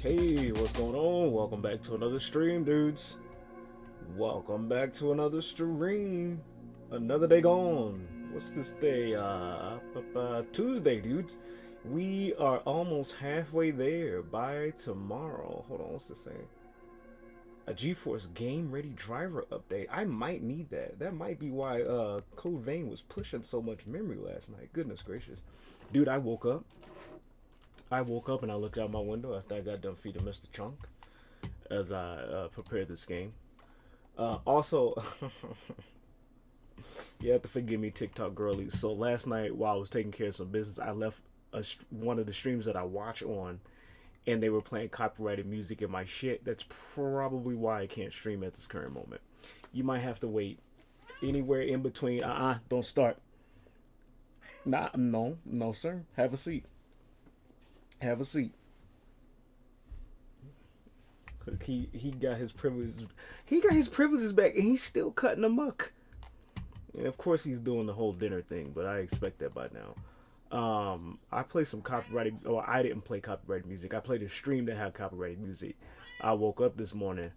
Hey, what's going on? Welcome back to another stream, dudes. Welcome back to another stream. Another day gone. What's this day? Tuesday, dudes. We are almost halfway there by tomorrow. Hold on, what's this saying? A GeForce Game Ready driver update. I might need that. That might be why Code Vein was pushing so much memory last night. Goodness gracious. Dude, I woke up and I looked out my window after I got done feeding Mr. Chunk as I prepared this game. Also, you have to forgive me, TikTok girlies. So last night, while I was taking care of some business, I left one of the streams that I watch on, and they were playing copyrighted music in my shit. That's probably why I can't stream at this current moment. You might have to wait anywhere in between. Don't start. Nah, no, sir. Have a seat. Have a seat. He got his privileges. He got his privileges back, and he's still cutting them muck. And of course, he's doing the whole dinner thing, but I expect that by now. I play some copyrighted. Or I didn't play copyrighted music. I played a stream that had copyrighted music. I woke up this morning,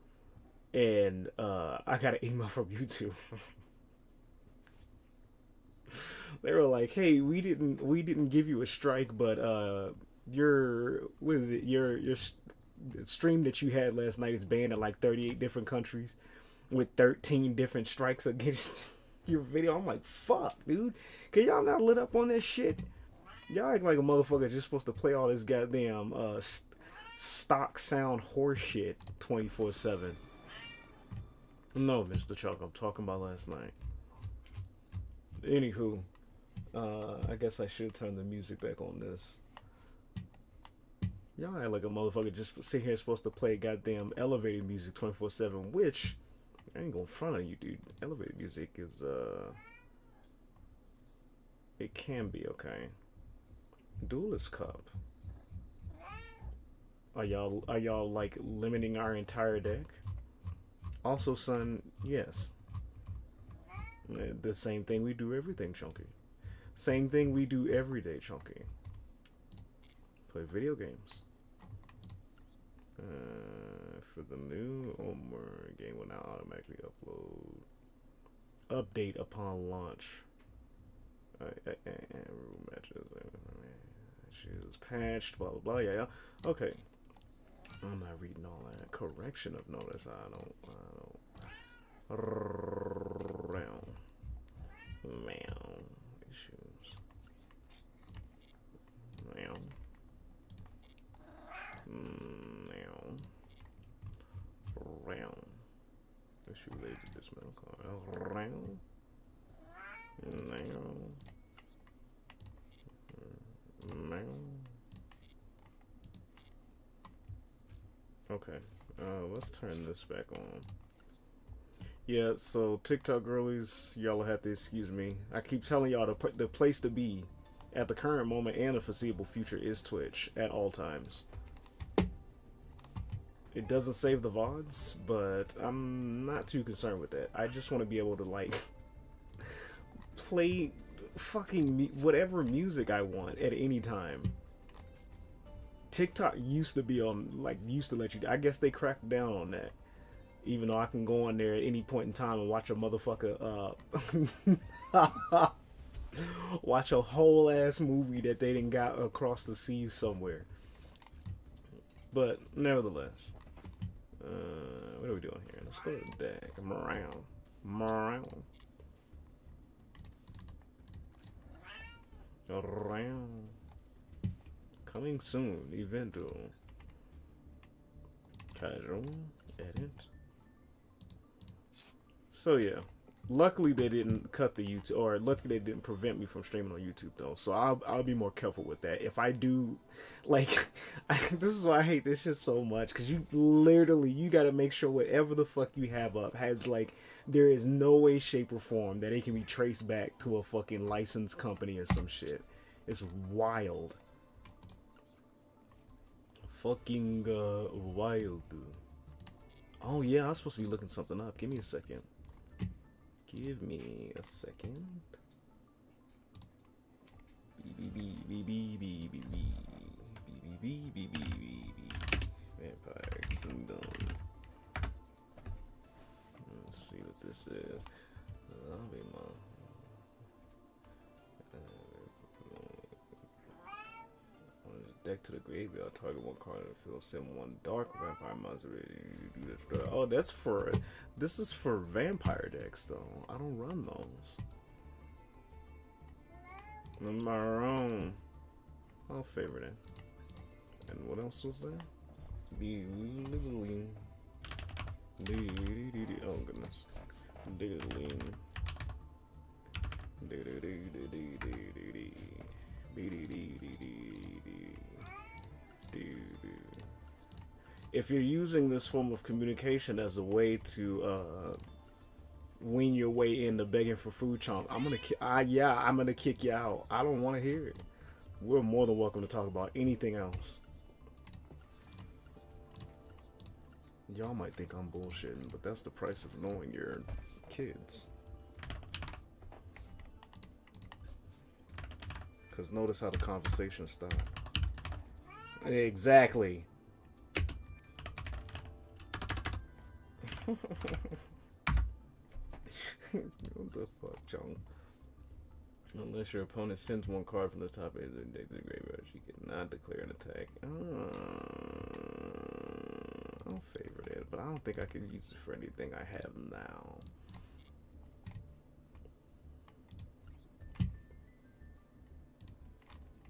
and I got an email from YouTube. They were like, "Hey, we didn't give you a strike, but your what is it? Your stream that you had last night is banned in like 38 different countries with 13 different strikes against your video." I'm like, fuck, dude. Can y'all not lit up on that shit? Y'all act like a motherfucker just supposed to play all this goddamn stock sound horse shit 24/7. No, Mr. Chuck, I'm talking about last night. Anywho, I guess I should turn the music back on this. Y'all act like a motherfucker just sit here supposed to play goddamn elevated music 24/7, which I ain't gonna front on you, dude. Elevated music is it can be okay. Duelist Cup. Are y'all like limiting our entire deck? Also, son, yes. The same thing we do everything, Chunky. Same thing we do every day, Chunky. Play video games. For the new Omer game will now automatically upload. Update upon launch. Rule matches. Choose patched. Blah blah blah. Yeah. Okay. I'm not reading all that. Correction of notice. I don't. Round. Issues. Round. Issue related to this metal. Round. Okay. Let's turn this back on. Yeah, so TikTok girlies, y'all will have to excuse me. I keep telling y'all the place to be at the current moment and the foreseeable future is Twitch at all times. It doesn't save the VODs, but I'm not too concerned with that. I just want to be able to like play fucking whatever music I want at any time. TikTok used to be on, like, used to let you. I guess they cracked down on that. Even though I can go on there at any point in time and watch a motherfucker, watch a whole ass movie that they didn't got across the seas somewhere. But nevertheless, what are we doing here? Let's go to the deck. Around. Coming soon. Evento. Casual. Edit. So yeah, luckily they didn't cut the YouTube, or luckily they didn't prevent me from streaming on YouTube though. So I'll be more careful with that. If I do, like, this is why I hate this shit so much, because you gotta make sure whatever the fuck you have up has, like, there is no way, shape, or form that it can be traced back to a fucking licensed company or some shit. It's wild. Fucking wild, dude. Oh yeah, I was supposed to be looking something up. Give me a second. Give me a second. Vampire Kingdom. Let's see what this is. That'll be my. Deck to the graveyard. Target one card in the field. Send one dark vampire monster. Oh, that's for. This is for vampire decks, though. I don't run those. Am I wrong? I'll favorite it. And what else was there? Oh goodness. If you're using this form of communication as a way to wean your way into begging for food, chomp, I'm gonna kick you out. I don't want to hear it. We're more than welcome to talk about anything else. Y'all might think I'm bullshitting, but that's the price of knowing your kids. Because notice how the conversation started. Exactly. What the fuck, John? Unless your opponent sends one card from the top of the deck to the graveyard, you cannot declare an attack. I'll favorite it, but I don't think I can use it for anything I have now.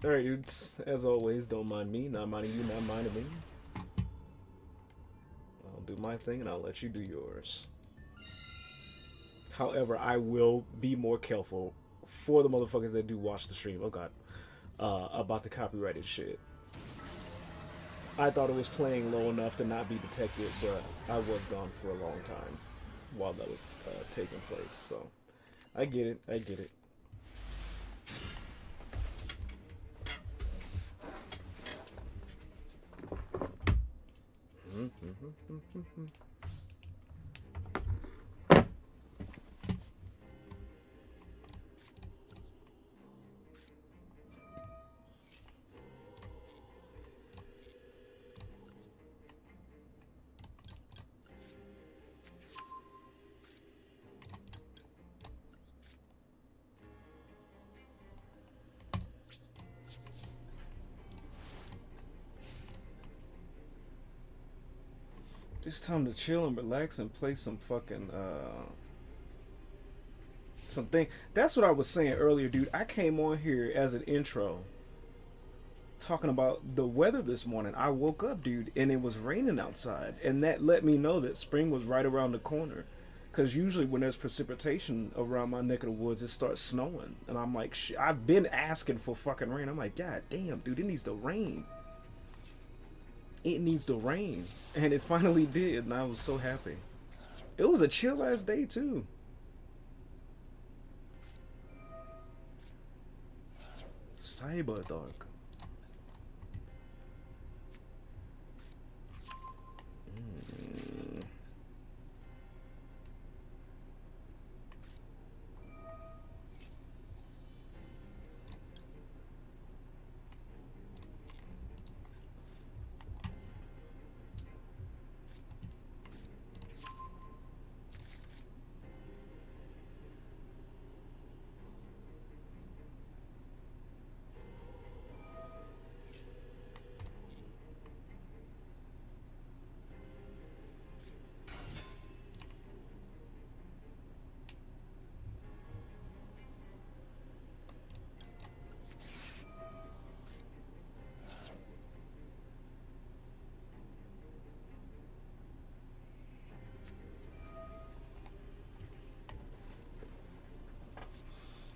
Alright, dudes. As always, don't mind me, not minding you, not minding me. I'll do my thing and I'll let you do yours. However, I will be more careful for the motherfuckers that do watch the stream. Oh god. About the copyrighted shit. I thought it was playing low enough to not be detected, but I was gone for a long time while that was taking place. So, I get it. I get it. It's time to chill and relax and play some fucking something. That's what I was saying earlier, dude. I came on here as an intro talking about the weather this morning. I woke up, dude, and it was raining outside, and that let me know that spring was right around the corner. Because usually when there's precipitation around my neck of the woods, it starts snowing, and I'm like, I've been asking for fucking rain. I'm like, god damn, dude, it needs to rain. It needs to rain, and it finally did, and I was so happy. It was a chill ass day too. Cyber dog.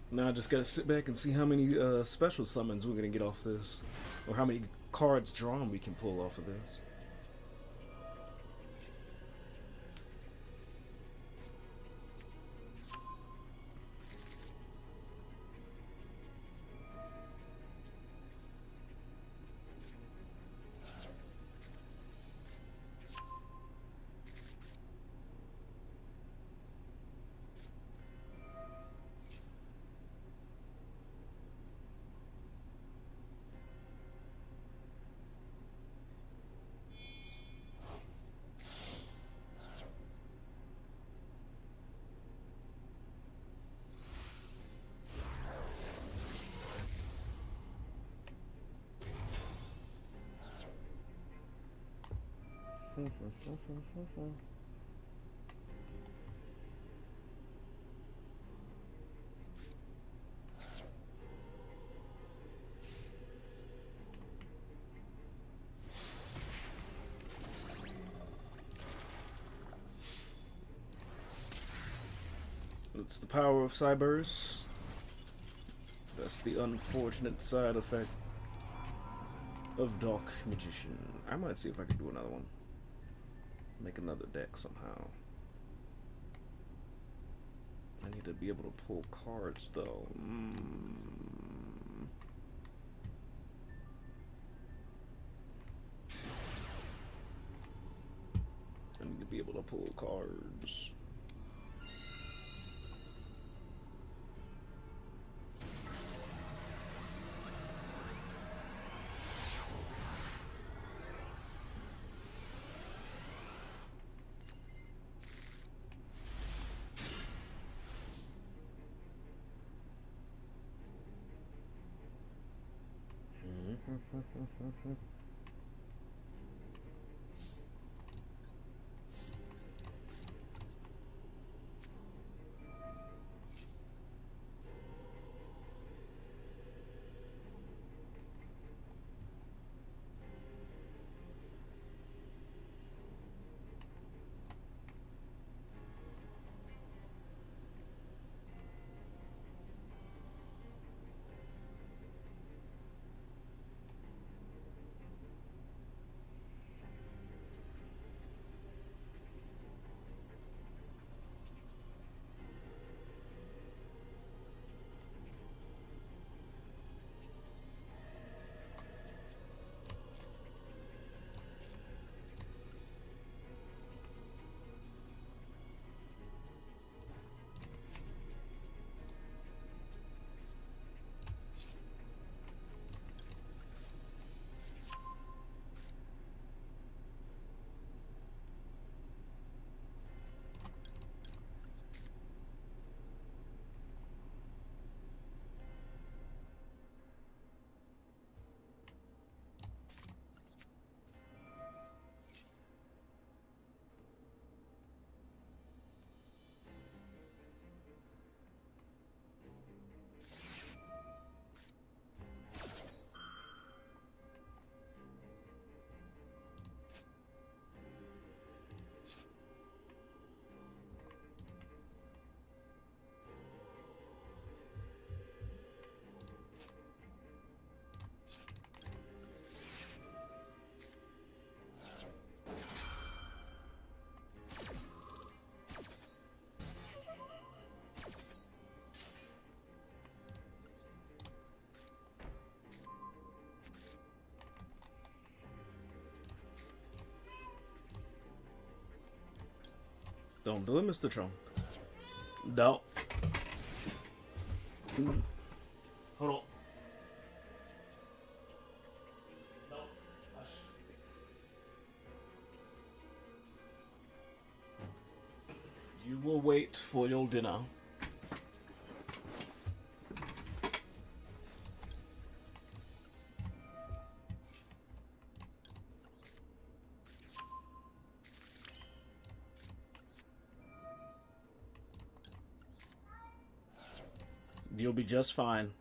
Now I just gotta sit back and see how many special summons we're gonna get off this, or how many cards drawn we can pull off of this. It's the power of Cybers. That's the unfortunate side effect of Dark Magician. I might see if I can do another one. Make another deck somehow. I need to be able to pull cards though. I need to be able to pull cards. Don't do it, Mr. Trump. Don't. Hold on. No. You will wait for your dinner. You'll be just fine.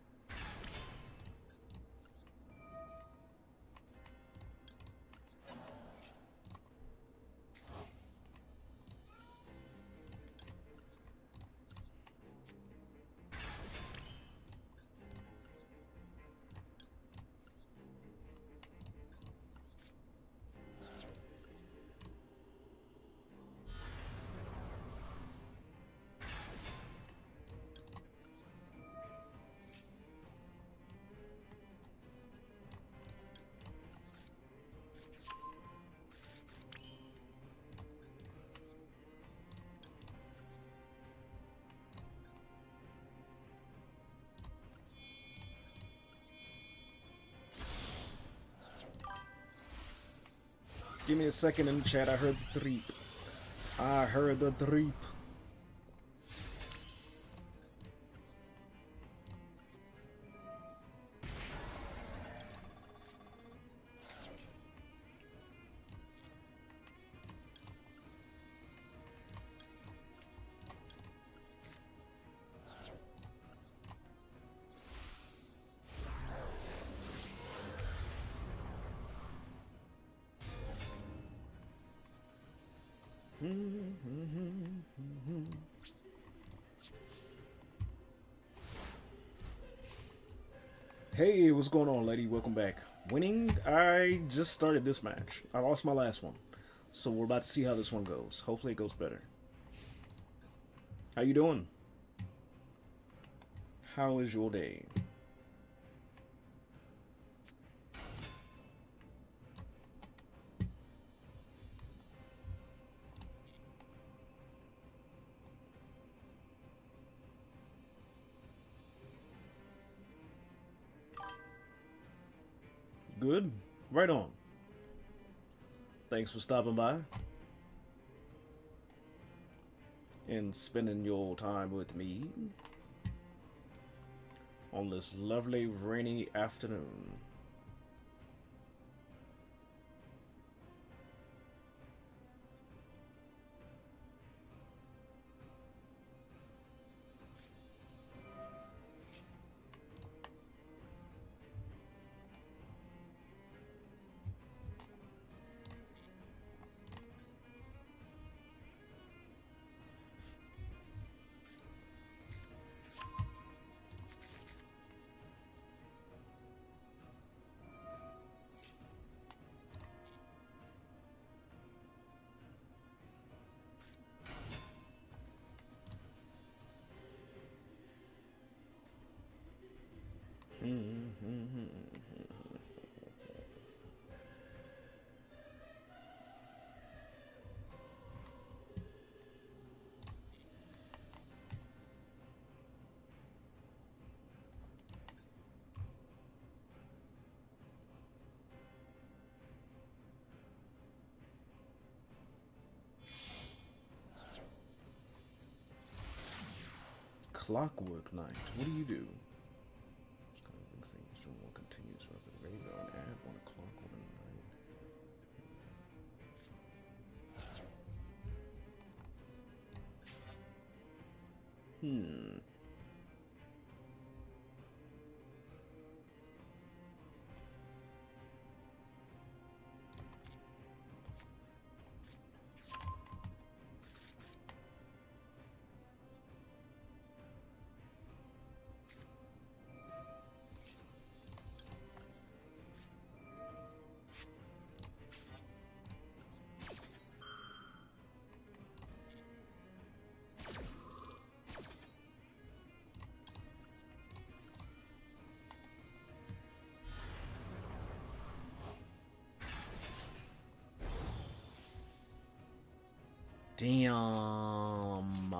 Give me a second in the chat. I heard the threep. I heard the threep. Hey, what's going on, lady? Welcome back. Winning? I just started this match. I lost my last one. So we're about to see how this one goes. Hopefully it goes better. How you doing? How is your day? Good? Right on. Thanks for stopping by and spending your time with me on this lovely rainy afternoon. Clockwork Night. What do you do? Someone continues with the graveyard at 1 o'clock one night. Damn.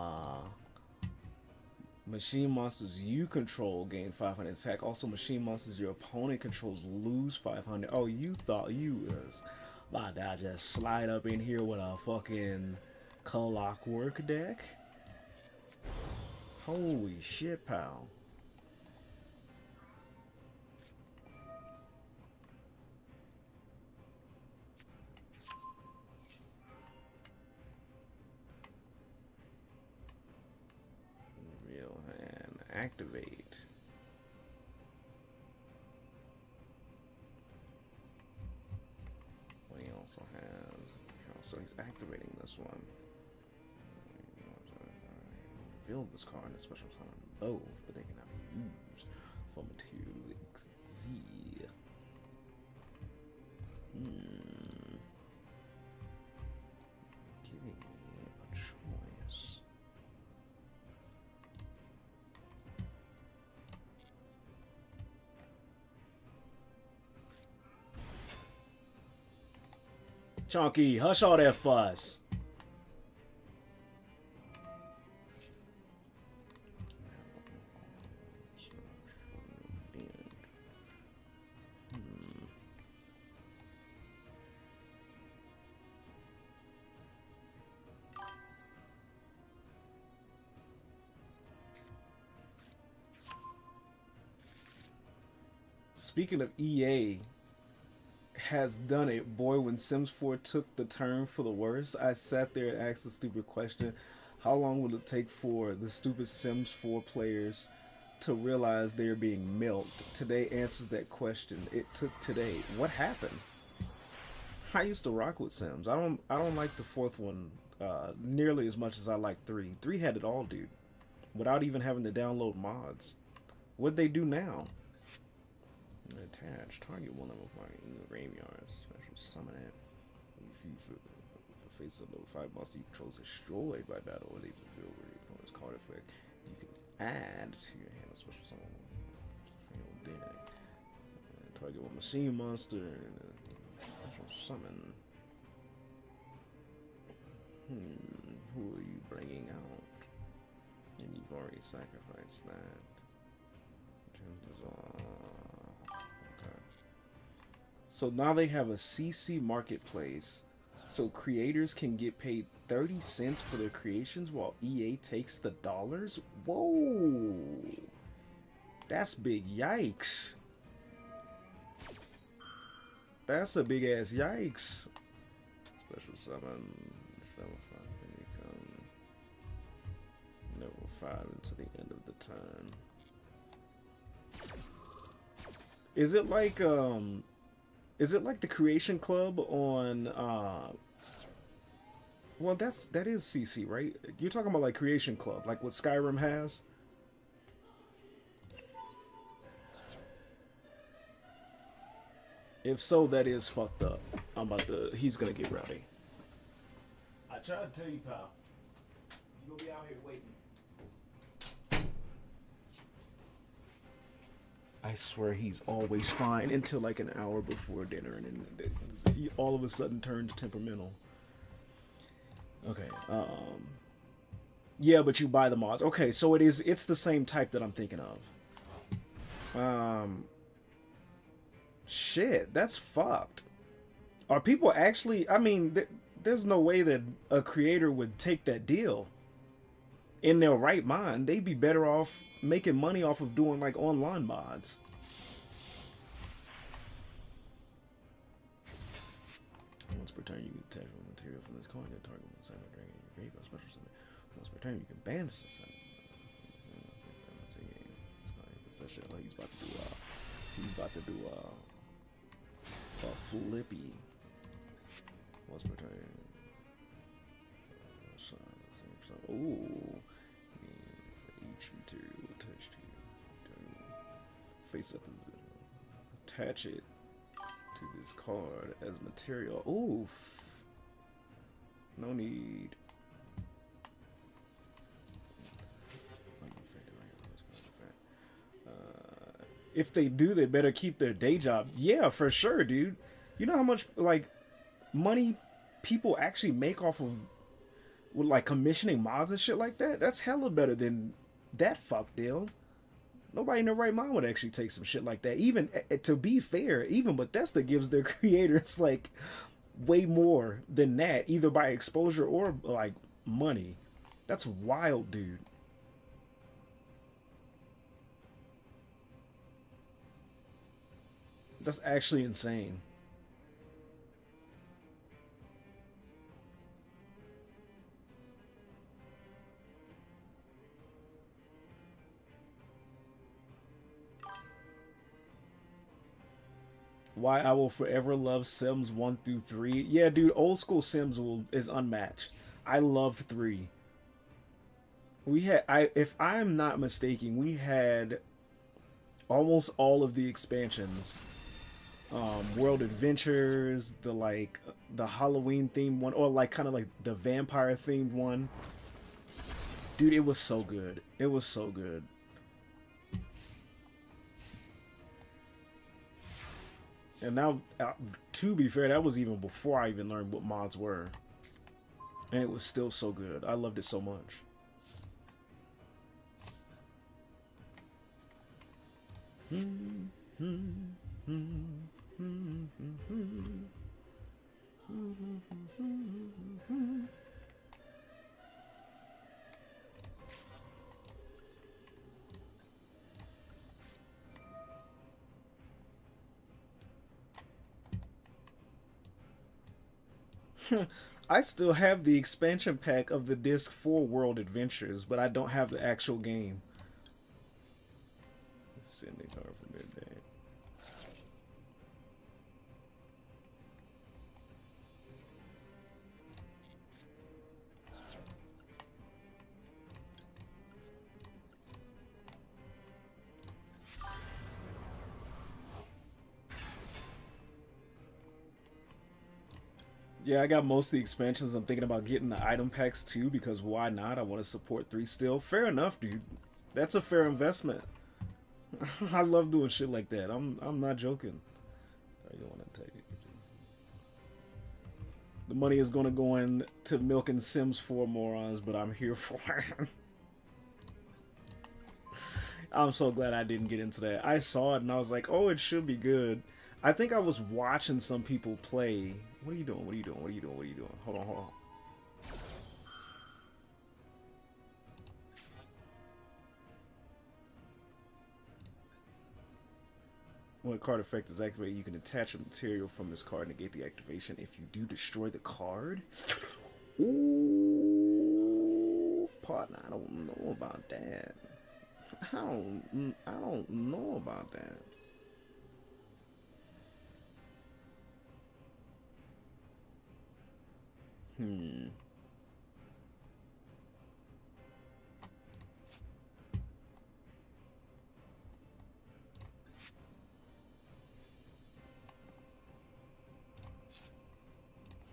Machine monsters you control gain 500 attack. Also, machine monsters your opponent controls lose 500. Oh, you thought you was about to just slide up in here with a fucking clockwork deck? Holy shit, pal. Real hand. Activate. What he also has. So he's activating this one. Build this card in a special time both, but they cannot be used for material Z. Giving me a choice. Chunky, hush all that fuss. Speaking of EA has done it, boy, when Sims 4 took the turn for the worse, I sat there and asked a stupid question. How long will it take for the stupid Sims 4 players to realize they're being milked? Today answers that question. It took today. What happened? I used to rock with Sims. I don't like the fourth one nearly as much as I like 3. 3 had it all, dude, without even having to download mods. What'd they do now? Attach. Target one of my graveyards. Special summon it. If you face a level 5 monster you control is destroyed by battle, or they reveal where your opponent's card effect, you can add to your hand a special summon. Target one machine monster and special summon. Who are you bringing out? And you've already sacrificed that. Okay. So now they have a CC marketplace, so creators can get paid 30 cents for their creations while EA takes the dollars. Whoa, that's big yikes. That's a big ass yikes. Special summon. Level 5 level 5 until the end of the turn. Is it like the Creation Club on well, that is CC, right? You're talking about like Creation Club, like what Skyrim has? If so, that is fucked up. He's gonna get rowdy. I tried to tell you, pal. You gonna be out here waiting. I swear he's always fine until like an hour before dinner, and then he all of a sudden turns temperamental. Okay, yeah, but you buy the mods. Okay, so it's the same type that I'm thinking of. Shit, that's fucked. Are people actually, I mean, there's no way that a creator would take that deal. In their right mind, they'd be better off making money off of doing like online mods. Once per turn, you can attach material from this coin to target one side of dragon. Your graveyard special summon. Once per turn, you can banish the summon. That shit, like he's about to do a flippy. Once per turn. Ooh. Each material attached to you. Face up and attach it to this card as material. Oof. No need. If they do, they better keep their day job. Yeah, for sure, dude. You know how much like money people actually make off of with like commissioning mods and shit like that? That's hella better than that fuck deal. Nobody in their right mind would actually take some shit like that. Even to be fair, even Bethesda gives their creators like way more than that, either by exposure or like money. That's wild, dude. That's actually insane. Why I will forever love Sims 1 through 3. Yeah, dude, old school Sims is unmatched. I loved 3. If I'm not mistaken, we had almost all of the expansions. World Adventures, the Halloween themed one, or like kind of like the vampire themed one. Dude, it was so good. It was so good. And now, to be fair, that was even before I even learned what mods were. And it was still so good. I loved it so much. I still have the expansion pack of the disc for World Adventures, but I don't have the actual game. Sending card from midday. Yeah, I got most of the expansions. I'm thinking about getting the item packs too because why not? I want to support 3 still. Fair enough, dude. That's a fair investment. I love doing shit like that. I'm not joking. I don't want to tell you. The money is going to go into milking Sims 4 morons, but I'm here for it. I'm so glad I didn't get into that. I saw it and I was like, oh, it should be good. I think I was watching some people play. What are you doing? What are you doing? What are you doing? What are you doing? Hold on, hold on. When a card effect is activated, you can attach a material from this card and negate the activation. If you do, destroy the card. Ooh, partner, I don't know about that. I don't know about that. Hmm.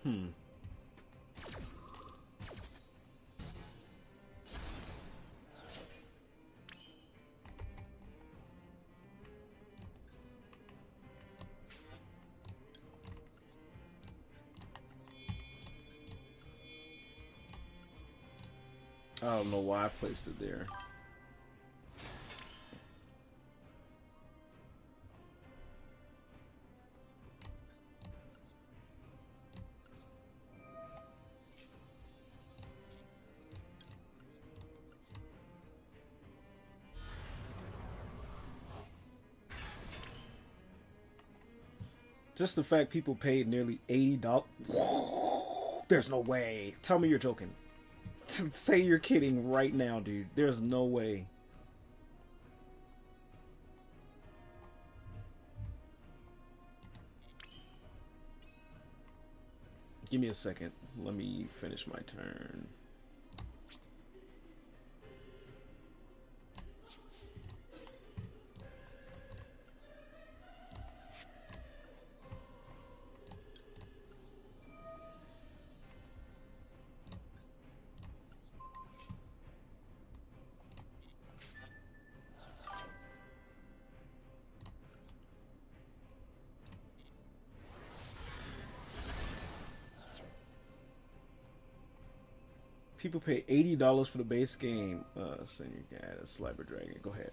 Hmm. I don't know why I placed it there. Just the fact people paid nearly $80. There's no way. Tell me you're joking. Say you're kidding right now, dude. There's no way. Give me a second. Let me finish my turn. People pay $80 for the base game. Send your cat a Sliber Dragon. Go ahead.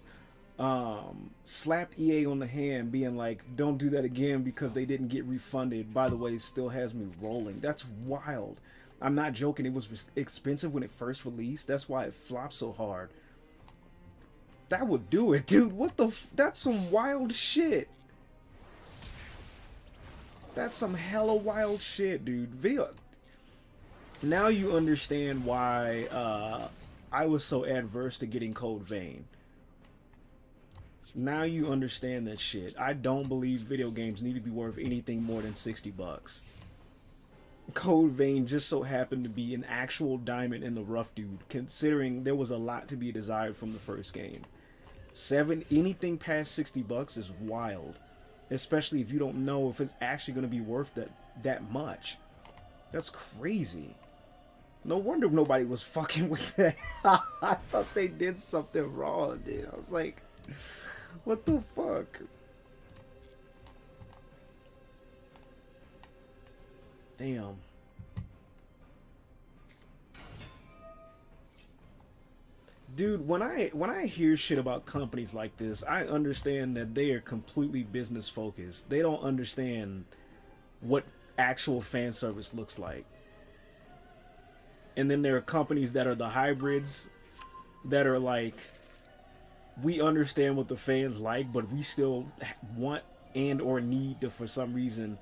Slapped EA on the hand, being like, "Don't do that again," because they didn't get refunded. By the way, still has me rolling. That's wild. I'm not joking. It was expensive when it first released. That's why it flopped so hard. That would do it, dude. What the? That's some wild shit. That's some hella wild shit, dude. Now you understand why I was so adverse to getting Code Vein. Now you understand that shit. I don't believe video games need to be worth anything more than $60. Code Vein just so happened to be an actual diamond in the rough, dude, considering there was a lot to be desired from the first game. Anything past $60 is wild. Especially if you don't know if it's actually going to be worth that much. That's crazy. No wonder nobody was fucking with that. I thought they did something wrong, dude. I was like, what the fuck? Damn. Dude, when I hear shit about companies like this, I understand that they are completely business focused. They don't understand what actual fan service looks like. And then there are companies that are the hybrids that are like, we understand what the fans like, but we still want and or need to, for some reason,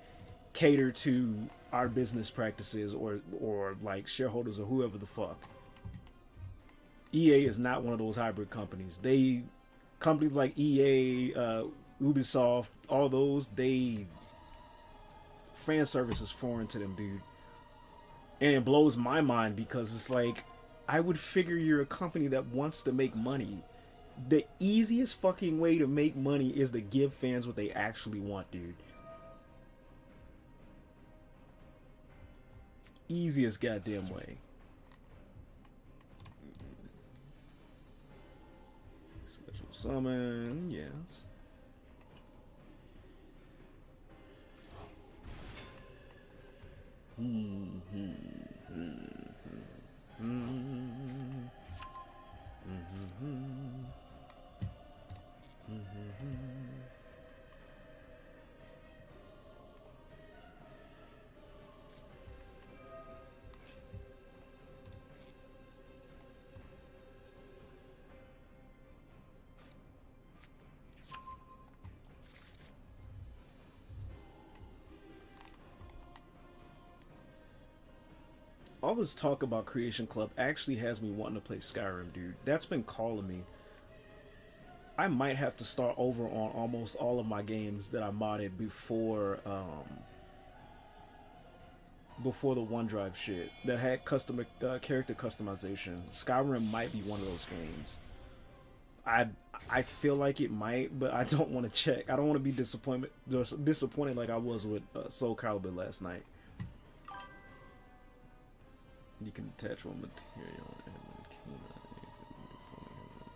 cater to our business practices or like shareholders or whoever the fuck. EA is not one of those hybrid companies. Companies like EA, Ubisoft, all those, fan service is foreign to them, dude. And it blows my mind because it's like, I would figure you're a company that wants to make money. The easiest fucking way to make money is to give fans what they actually want, dude. easiest goddamn way. Special summon, yes. All this talk about Creation Club actually has me wanting to play Skyrim, dude. That's been calling me. I might have to start over on almost all of my games that I modded before before the OneDrive shit that had custom character customization. Skyrim might be one of those games. I feel like it might, but I don't want to check. I don't want to be disappointed like I was with Soul Calibur last night. You can attach one material and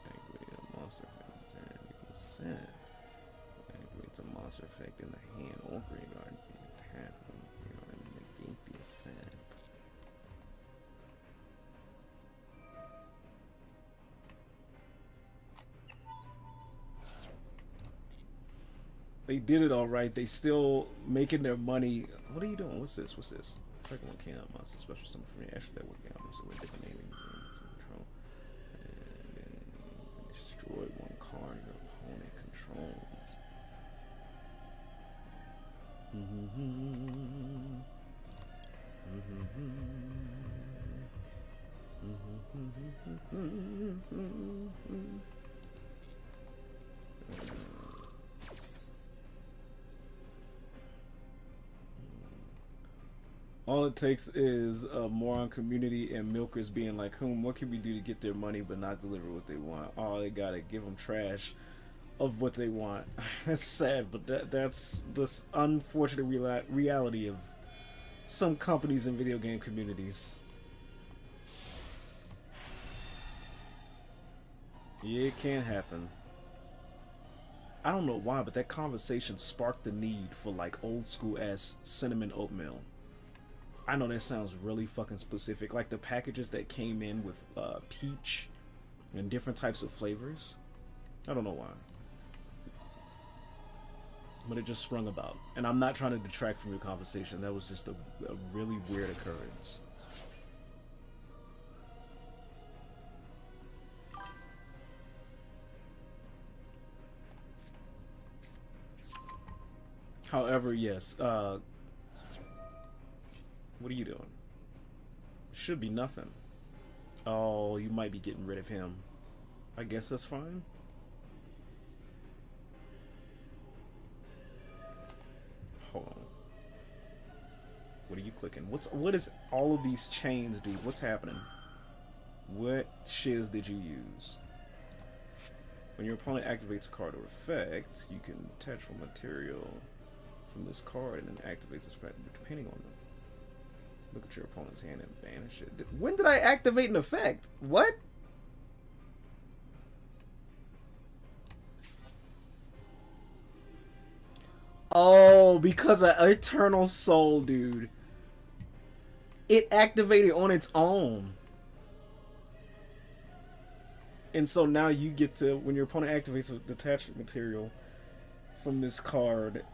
activate a monster effect. You can set activates a monster effect in the hand or graveyard. You can attach one and negate the effect. They did it all right. They still making their money. What are you doing? What's this? What's this? Second one can't monster special summon for me. Actually, that would be almost a different naming control. And then destroy one card your opponent controls. All it takes is a moron community and milkers being like, what can we do to get their money but not deliver what they want? Oh, they gotta give them trash of what they want. That's sad, but that's this unfortunate reality of some companies and video game communities. Yeah, it can happen. I don't know why, but that conversation sparked the need for like old school ass cinnamon oatmeal. I know that sounds really fucking specific. Like the packages that came in with peach and different types of flavors. I don't know why. But it just sprung about. And I'm not trying to detract from your conversation. That was just a really weird occurrence. However, yes. What are you doing? Should be nothing. Oh, you might be getting rid of him. I guess that's fine. Hold on. What are you clicking? What is all of these chains, dude? What's happening? What shiz did you use? When your opponent activates a card or effect, you can attach one material from this card and then activate this depending on them. Look at your opponent's hand and banish it. When did I activate an effect? What? Oh, because of Eternal Soul, dude. It activated on its own. And so now you get to, when your opponent activates a detached material from this card,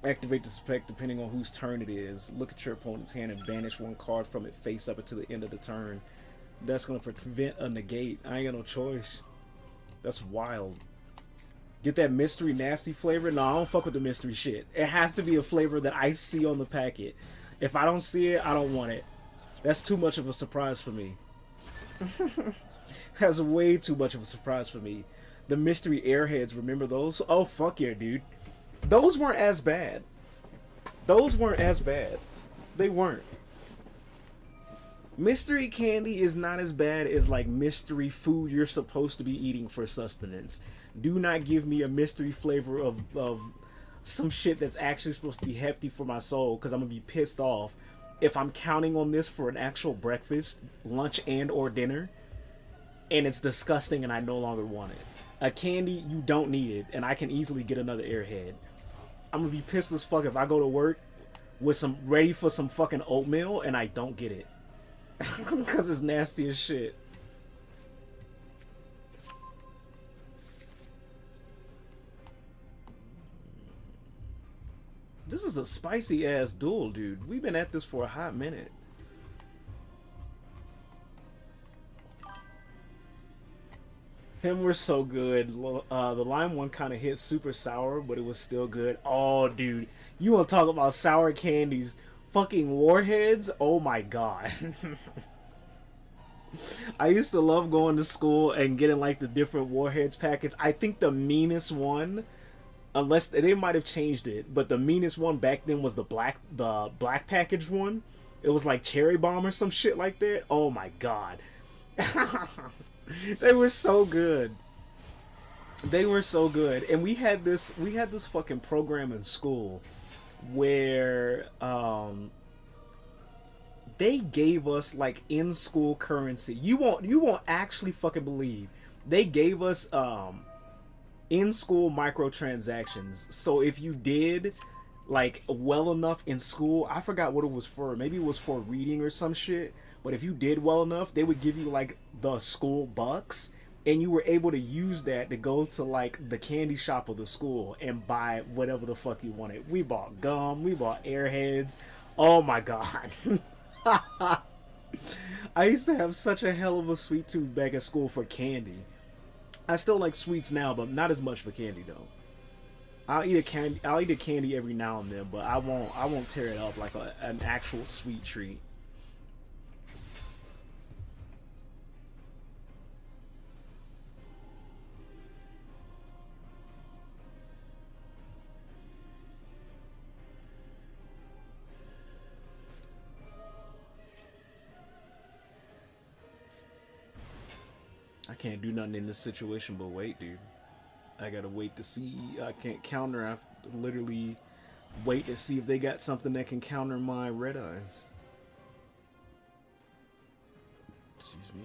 activate the spec depending on whose turn it is. Look at your opponent's hand and banish one card from it face up until the end of the turn. That's going to prevent a negate. I ain't got no choice. That's wild. Get that mystery nasty flavor? No, I don't fuck with the mystery shit. It has to be a flavor that I see on the packet. If I don't see it, I don't want it. That's too much of a surprise for me. That's way too much of a surprise for me. The mystery airheads, remember those? Oh, fuck yeah, dude. Those weren't as bad. Those weren't as bad. They weren't. Mystery candy is not as bad as like mystery food you're supposed to be eating for sustenance. Do not give me a mystery flavor of some shit that's actually supposed to be hefty for my soul, because I'm gonna be pissed off. if I'm counting on this for an actual breakfast, lunch, and or dinner, and it's disgusting and I no longer want it. A candy, you don't need it, and I can easily get another airhead. I'm gonna be pissed as fuck if I go to work with some ready for some fucking oatmeal and I don't get it. Because it's nasty as shit. This is a spicy ass duel, dude. We've been at this for a hot minute. Them were so good. The lime one kind of hit super sour, but it was still good. Oh, dude. You want to talk about sour candies? Fucking warheads? Oh my god. I used to love going to school and getting like the different warheads packets. I think the meanest one, unless they might have changed it, but the meanest one back then was the black packaged one. It was like cherry bomb or some shit like that. Oh my god. They were so good. They were so good. And we had this fucking program in school where they gave us like in school currency. You won't actually fucking believe. They gave us in school microtransactions. So if you did like well enough in school, I forgot what it was for. Maybe it was for reading or some shit. But if you did well enough, they would give you like the school bucks, and you were able to use that to go to like the candy shop of the school and buy whatever the fuck you wanted. We bought gum, we bought airheads. Oh my god. I used to have such a hell of a sweet tooth back at school for candy. I still like sweets now, but not as much for candy though. I'll eat a candy every now and then, but I won't tear it up like an actual sweet treat. I can't do nothing in this situation but wait, dude. I gotta wait to see. I can't counter. I have to literally wait to see if they got something that can counter my red eyes. Excuse me.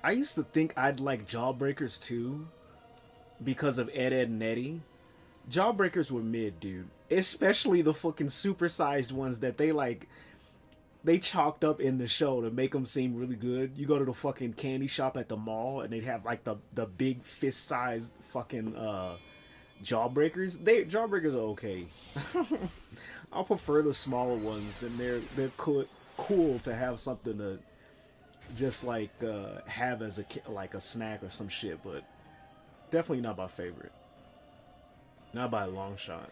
I used to think I'd like Jawbreakers too because of Ed, Ed, and Eddie. Jawbreakers were mid, dude. Especially the fucking supersized ones that they chalked up in the show to make them seem really good. You go to the fucking candy shop at the mall and they'd have like the big fist-sized fucking Jawbreakers. Jawbreakers are okay. I'll prefer the smaller ones, and they're cool to have something to just like have as a snack or some shit, but definitely not my favorite. Not by a long shot.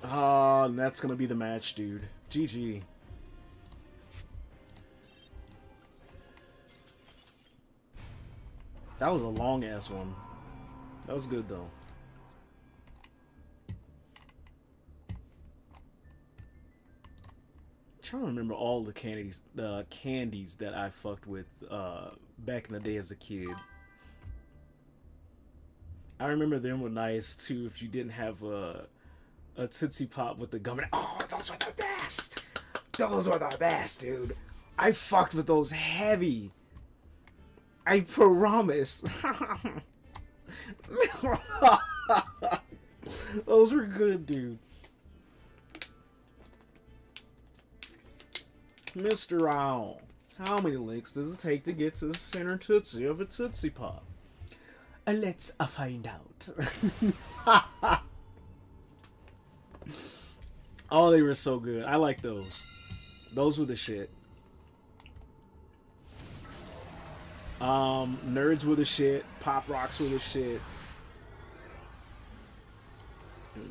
Oh, that's gonna be the match, dude. GG. That was a long ass one. That was good though. I'm trying to remember all the candies that I fucked with back in the day as a kid. I remember them were nice too if you didn't have a Tootsie Pop with the gum in it. Oh, those were the best! Those were the best, dude. I fucked with those heavy. I promise. Those were good, dude. Mr. Owl, how many licks does it take to get to the center Tootsie of a Tootsie Pop? Let's find out. Oh, they were so good. I like those. Those were the shit. Nerds were the shit. Pop Rocks were the shit.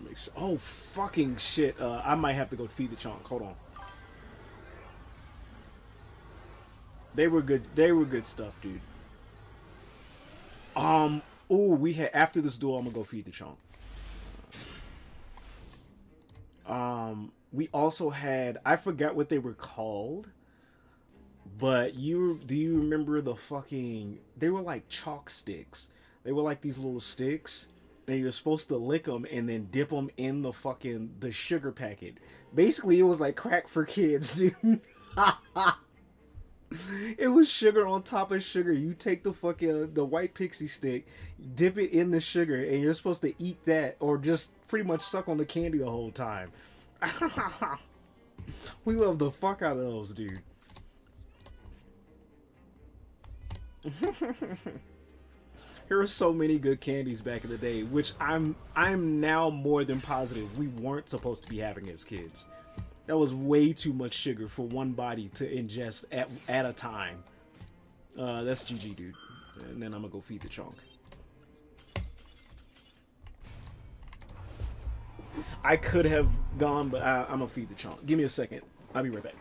Make sure. Oh fucking shit! I might have to go feed the chunk. Hold on. They were good. They were good stuff, dude. Oh, we had after this duel. I'm gonna go feed the chunk. We also had. I forgot what they were called. But do you remember the fucking? They were like chalk sticks. They were like these little sticks, and you're supposed to lick them and then dip them in the sugar packet. Basically, it was like crack for kids, dude. It was sugar on top of sugar. You take the white pixie stick, dip it in the sugar, and you're supposed to eat that or just pretty much suck on the candy the whole time. We love the fuck out of those, dude. There were so many good candies back in the day, which I'm now more than positive we weren't supposed to be having as kids. That was way too much sugar for one body to ingest at a time. That's GG, dude. And then I'm gonna go feed the chunk. I could have gone, but I'm gonna feed the chunk. Give me a second. I'll be right back.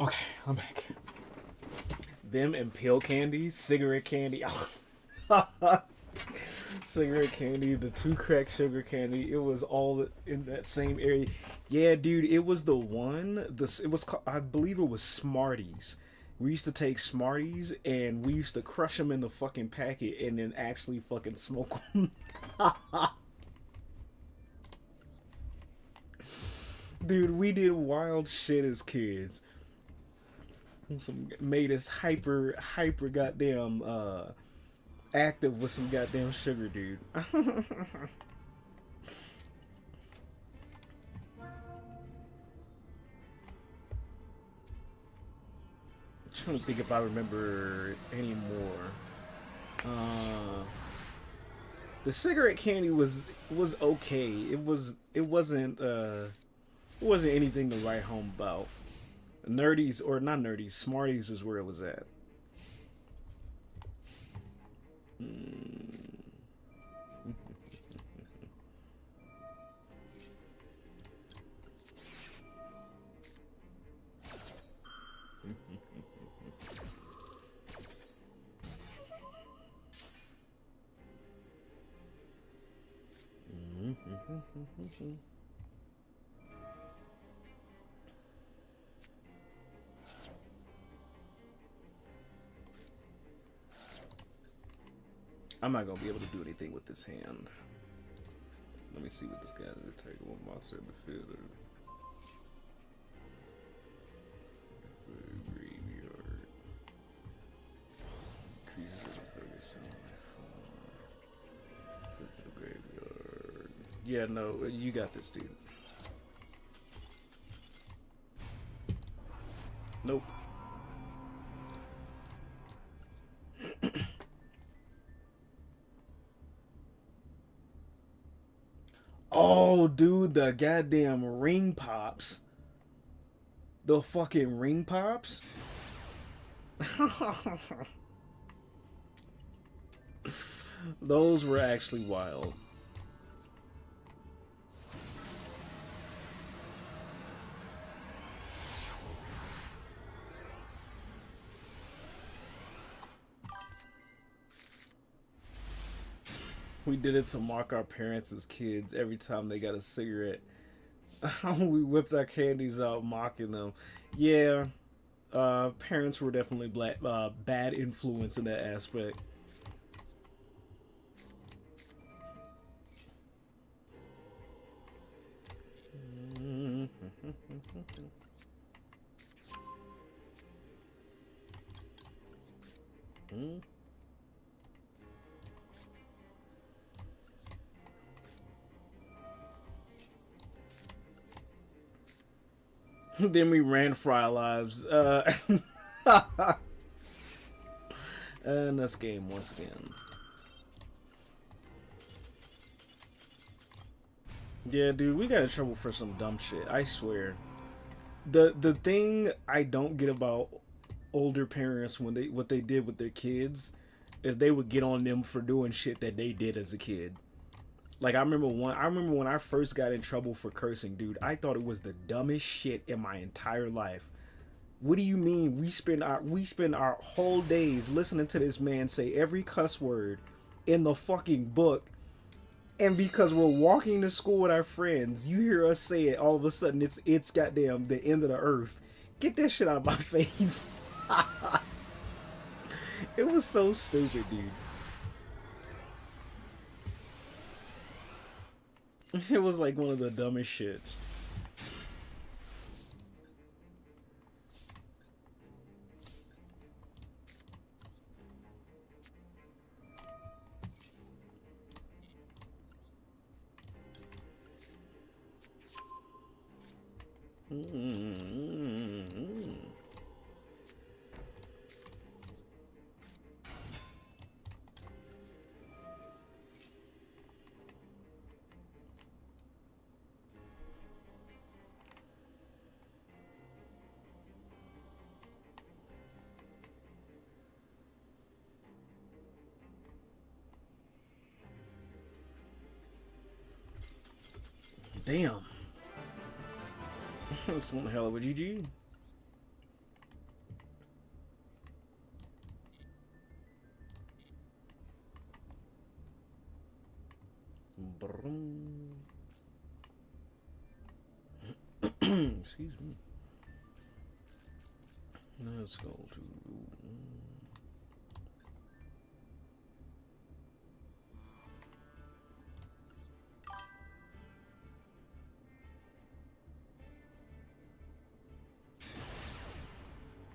Okay, I'm back. Them and pill candy, cigarette candy. Cigarette candy, the two crack sugar candy. It was all in that same area. Yeah, dude, it was the one. It was called, I believe it was Smarties. We used to take Smarties and we used to crush them in the fucking packet and then actually fucking smoke them. Dude, we did wild shit as kids. Some made us hyper goddamn active with some goddamn sugar, dude. I'm trying to think if I remember any more. The cigarette candy was okay. It wasn't anything to write home about. Nerdies, or not nerdies, Smarties is where it was at. I'm not gonna be able to do anything with this hand. Let me see what this guy did. Take one monster in the field. Graveyard. Yeah, no, you got this, dude. Nope. Oh, dude, the goddamn ring pops. The fucking ring pops? Those were actually wild. We did it to mock our parents as kids every time they got a cigarette. We whipped our candies out mocking them. Yeah, parents were definitely bad influence in that aspect. Then we ran for our lives. And this game once again. Yeah, dude, we got in trouble for some dumb shit. I swear. The thing I don't get about older parents when they what they did with their kids is they would get on them for doing shit that they did as a kid. Like I remember when I first got in trouble for cursing, dude. I thought it was the dumbest shit in my entire life. What do you mean we spend our whole days listening to this man say every cuss word in the fucking book, and because we're walking to school with our friends, you hear us say it, all of a sudden it's goddamn the end of the earth. Get that shit out of my face. It was so stupid, dude. It was like one of the dumbest shits. Damn. That's one hell of a GG. Excuse me. Let's go to.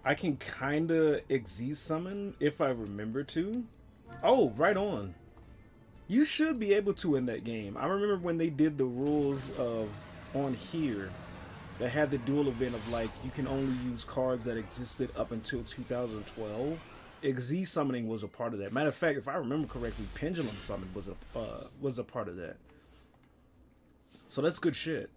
I can kinda exist summon if I remember to. Oh, right on. You should be able to in that game. I remember when they did the rules of on here that had the duel event of like you can only use cards that existed up until 2012. Exist summoning was a part of that. Matter of fact, if I remember correctly, Pendulum Summon was a part of that. So that's good shit.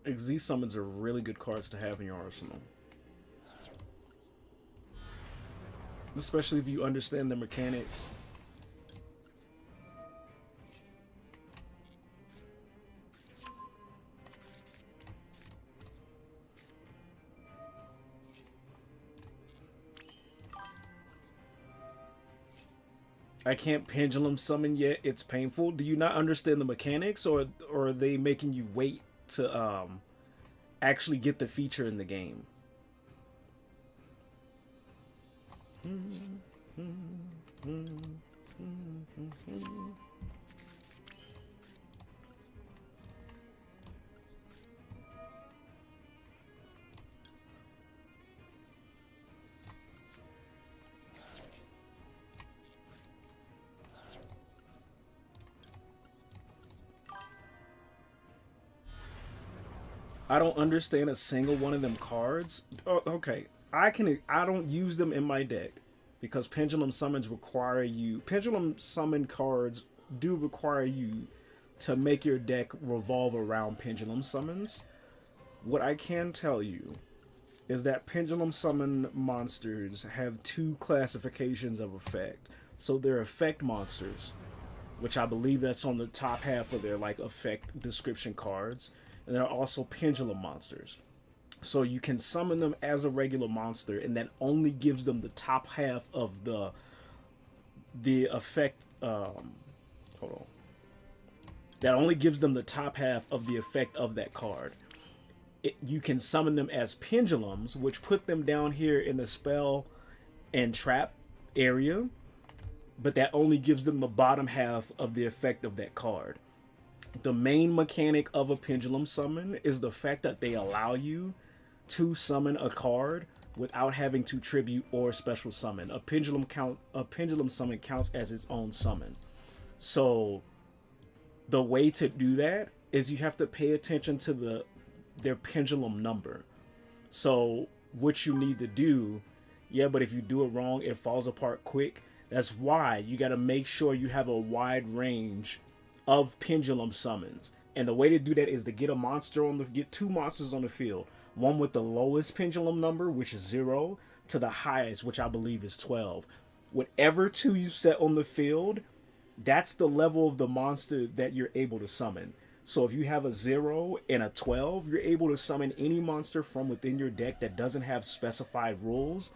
Exist summons are really good cards to have in your arsenal. Especially if you understand the mechanics. I can't pendulum summon yet. It's painful. Do you not understand the mechanics, or are they making you wait to actually get the feature in the game? I don't understand a single one of them cards. Oh, okay, I don't use them in my deck because pendulum summons require you. Pendulum summon cards do require you to make your deck revolve around pendulum summons. What I can tell you is that pendulum summon monsters have two classifications of effect. So they're effect monsters, which I believe that's on the top half of their like effect description cards, and there are also pendulum monsters. So you can summon them as a regular monster, and that only gives them the top half of the effect. Hold on. That only gives them the top half of the effect of that card. You can summon them as pendulums, which put them down here in the spell and trap area, but that only gives them the bottom half of the effect of that card. The main mechanic of a pendulum summon is the fact that they allow you to summon a card without having to tribute or special summon. A pendulum summon counts as its own summon. So the way to do that is you have to pay attention to their pendulum number. So what you need to do, yeah, but if you do it wrong, it falls apart quick. That's why you got to make sure you have a wide range of pendulum summons. And the way to do that is to get get two monsters on the field. One with the lowest pendulum number, which is 0, to the highest, which I believe is 12. Whatever two you set on the field, that's the level of the monster that you're able to summon. So if you have a 0 and a 12, you're able to summon any monster from within your deck that doesn't have specified rules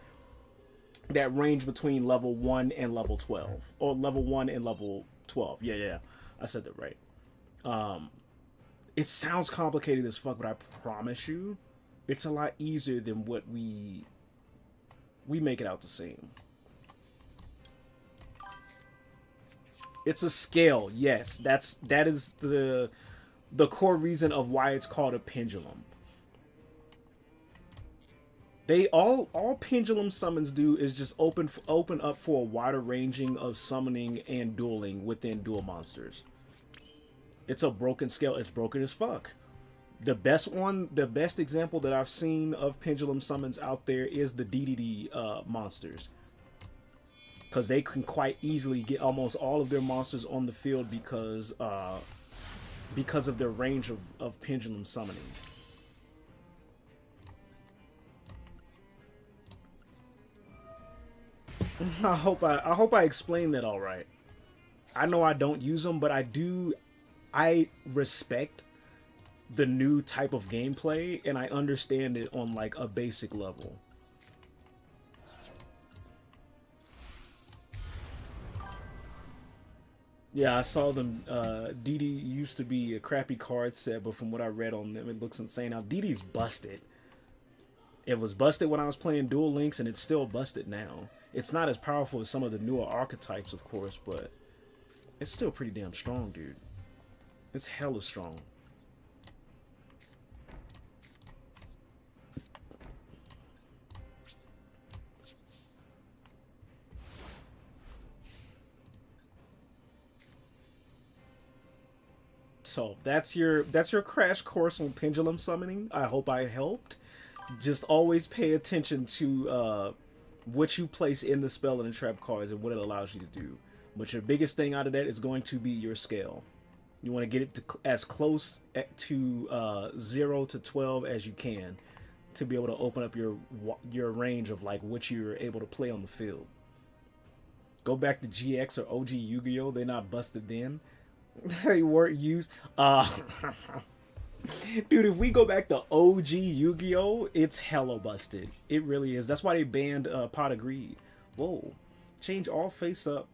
that range between level 1 and level 12. Or level 1 and level 12. Yeah. I said that right. It sounds complicated as fuck, but I promise you, it's a lot easier than what we make it out to seem. It's a scale, yes. That is the core reason of why it's called a pendulum. They all pendulum summons do is just open up for a wider ranging of summoning and dueling within duel monsters. It's a broken scale. It's broken as fuck. The best example that I've seen of pendulum summons out there is the DDD monsters. Because they can quite easily get almost all of their monsters on the field because of their range of pendulum summoning. I hope I explained that all right. I know I don't use them, but I respect the new type of gameplay, and I understand it on like a basic level. Yeah, I saw them. DD used to be a crappy card set, but from what I read on them, it looks insane. Now DD's busted. It was busted when I was playing Duel Links, and it's still busted now. It's not as powerful as some of the newer archetypes, of course, but it's still pretty damn strong, dude. It's hella strong. So that's your crash course on pendulum summoning. I hope I helped. Just always pay attention to what you place in the spell and the trap cards and what it allows you to do. But your biggest thing out of that is going to be your scale. You want to get it to as close to 0 to 12 as you can to be able to open up your range of like what you're able to play on the field. Go back to GX or OG Yu-Gi-Oh! They're not busted then. They weren't used. Dude, if we go back to OG Yu-Gi-Oh! It's hella busted. It really is. That's why they banned Pot of Greed. Whoa. Change all face-up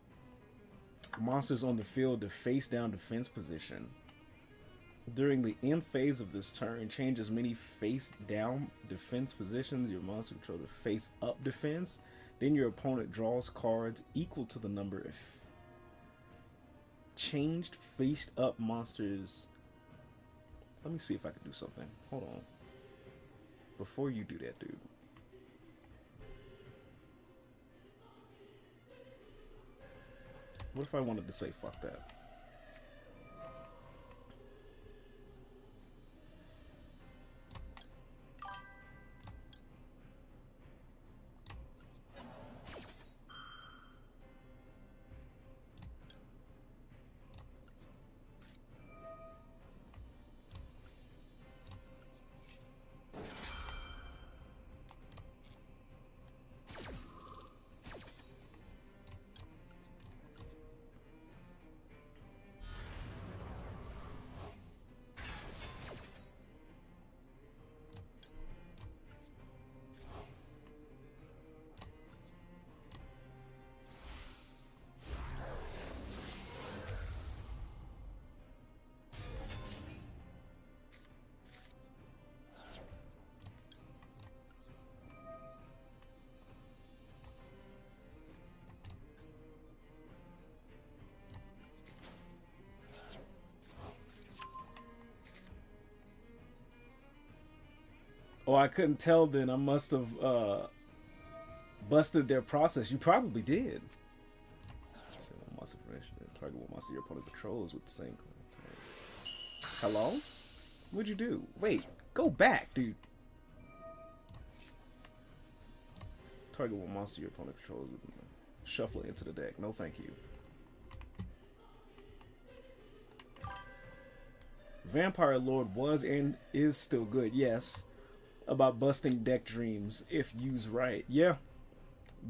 monsters on the field to face-down defense position. During the end phase of this turn, change as many face-down defense positions your monster control to face-up defense. Then your opponent draws cards equal to the number of changed face-up monsters. Let me see if I can do something. Hold on. Before you do that, dude. What if I wanted to say fuck that? Oh, I couldn't tell then. I must have busted their process. You probably did. So one monster information. Target one monster your opponent controls with the same. Hello? What'd you do? Wait, go back, dude. Target one monster your opponent controls. Shuffle it into the deck. No, thank you. Vampire Lord was and is still good. Yes, about busting deck dreams if used right. Yeah,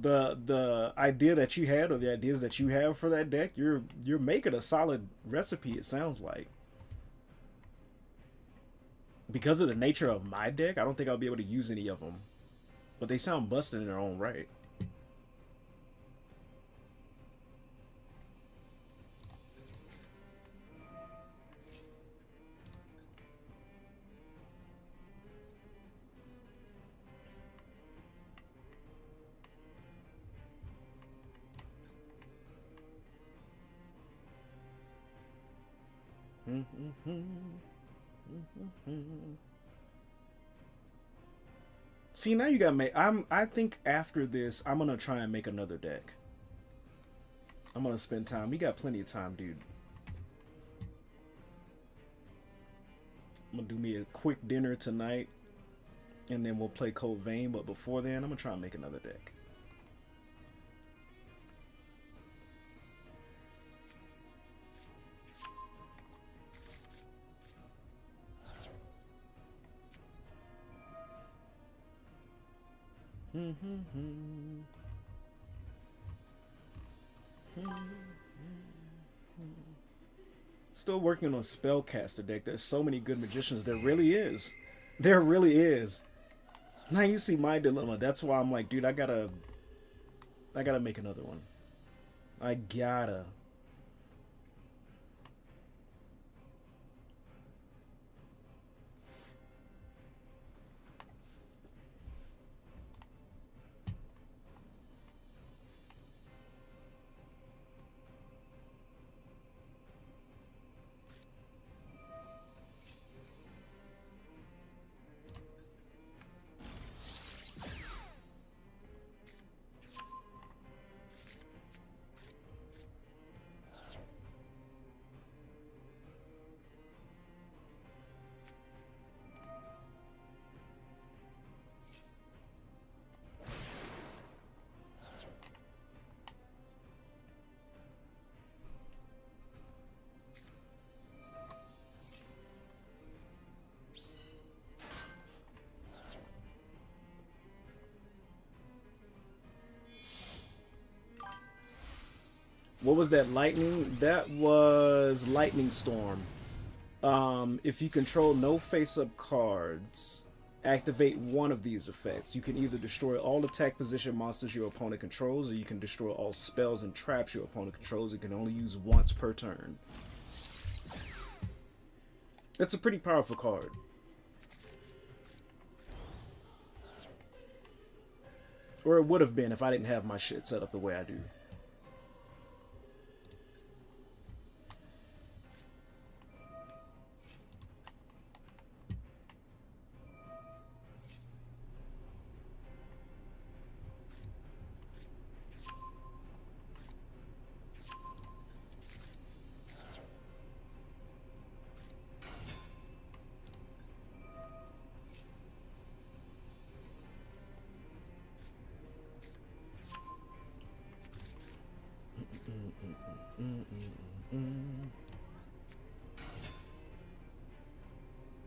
the idea that you had or the ideas that you have for that deck, you're making a solid recipe. It sounds like. Because of the nature of my deck, I don't think I'll be able to use any of them. But they sound busted in their own right. See, now you got me. I think after this, I'm gonna try and make another deck. I'm gonna spend time. We got plenty of time, dude. I'm gonna do me a quick dinner tonight, and then we'll play Cold Vein. But before then, I'm gonna try and make another deck. Still working on Spellcaster deck. There's so many good magicians. There really is. There really is. Now you see my dilemma. That's why I'm like, dude, I gotta make another one. I gotta. What was that lightning? That was Lightning Storm. If you control no face-up cards, activate one of these effects. You can either destroy all attack position monsters your opponent controls, or you can destroy all spells and traps your opponent controls. You can only use once per turn. That's a pretty powerful card. Or it would have been if I didn't have my shit set up the way I do.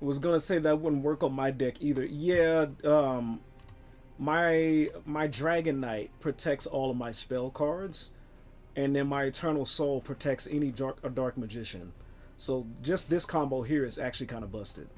Was gonna say that wouldn't work on my deck either. Yeah, my Dragon Knight protects all of my spell cards, and then my Eternal Soul protects any dark magician. So just this combo here is actually kind of busted.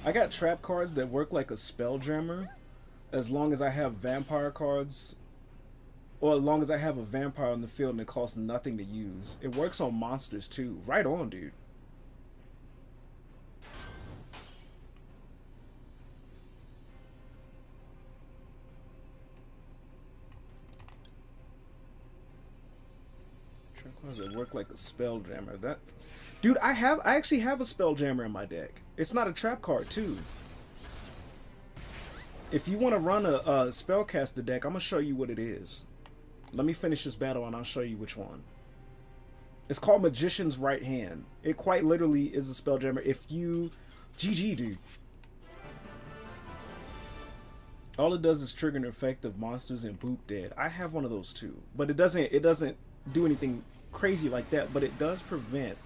I got trap cards that work like a spelljammer, as long as I have vampire cards, or as long as I have a vampire on the field and it costs nothing to use. It works on monsters too. Right on, dude. Trap cards that work like a spelljammer. That, dude, I actually have a spelljammer in my deck. It's not a trap card too. If you want to run a spellcaster deck, I'm gonna show you what it is. Let me finish this battle and I'll show you which one. It's called Magician's Right Hand. It quite literally is a spelljammer. If you... GG, dude. All it does is trigger an effect of monsters and boop dead. I have one of those too. But it doesn't do anything crazy like that. But it does prevent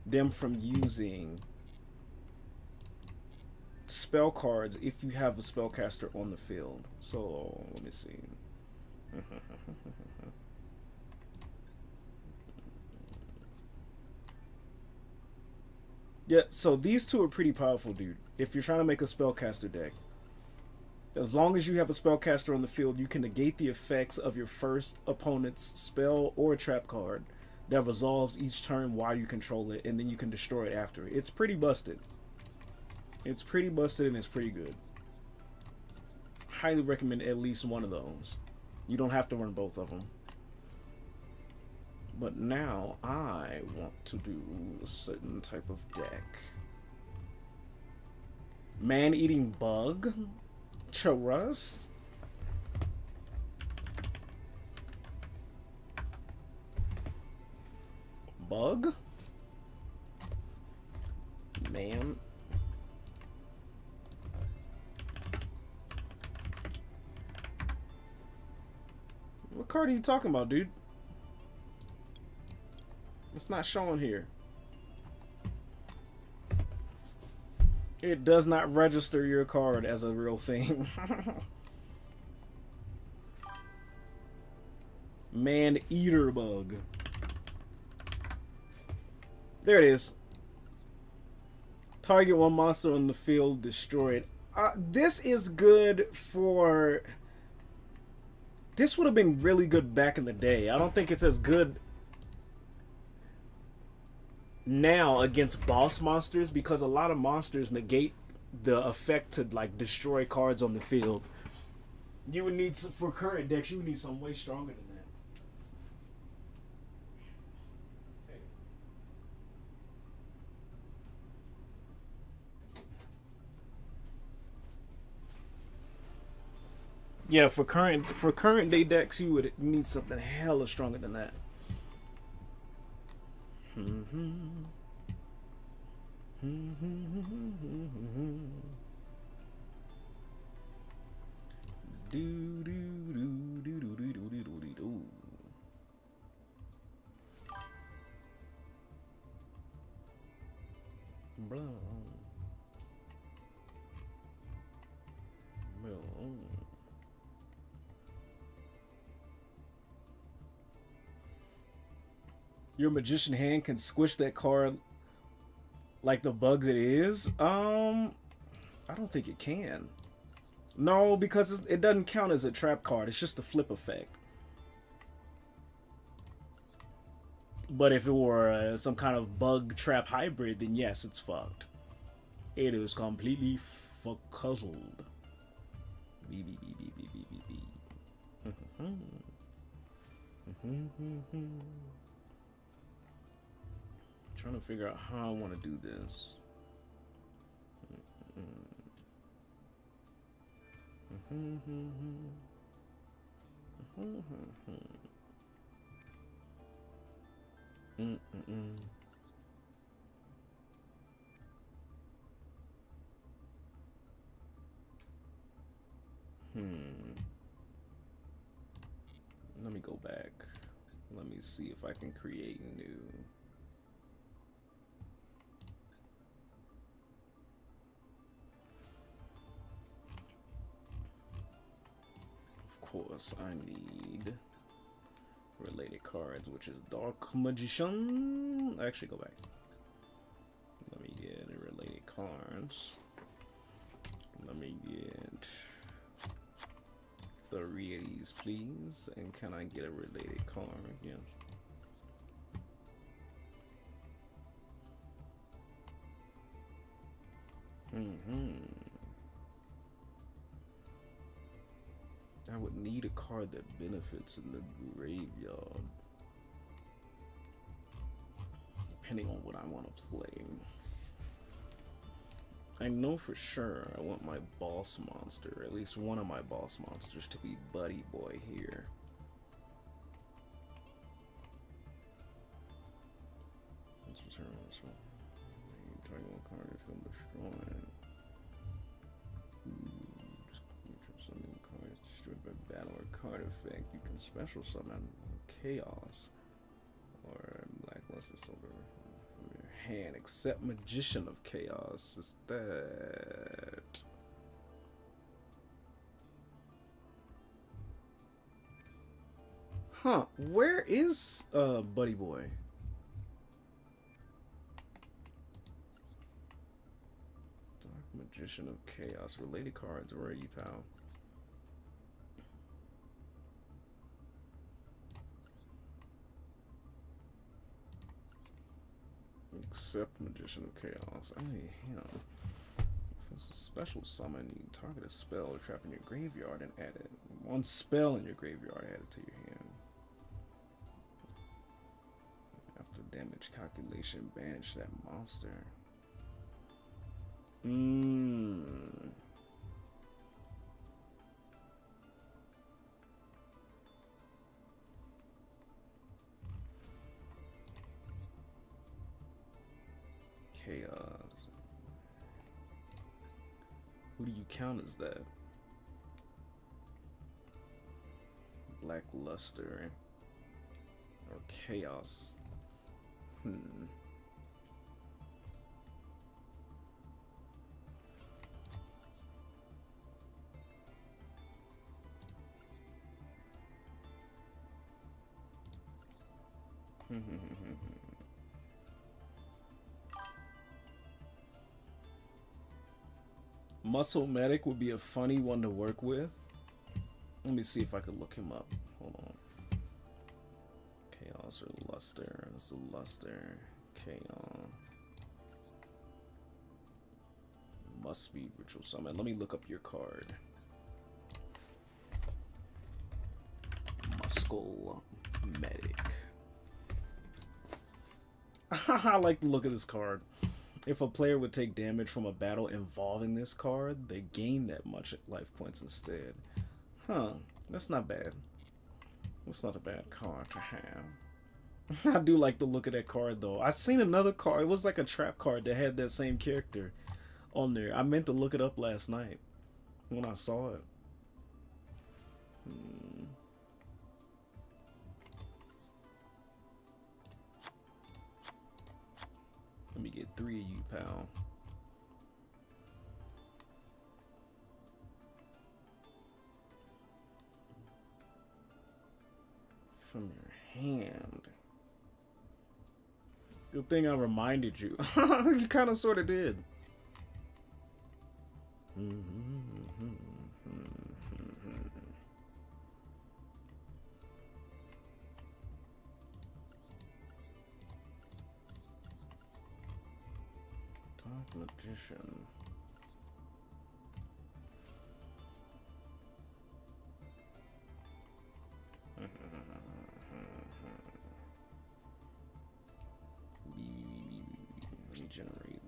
them from using spell cards if you have a spellcaster on the field. So, let me see. Yeah, so these two are pretty powerful, dude. If you're trying to make a spellcaster deck, as long as you have a spellcaster on the field, you can negate the effects of your first opponent's spell or trap card that resolves each turn while you control it, and then you can destroy it after. It's pretty busted. It's pretty busted and it's pretty good. Highly recommend at least one of those. You don't have to run both of them. But now I want to do a certain type of deck. Man-eating bug? Churras? Bug? Man. What card are you talking about, dude? It's not showing here. It does not register your card as a real thing. Man-eater bug. There it is. Target one monster on the field, destroyed. This is good for... This would have been really good back in the day. I don't think it's as good now against boss monsters, because a lot of monsters negate the effect to like destroy cards on the field. You would need some, for current decks, you would need something way stronger than that. Hey. Yeah, for current day decks, you would need something hella stronger than that. Your magician hand can squish that card like the bugs it is. I don't think it can. No, because it doesn't count as a trap card. It's just a flip effect. But if it were some kind of bug trap hybrid, then yes, it's fucked. It is completely fuck-cuzzled. Trying to figure out how I want to do this. Let me go back. Let me see if I can create new. Of course, I need related cards, which is Dark Magician. Actually, go back. Let me get related cards. Let me get 3 of these, please. And can I get a related card? Yes. I would need a card that benefits in the graveyard, depending on what I want to play. I know for sure I want my boss monster, at least one of my boss monsters, to be Buddy Boy here. Let's return this one. Target one card if I'm destroyed. Something card destroyed by battle or card effect. You can special summon Chaos or Blackluster Silver from your hand, except Magician of Chaos. Is that? Huh? Where is Buddy Boy? Magician of Chaos. Related cards. Where are you, pal? Except Magician of Chaos. I mean, him. If it's a special summon, you target a spell or trap in your graveyard and add it. One spell in your graveyard, add it to your hand. After damage calculation, banish that monster. Chaos. Who do you count as that? Blackluster or Chaos? Muscle Medic would be a funny one to work with. Let me see if I could look him up. Hold on. Chaos or Luster. That's the Luster. Chaos. Must be Ritual Summon. Let me look up your card. Muscle Medic. I like the look of this card. If a player would take damage from a battle involving this card, they gain that much life points instead. Huh, that's not bad. That's not a bad card to have. I do like the look of that card though. I seen another card, it was like a trap card that had that same character on there. I meant to look it up last night when I saw it. Let me get 3 of you, pal. From your hand. Good thing I reminded you. You kind of sort of did. Magician. Regenerate.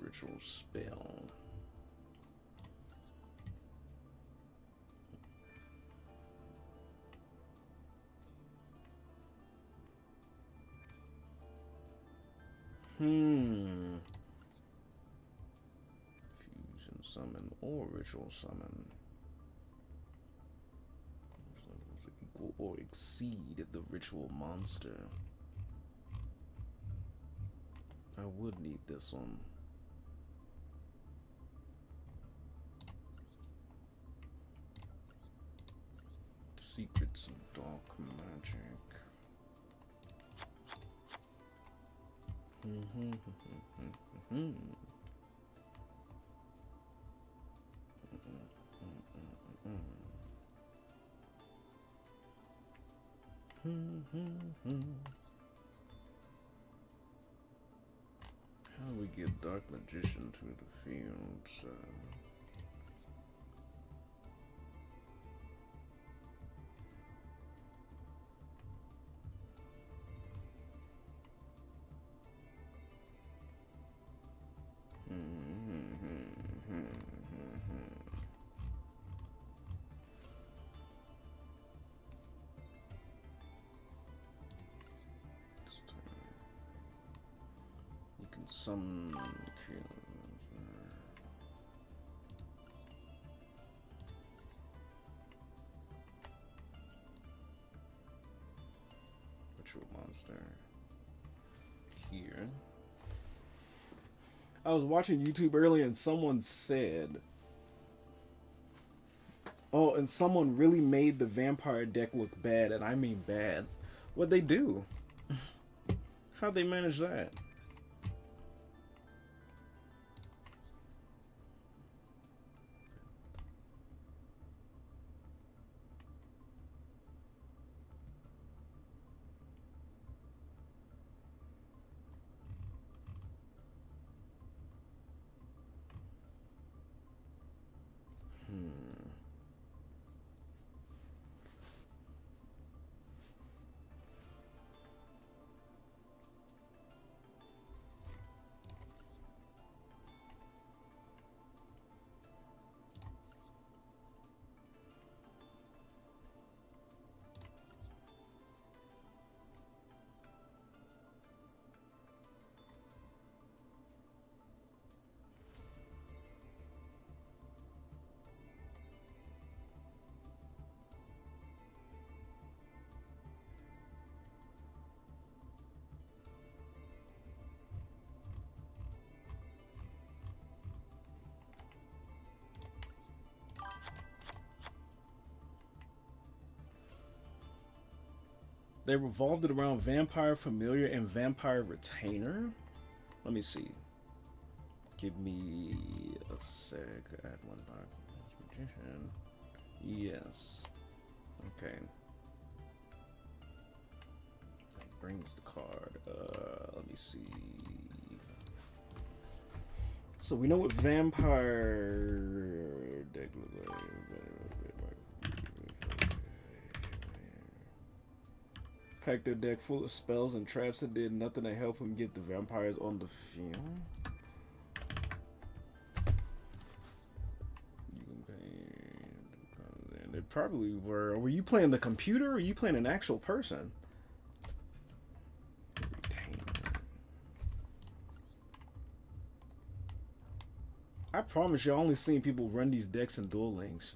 Ritual spell. Fusion summon or ritual summon. Equal or exceed the ritual monster. I would need this one. Secrets of Dark Magic. How do we get Dark Magician to the field? You can summon ritual monster here. I was watching YouTube earlier and someone said, oh, and someone really made the vampire deck look bad, and I mean bad. What'd they do? How'd they manage that? They revolved it around Vampire Familiar and Vampire Retainer? Let me see. Give me a sec. Add one Dark Magician. Yes. Okay. That brings the card. Let me see. So we know what Vampire deck looks like. Packed their deck full of spells and traps that did nothing to help him get the vampires on the field. You can pay. They probably were. Were you playing the computer or were you playing an actual person? I promise you, I only seen people run these decks in Duel Links.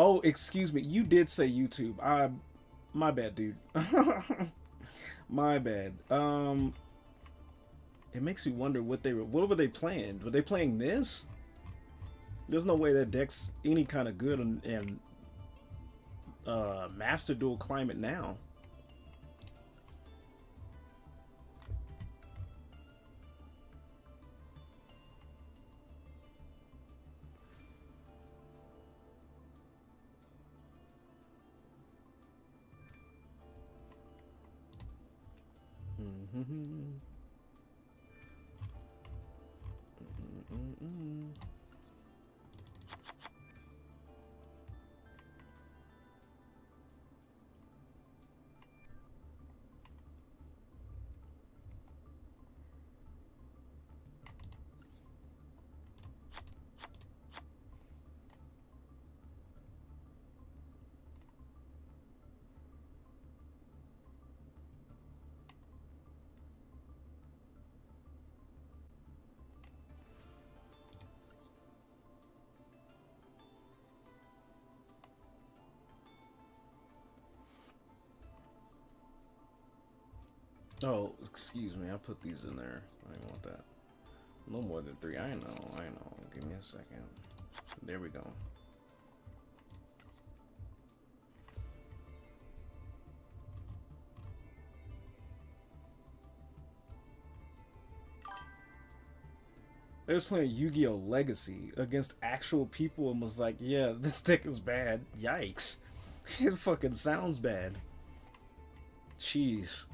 Oh, excuse me. You did say YouTube. My bad, dude. My bad. It makes me wonder what were they playing? Were they playing this? There's no way that deck's any kind of good in Master Duel Climate now. Oh, excuse me. I put these in there. I didn't want that. No more than 3. I know. I know. Give me a second. There we go. I was playing Yu-Gi-Oh! Legacy against actual people and was like, yeah, this deck is bad. Yikes. It fucking sounds bad. Jeez.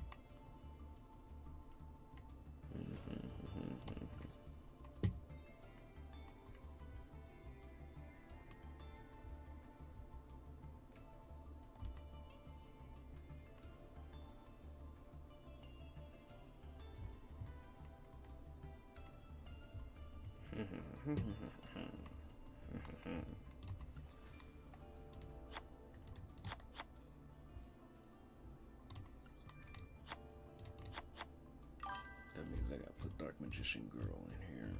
That means I gotta put Dark Magician Girl in here.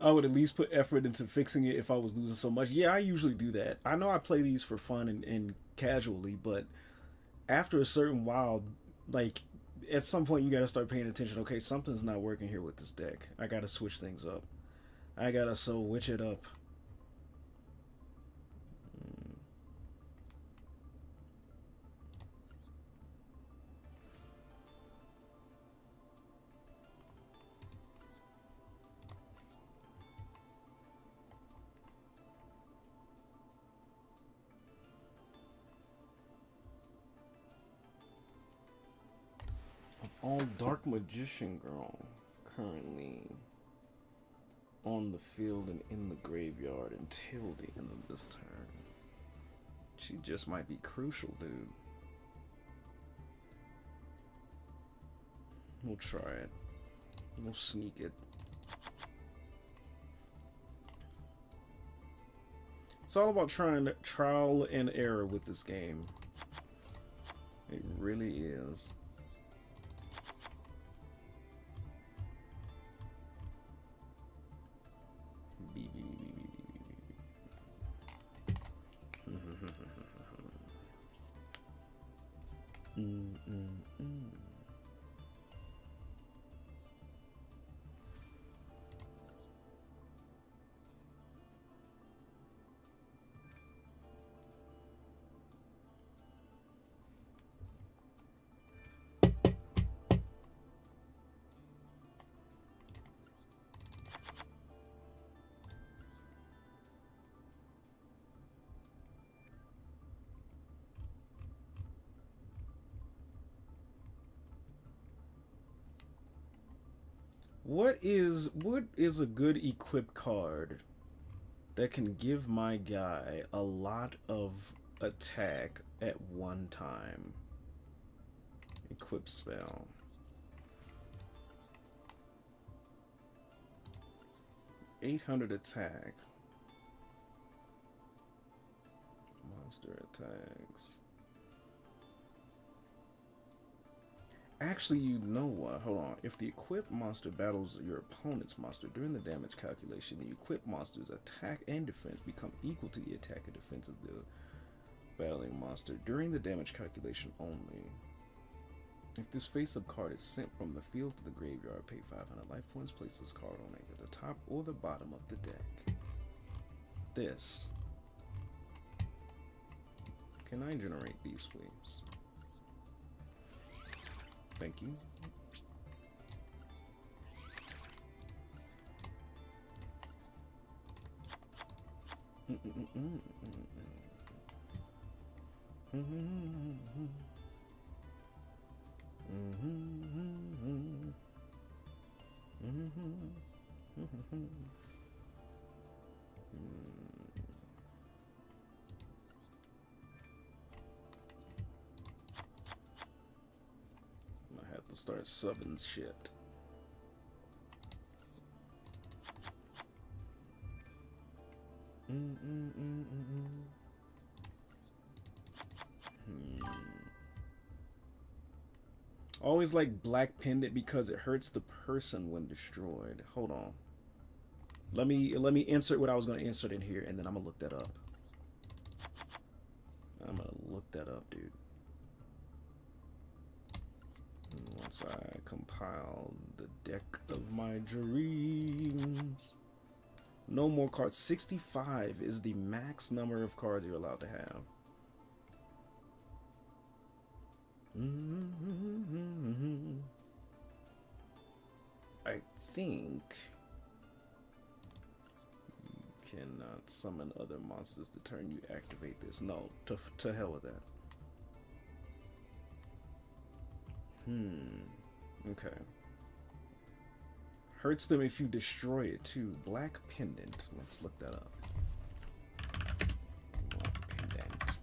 I would at least put effort into fixing it if I was losing so much. Yeah, I usually do that. I know I play these for fun and casually, but after a certain while, like at some point you gotta start paying attention. Okay, something's not working here with this deck. I gotta switch things up. I gotta witch it up. All Dark Magician Girl currently on the field and in the graveyard until the end of this turn. She just might be crucial, dude. We'll try it. We'll sneak it. It's all about trying trial and error with this game. It really is. What is a good equip card that can give my guy a lot of attack at one time? Equip spell. $800 attack. Monster attacks. Actually, you know what? Hold on. If the equipped monster battles your opponent's monster during the damage calculation, the equipped monster's attack and defense become equal to the attack and defense of the battling monster during the damage calculation only. If this face-up card is sent from the field to the graveyard, pay 500 life points. Place this card on either the top or the bottom of the deck. This. Can I generate these, please? Thank you. I have to start subbing shit. Always like Black Pendant because it hurts the person when destroyed. Hold on. Let me insert what I was gonna insert in here, and then I'm gonna look that up. I'm gonna look that up, dude. Once I compile the deck of my dreams. No more cards. 65 is the max number of cards you're allowed to have. I think you cannot summon other monsters the turn you activate this. No, to hell with that. Okay. Hurts them if you destroy it too. Black Pendant. Let's look that up. Black Pendant.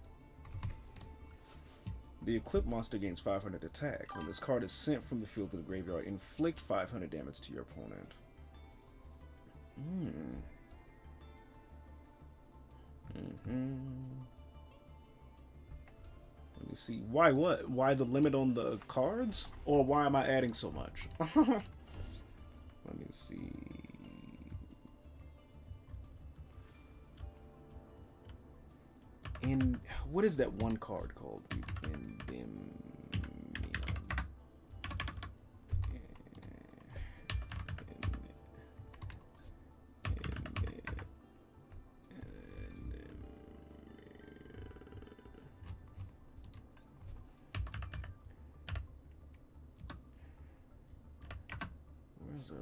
The equipped monster gains 500 attack. When this card is sent from the field to the graveyard, inflict 500 damage to your opponent. Let me see. Why what? Why the limit on the cards? Or why am I adding so much? Let me see. And what is that one card called?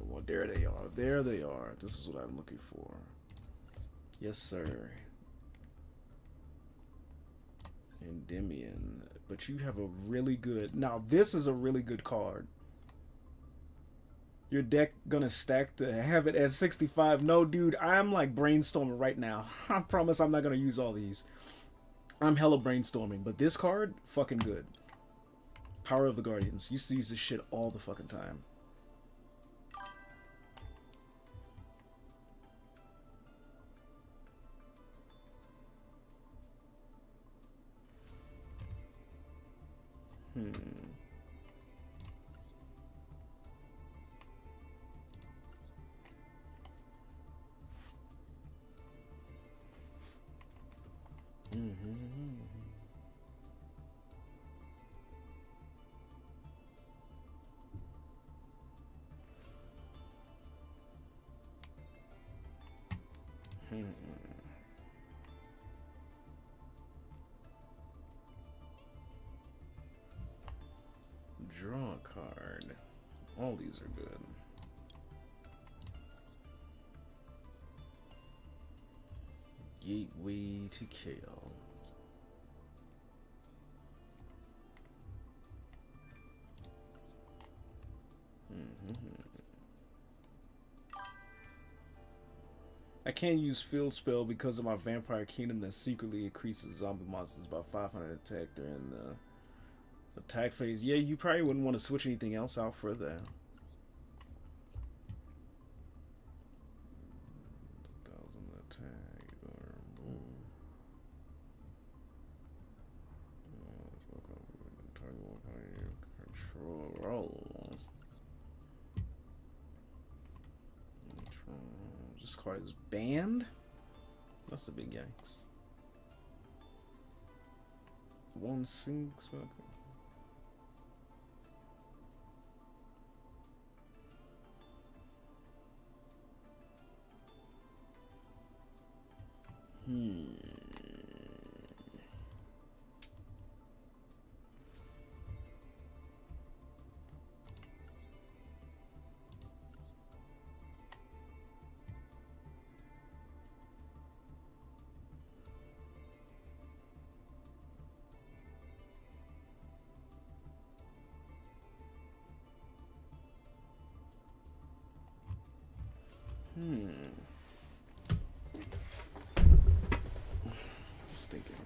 Well, there they are. There they are. This is what I'm looking for. Yes, sir. Endymion. But you have a really good... Now, this is a really good card. Your deck gonna stack to have it at 65. No, dude, I'm like brainstorming right now. I promise I'm not gonna use all these. I'm hella brainstorming. But this card, fucking good. Power of the Guardians. Used to use this shit all the fucking time. Draw a card. All these are good. Gateway to Chaos. I can't use Field Spell because of my Vampire Kingdom that secretly increases zombie monsters by 500 attack during the attack phase. Yeah, you probably wouldn't want to switch anything else out for that. 1,000 attack or control rolls. This card is banned? That's a big yikes. 1/6. Stinking.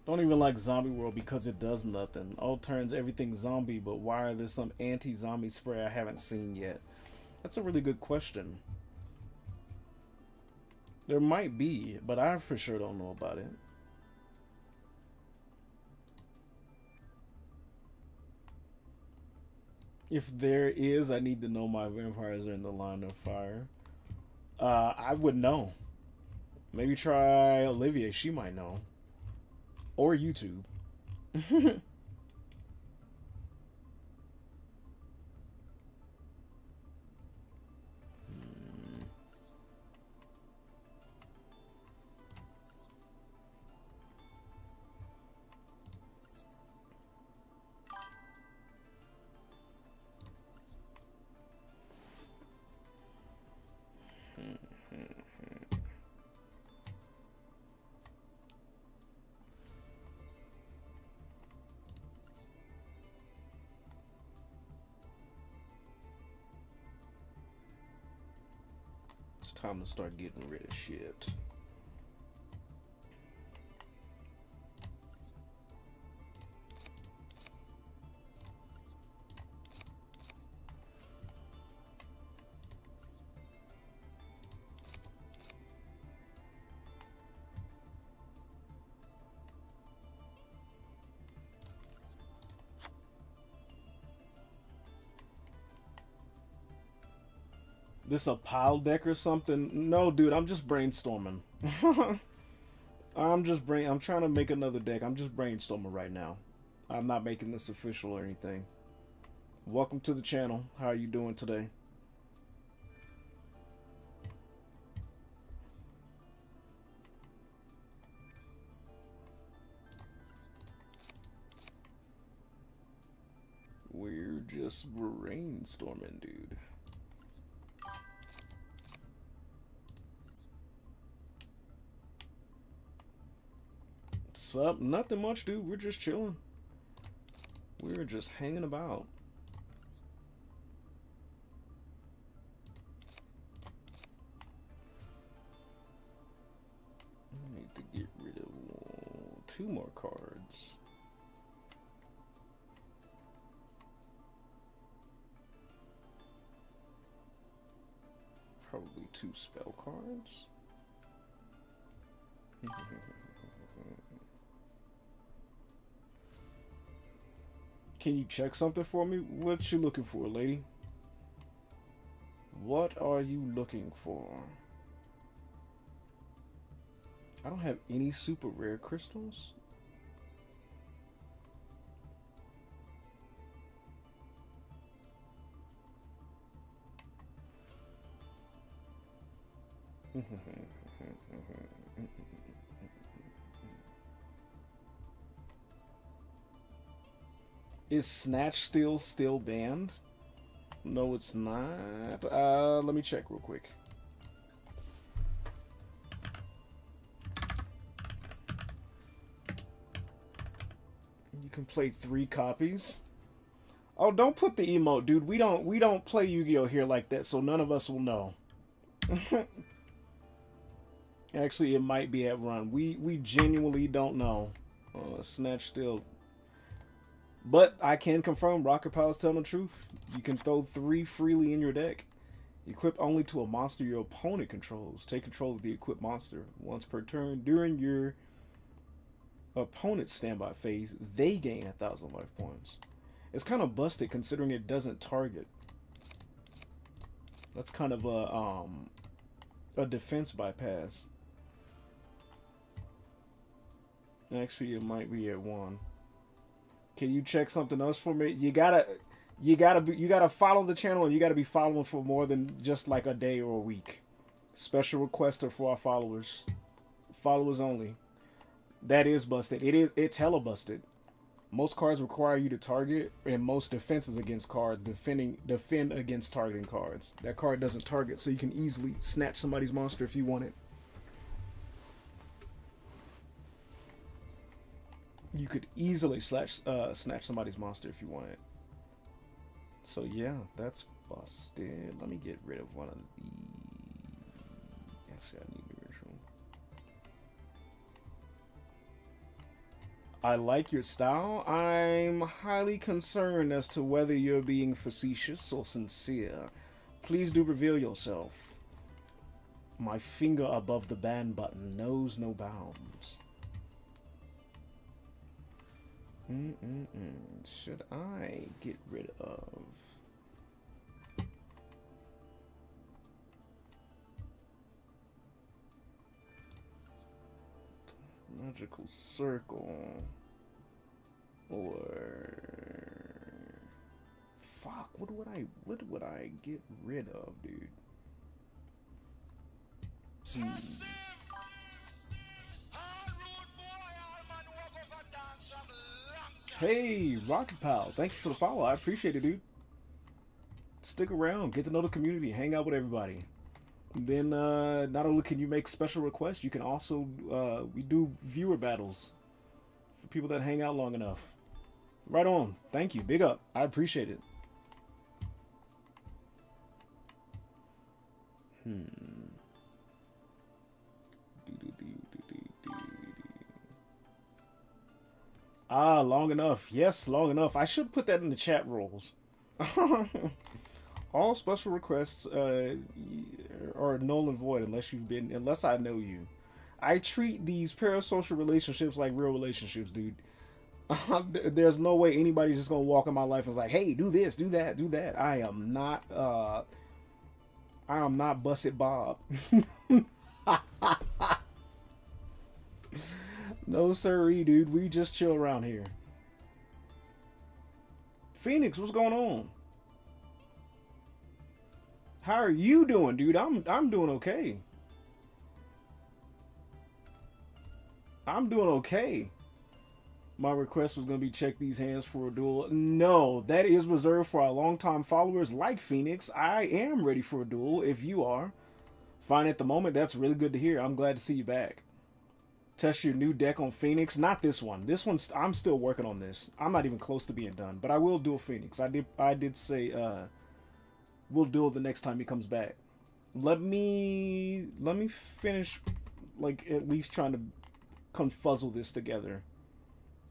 Don't even like Zombie World because it does nothing. All turns everything zombie, but why are there some anti-zombie spray I haven't seen yet? That's a really good question. There might be, but I for sure don't know about it. If there is, I need to know my vampires are in the line of fire. I would know. Maybe try Olivia, she might know. Or YouTube. It's time to start getting rid of shit. This a pile deck or something? No, dude, I'm just brainstorming. I'm trying to make another deck. I'm just brainstorming right now. I'm not making this official or anything. Welcome to the channel. How are you doing today? We're just brainstorming, dude. What's up? Nothing much, dude. We're just chilling. We're just hanging about. I need to get rid of 2 more cards. Probably 2 spell cards. Can you check something for me? What you looking for, lady? What are you looking for? I don't have any super rare crystals. Is Snatch still banned? No, it's not. Let me check real quick. You can play 3 copies. Oh, don't put the emote, dude. We don't play Yu-Gi-Oh here like that, so none of us will know. Actually, it might be at run. We genuinely don't know. Snatch still. But I can confirm Rocket Power's telling the truth. You can throw 3 freely in your deck. Equip only to a monster your opponent controls. Take control of the equipped monster. Once per turn during your opponent's standby phase, they gain 1,000 life points. It's kind of busted considering it doesn't target. That's kind of a defense bypass. Actually, it might be at 1. Can you check something else for me? You gotta follow the channel, and you gotta be following for more than just like a day or a week. Special request for our followers. Followers only. That is busted. It's hella busted. Most cards require you to target, and most defenses against cards defend against targeting cards. That card doesn't target, so you can easily snatch somebody's monster if you want it. You could easily snatch somebody's monster if you want it. So yeah, that's busted. Let me get rid of one of the... Actually, I need the ritual. I like your style. I'm highly concerned as to whether you're being facetious or sincere. Please do reveal yourself. My finger above the ban button knows no bounds. Should I get rid of... Magical circle. Or... Fuck, what would I get rid of, dude? Hey, Rocket Pal, thank you for the follow. I appreciate it, dude. Stick around, get to know the community, hang out with everybody. Then not only can you make special requests, you can also we do viewer battles for people that hang out long enough. Right on. Thank you. Big up. I appreciate it. Ah, long enough. Yes, long enough. I should put that in the chat rules. All special requests are null and void unless I know you. I treat these parasocial relationships like real relationships, dude. There's no way anybody's just gonna walk in my life and is like, hey, do this, do that, do that. I am not Busted Bob. No sirree, dude. We just chill around here. Phoenix, what's going on? How are you doing, dude? I'm doing okay. I'm doing okay. My request was going to be check these hands for a duel. No, that is reserved for our longtime followers like Phoenix. I am ready for a duel if you are. Fine at the moment. That's really good to hear. I'm glad to see you back. Test your new deck on Phoenix. Not this one. This one's I'm still working on this. I'm not even close to being done, but I will duel Phoenix. I did say we'll duel the next time he comes back. Let me finish like at least trying to confuzzle this together.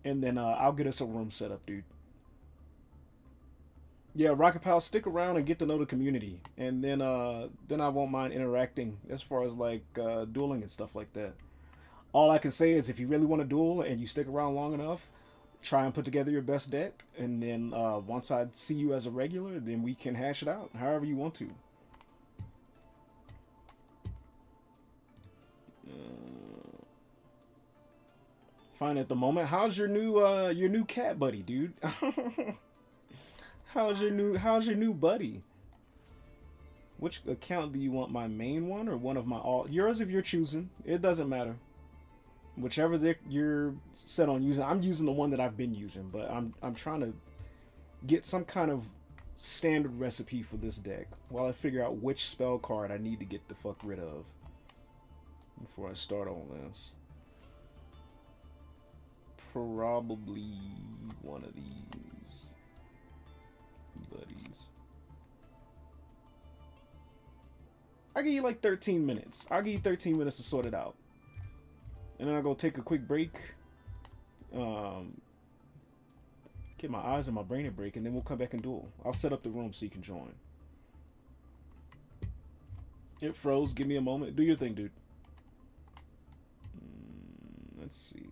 And then I'll get us a room set up, dude. Yeah, Rocket Pal, stick around and get to know the community. And then I won't mind interacting as far as like dueling and stuff like that. All I can say is if you really want to duel and you stick around long enough, try and put together your best deck. And then once I see you as a regular, then we can hash it out however you want to. Fine at the moment. How's your new cat buddy, dude? How's your new buddy? Which account do you want? My main one or one of my all? Yours if you're choosing. It doesn't matter. Whichever you're set on using. I'm using the one that I've been using, but I'm trying to get some kind of standard recipe for this deck while I figure out which spell card I need to get the fuck rid of before I start all this. Probably one of these buddies. I'll give you like 13 minutes. I'll give you 13 minutes to sort it out. And then I'll go take a quick break. Get my eyes and my brain a break, and then we'll come back and duel. I'll set up the room so you can join. It froze. Give me a moment. Do your thing, dude. Let's see.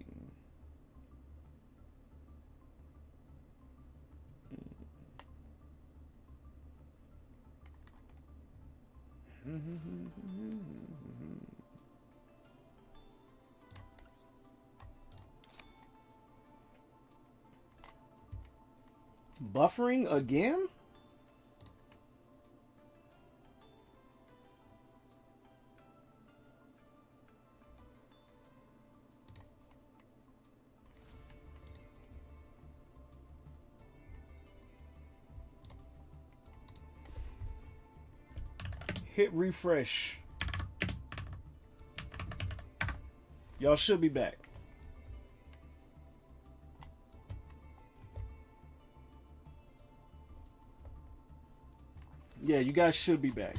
Buffering again? Hit refresh. Y'all should be back. Yeah, you guys should be back.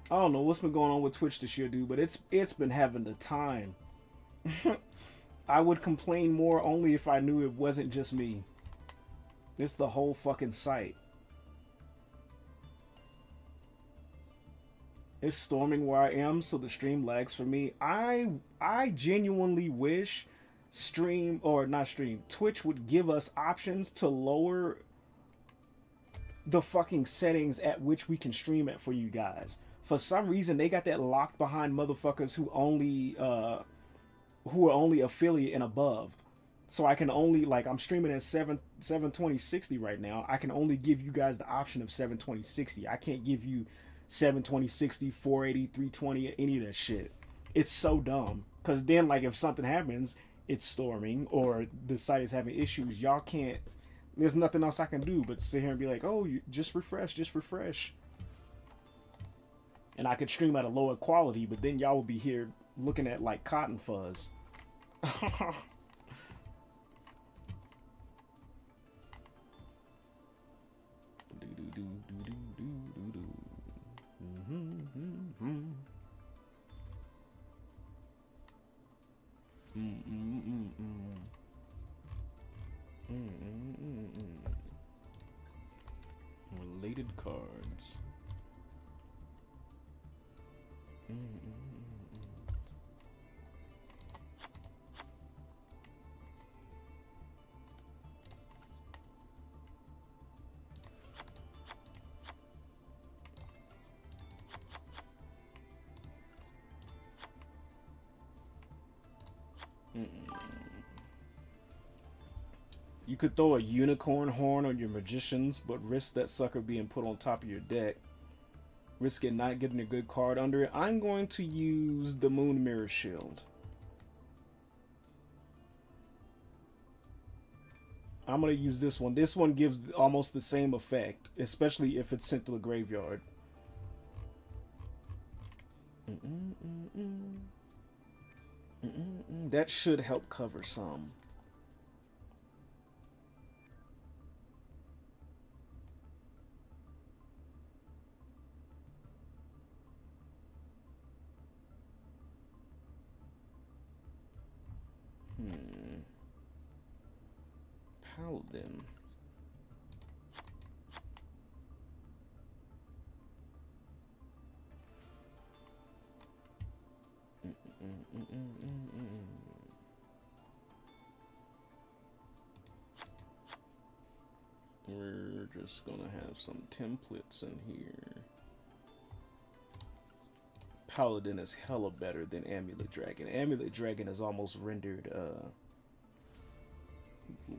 I don't know what's been going on with Twitch this year, dude, but it's been having the time. I would complain more only if I knew it wasn't just me. It's the whole fucking site. It's storming where I am, so the stream lags for me. I genuinely wish stream or not stream Twitch would give us options to lower the fucking settings at which we can stream at for you guys. For some reason, they got that locked behind motherfuckers who are only affiliate and above. So I can only, like, I'm streaming at 720 60 right now. I can only give you guys the option of 720 60. I can't give you 720 60, 480, 320, any of that shit. It's so dumb. Because then, like, if something happens, it's storming or the site is having issues, y'all can't. There's nothing else I can do but sit here and be like, oh, you just refresh, just refresh. And I could stream at a lower quality, but then y'all will be here looking at like cotton fuzz. Related cards. You could throw a unicorn horn on your magicians, but risk that sucker being put on top of your deck. Risk it not getting a good card under it. I'm going to use the Moon Mirror Shield. I'm going to use this one. This one gives almost the same effect, especially if it's sent to the graveyard. That should help cover some. Paladin. We're just gonna have some templates in here. Paladin is hella better than Amulet Dragon. Amulet Dragon is almost rendered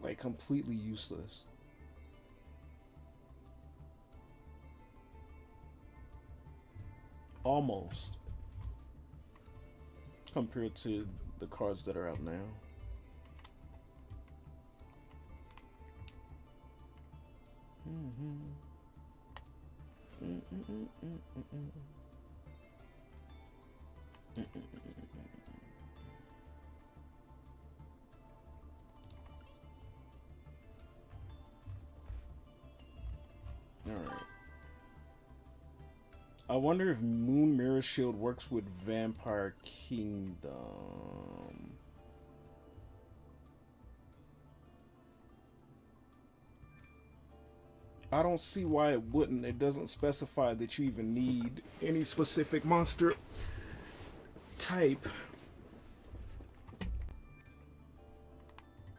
like completely useless. Almost. Compared to the cards that are out now. Alright. I wonder if Moon Mirror Shield works with Vampire Kingdom. I don't see why it wouldn't. It doesn't specify that you even need any specific monster type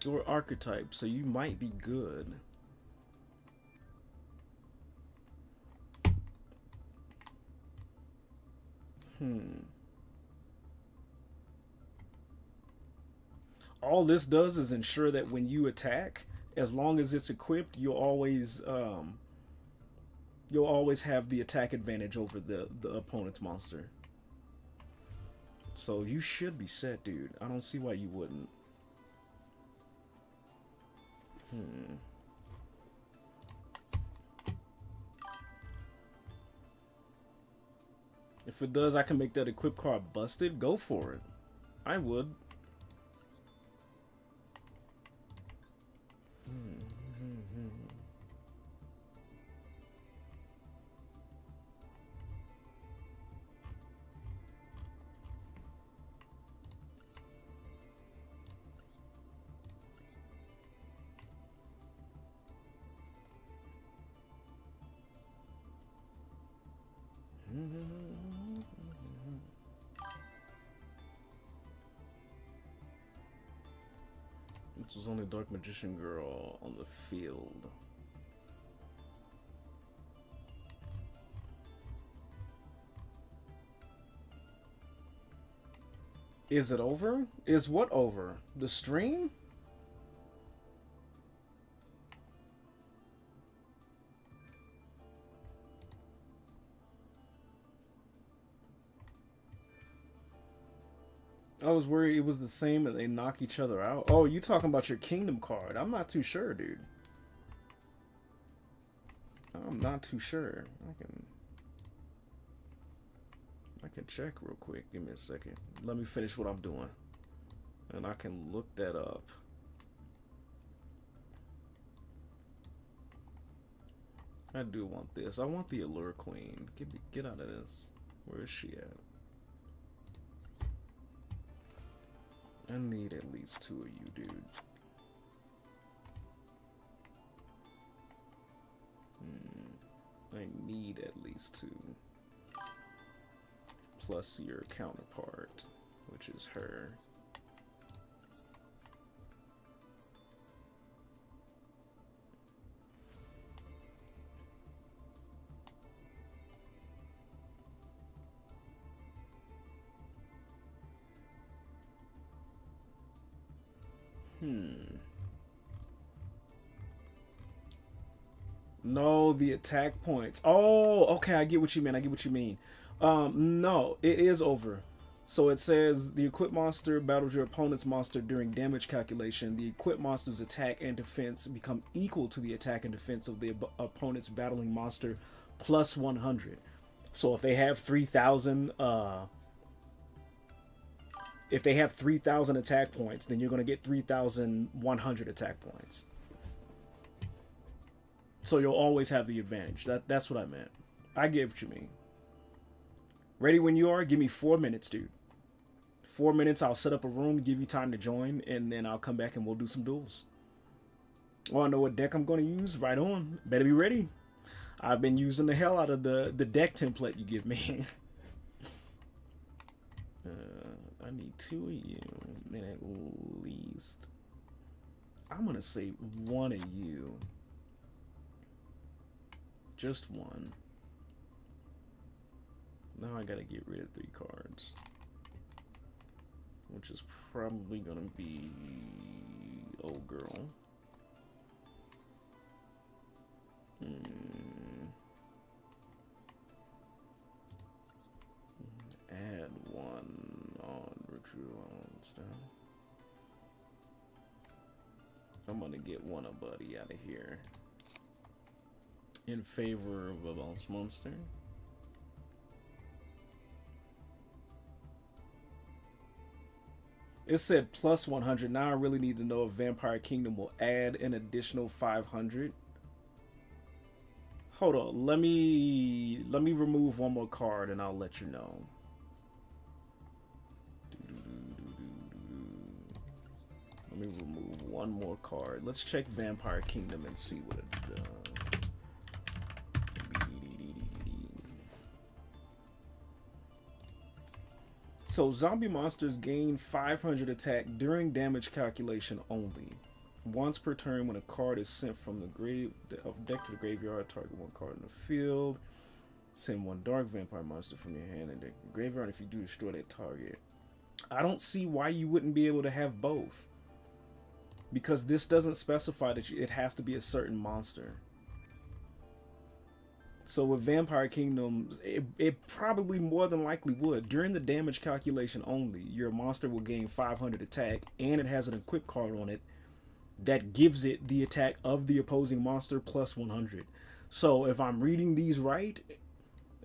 or archetype, so you might be good. All this does is ensure that when you attack, as long as it's equipped, you'll always have the attack advantage over the opponent's monster. So you should be set, dude. I don't see why you wouldn't. If it does, I can make that equip card busted. Go for it. I would. This was only Dark Magician Girl on the field. Is it over? Is what over? The stream? I was worried it was the same and they knock each other out. Oh, you talking about your Kingdom card? I'm not too sure, dude. I'm not too sure. I can check real quick. Give me a second. Let me finish what I'm doing, and I can look that up. I do want this. I want the Allure Queen. Get out of this. Where is she at? I need at least 2 of you, dude. I need at least 2. Plus your counterpart, which is her. No, the attack points. Oh, okay, I get what you mean. No, it is over. So it says the equipped monster battles your opponent's monster during damage calculation. The equipped monster's attack and defense become equal to the attack and defense of the opponent's battling monster plus 100. So if they have 3,000, if they have 3,000 attack points, then you're going to get 3,100 attack points. So you'll always have the advantage. That's what I meant. I get what you mean. Ready when you are? Give me 4 minutes, dude. 4 minutes, I'll set up a room, give you time to join, and then I'll come back and we'll do some duels. Want to know what deck I'm going to use? Right on. Better be ready. I've been using the hell out of the deck template you give me. I need 2 of you, and at least I'm going to say 1 of you. Just 1. Now I gotta get rid of 3 cards, which is probably gonna be old girl. Add 1 on ritual stuff. I'm gonna get one a buddy out of here in favor of a boss monster. It said plus 100. Now I really need to know if Vampire Kingdom will add an additional 500. Hold on. Let me remove 1 more card and I'll let you know. Let me remove 1 more card. Let's check Vampire Kingdom and see what it does. So zombie monsters gain 500 attack during damage calculation only. Once per turn, when a card is sent from the deck to the graveyard, target 1 card in the field. Send 1 dark vampire monster from your hand and the graveyard. If you do, destroy that target. I don't see why you wouldn't be able to have both, because this doesn't specify that it has to be a certain monster. So with Vampire Kingdom, it probably more than likely would. During the damage calculation only, your monster will gain 500 attack, and it has an equip card on it that gives it the attack of the opposing monster plus 100. So if I'm reading these right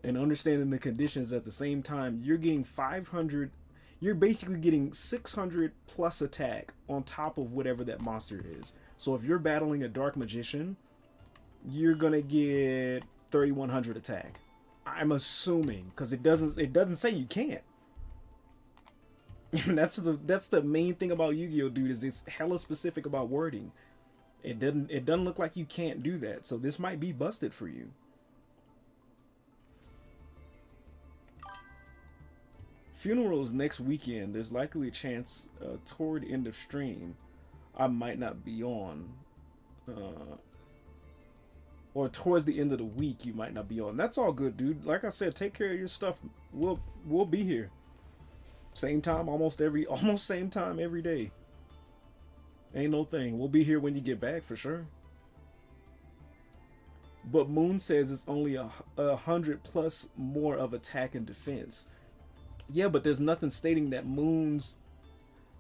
and understanding the conditions at the same time, you're getting 500. You're basically getting 600 plus attack on top of whatever that monster is. So if you're battling a Dark Magician, you're gonna get 3,100 attack. I'm assuming, because it doesn't say you can't. that's the main thing about Yu-Gi-Oh, dude, is it's hella specific about wording. It doesn't look like you can't do that. So this might be busted for you. Funeral is next weekend. There's likely a chance toward end of stream I might not be on. Uh, or towards the end of the week you might not be on. That's all good, dude. Like I said, take care of your stuff. We'll be here. Same time, almost same time every day. Ain't no thing. We'll be here when you get back for sure. But Moon says it's only 100 plus more of attack and defense. Yeah, but there's nothing stating that Moon's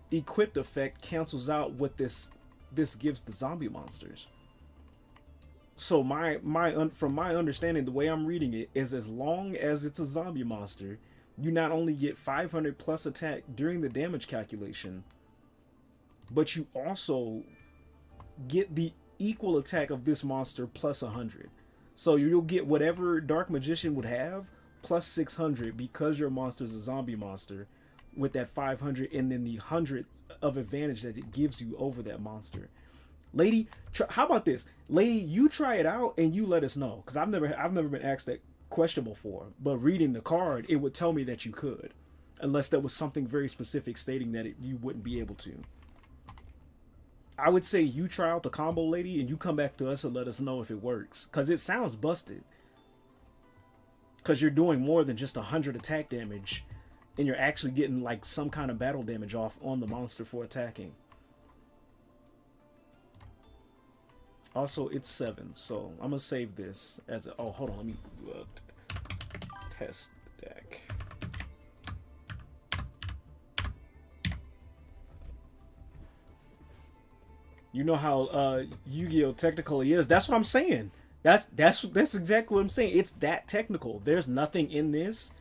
equipped effect cancels out what this gives the zombie monsters. So from my understanding, the way I'm reading it is, as long as it's a zombie monster, you not only get 500 plus attack during the damage calculation, but you also get the equal attack of this monster plus 100. So you'll get whatever Dark Magician would have plus 600 because your monster is a zombie monster with that 500 and then the 100 of advantage that it gives you over that monster. Lady, how about this? Lady, you try it out and you let us know, because I've never been asked that question before, but reading the card, it would tell me that you could, unless there was something very specific stating that you wouldn't be able to. I would say you try out the combo, lady, and you come back to us and let us know if it works, because it sounds busted. Because you're doing more than just 100 attack damage, and you're actually getting like some kind of battle damage off on the monster for attacking. Also, it's 7, so I'm gonna save this as a. Oh, hold on, let me test deck. You know how Yu-Gi-Oh technically is. That's what I'm saying. That's exactly what I'm saying. It's that technical. There's nothing in this,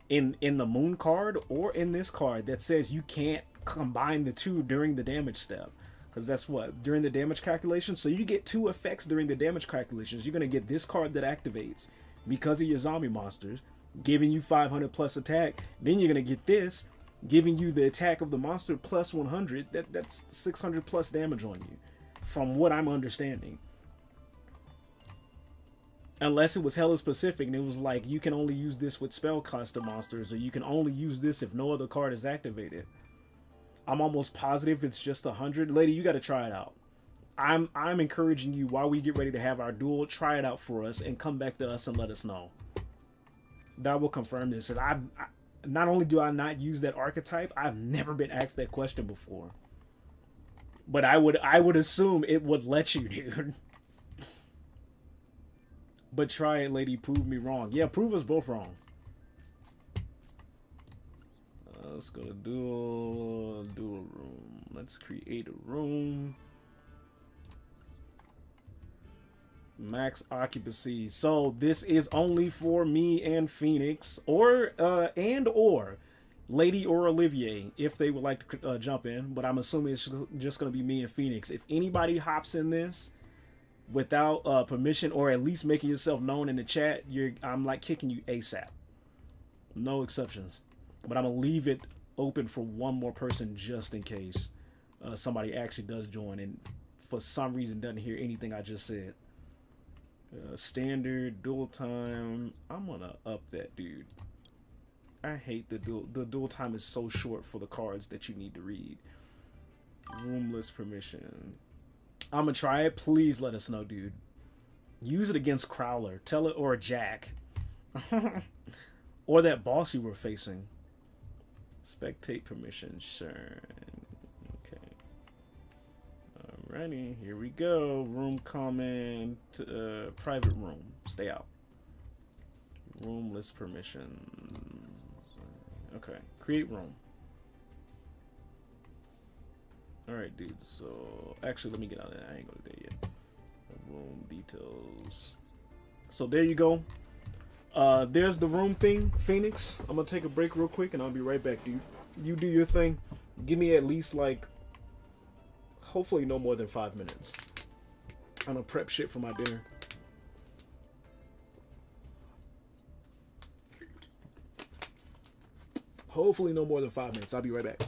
in the Moon card or in this card, that says you can't combine the two during the damage step. Because that's what, during the damage calculation. So you get 2 effects during the damage calculations. You're going to get this card that activates because of your zombie monsters, giving you 500 plus attack. Then you're going to get this, giving you the attack of the monster plus 100. That's 600 plus damage on you, from what I'm understanding. Unless it was hella specific and it was like, you can only use this with spellcaster monsters, or you can only use this if no other card is activated. I'm almost positive it's just 100. Lady, you got to try it out. I'm encouraging you, while we get ready to have our duel, try it out for us and come back to us and let us know. That will confirm this. And I not only do I not use that archetype, I've never been asked that question before. But I would assume it would let you, dude. But try it, lady. Prove me wrong. Yeah, prove us both wrong. Let's go to duel room. Let's create a room. Max occupancy. So this is only for me and Phoenix, or Lady or Olivier, if they would like to jump in. But I'm assuming it's just going to be me and Phoenix. If anybody hops in this without permission, or at least making yourself known in the chat, I'm like kicking you ASAP. No exceptions. But I'm going to leave it open for one more person just in case somebody actually does join and for some reason doesn't hear anything I just said. Standard, dual time. I'm going to up that, dude. I hate the dual time is so short for the cards that you need to read. Roomless permission. I'm going to try it. Please let us know, dude. Use it against Crowler. Tell it, or Jack. Or that boss you were facing. Spectate permission, sure. Okay. Alrighty, here we go. Room comment, private room. Stay out. Roomless permission. Okay, create room. Alright, dude, so actually let me get out of that. I ain't gonna do that yet. Room details. So there you go. There's the room thing, Phoenix. I'm gonna take a break real quick and I'll be right back, dude. You do your thing. Give me at least like, hopefully no more than 5 minutes. I'm gonna prep shit for my dinner. Hopefully no more than 5 minutes. I'll be right back.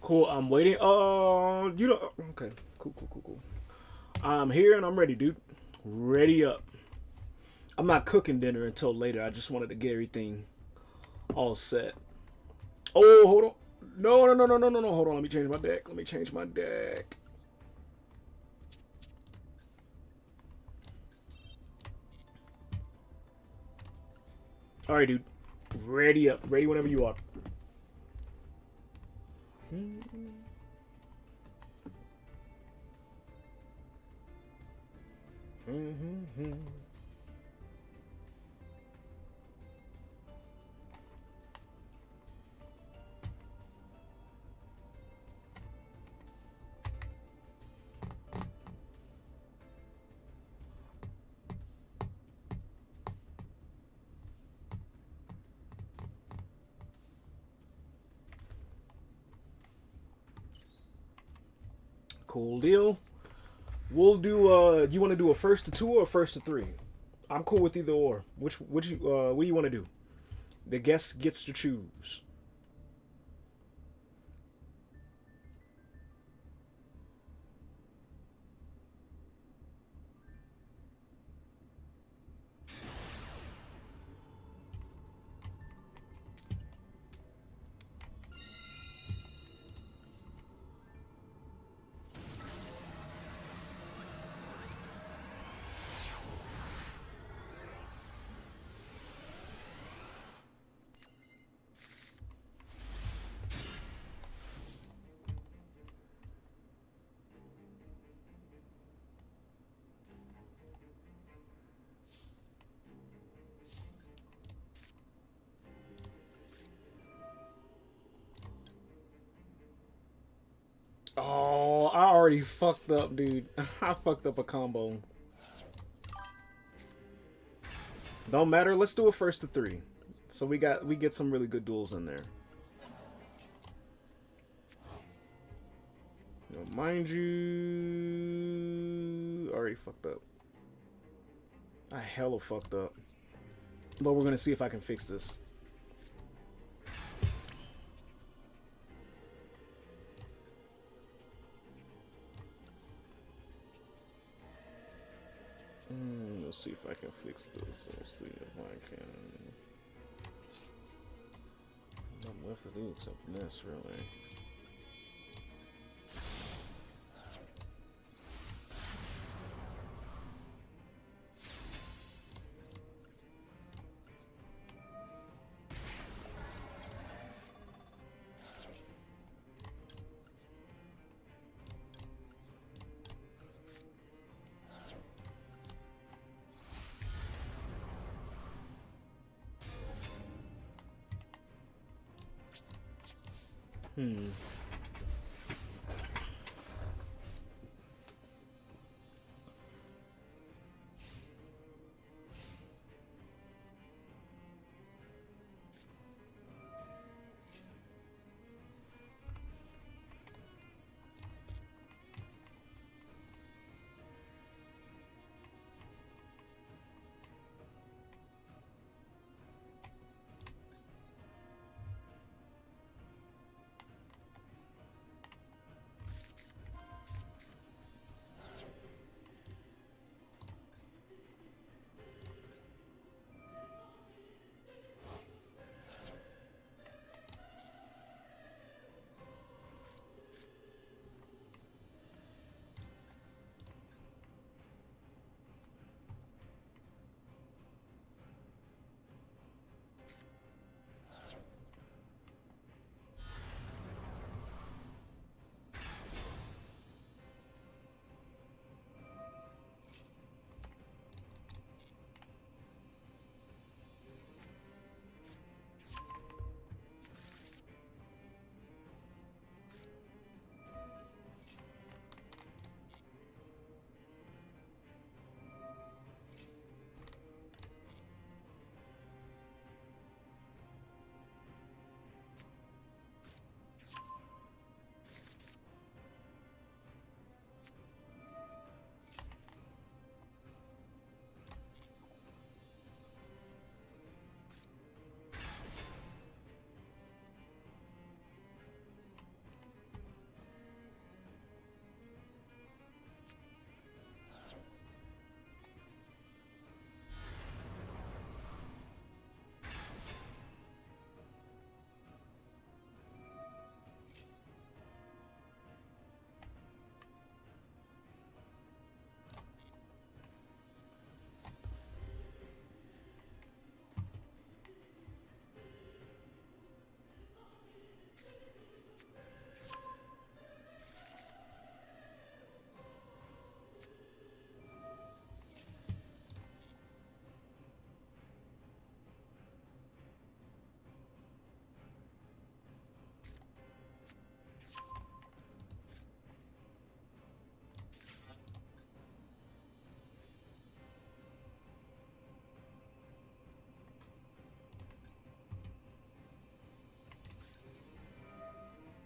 Cool. I'm waiting. You know. Okay. Cool. Cool. Cool. Cool. I'm here and I'm ready, dude. Ready up. I'm not cooking dinner until later. I just wanted to get everything all set. Oh, hold on. No, no, no, no, no, no, no. Hold on. Let me change my deck. Let me change my deck. All right, dude. Ready up. Ready whenever you are. Cool deal. We'll do. You want to do a first to two or a first to three? I'm cool with either or. Which what do you want to do? The guest gets to choose. Oh, I already fucked up, dude. I fucked up a combo. Don't matter. Let's do a first to three. So we get some really good duels in there. You know, mind you, already fucked up. I hella fucked up. But we're gonna see if I can fix this. Let's see if I can fix this. Let's see if I can. Nothing left to do except this, really. Hmm.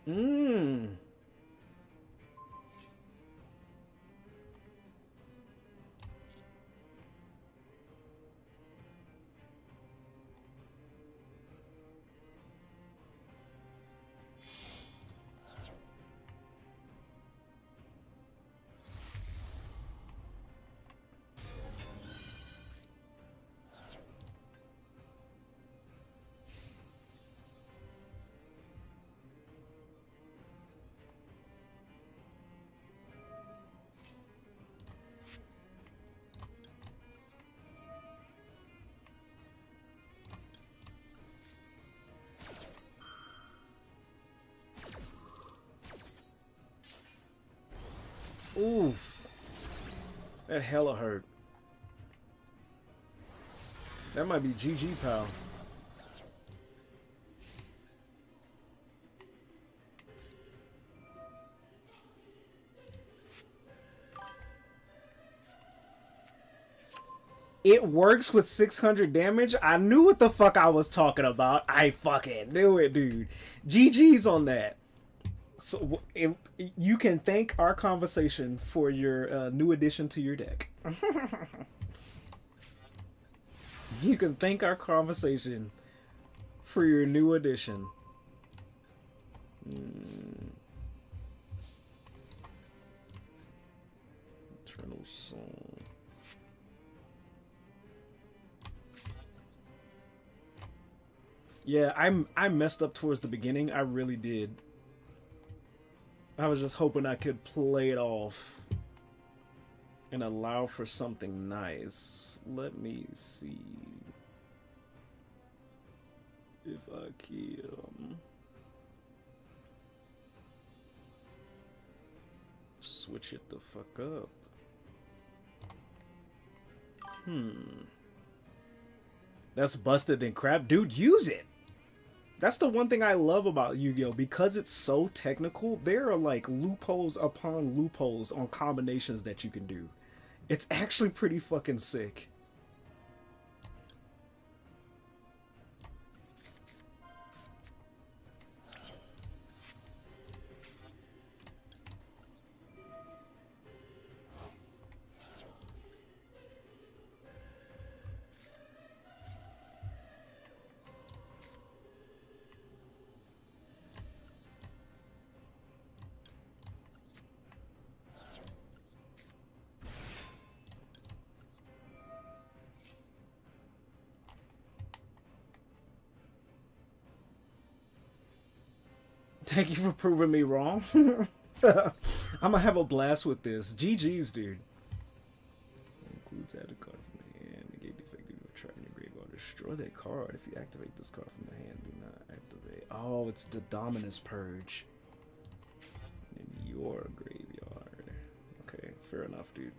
Mmm. Oof. That hella hurt. That might be GG, pal. It works with 600 damage. I knew what the fuck I was talking about. I fucking knew it, dude. GG's on that. So you can thank our conversation for your new addition to your deck. You can thank our conversation for your new addition. Eternal Soul. Yeah, I messed up towards the beginning. I really did. I was just hoping I could play it off and allow for something nice. Let me see if I can switch it the fuck up. That's busted then crap. Dude, use it. That's the one thing I love about Yu-Gi-Oh! Because it's so technical, there are like loopholes upon loopholes on combinations that you can do. It's actually pretty fucking sick. Thank you for proving me wrong. I'm gonna have a blast with this. GG's, dude. Includes add a card from the hand. Negate the effect of your trap in your graveyard. Destroy that card. If you activate this card from the hand, do not activate. Oh, it's the Dominus Purge. In your graveyard. Okay, fair enough, dude.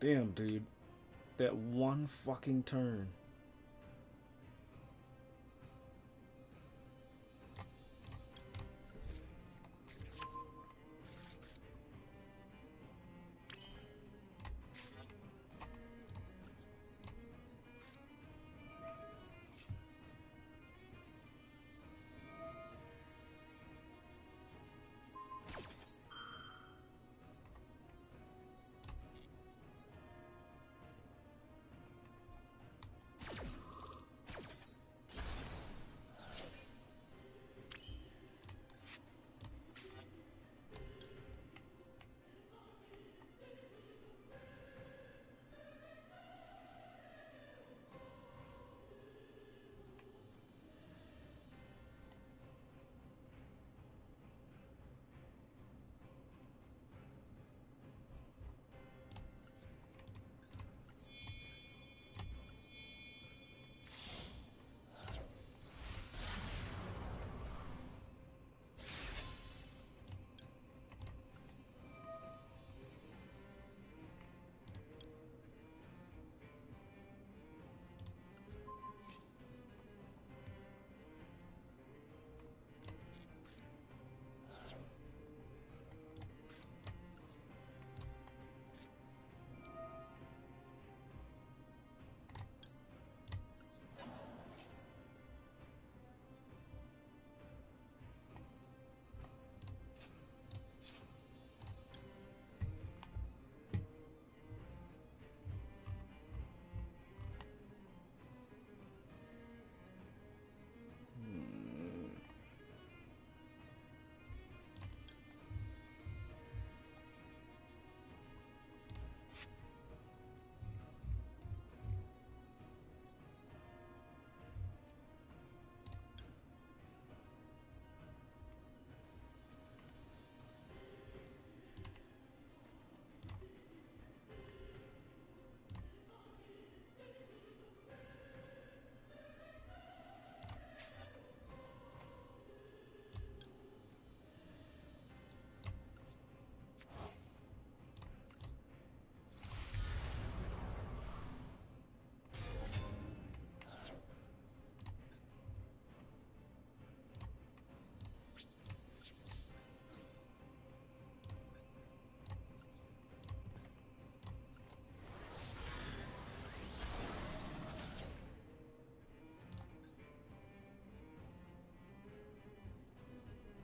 Damn, dude. That one fucking turn.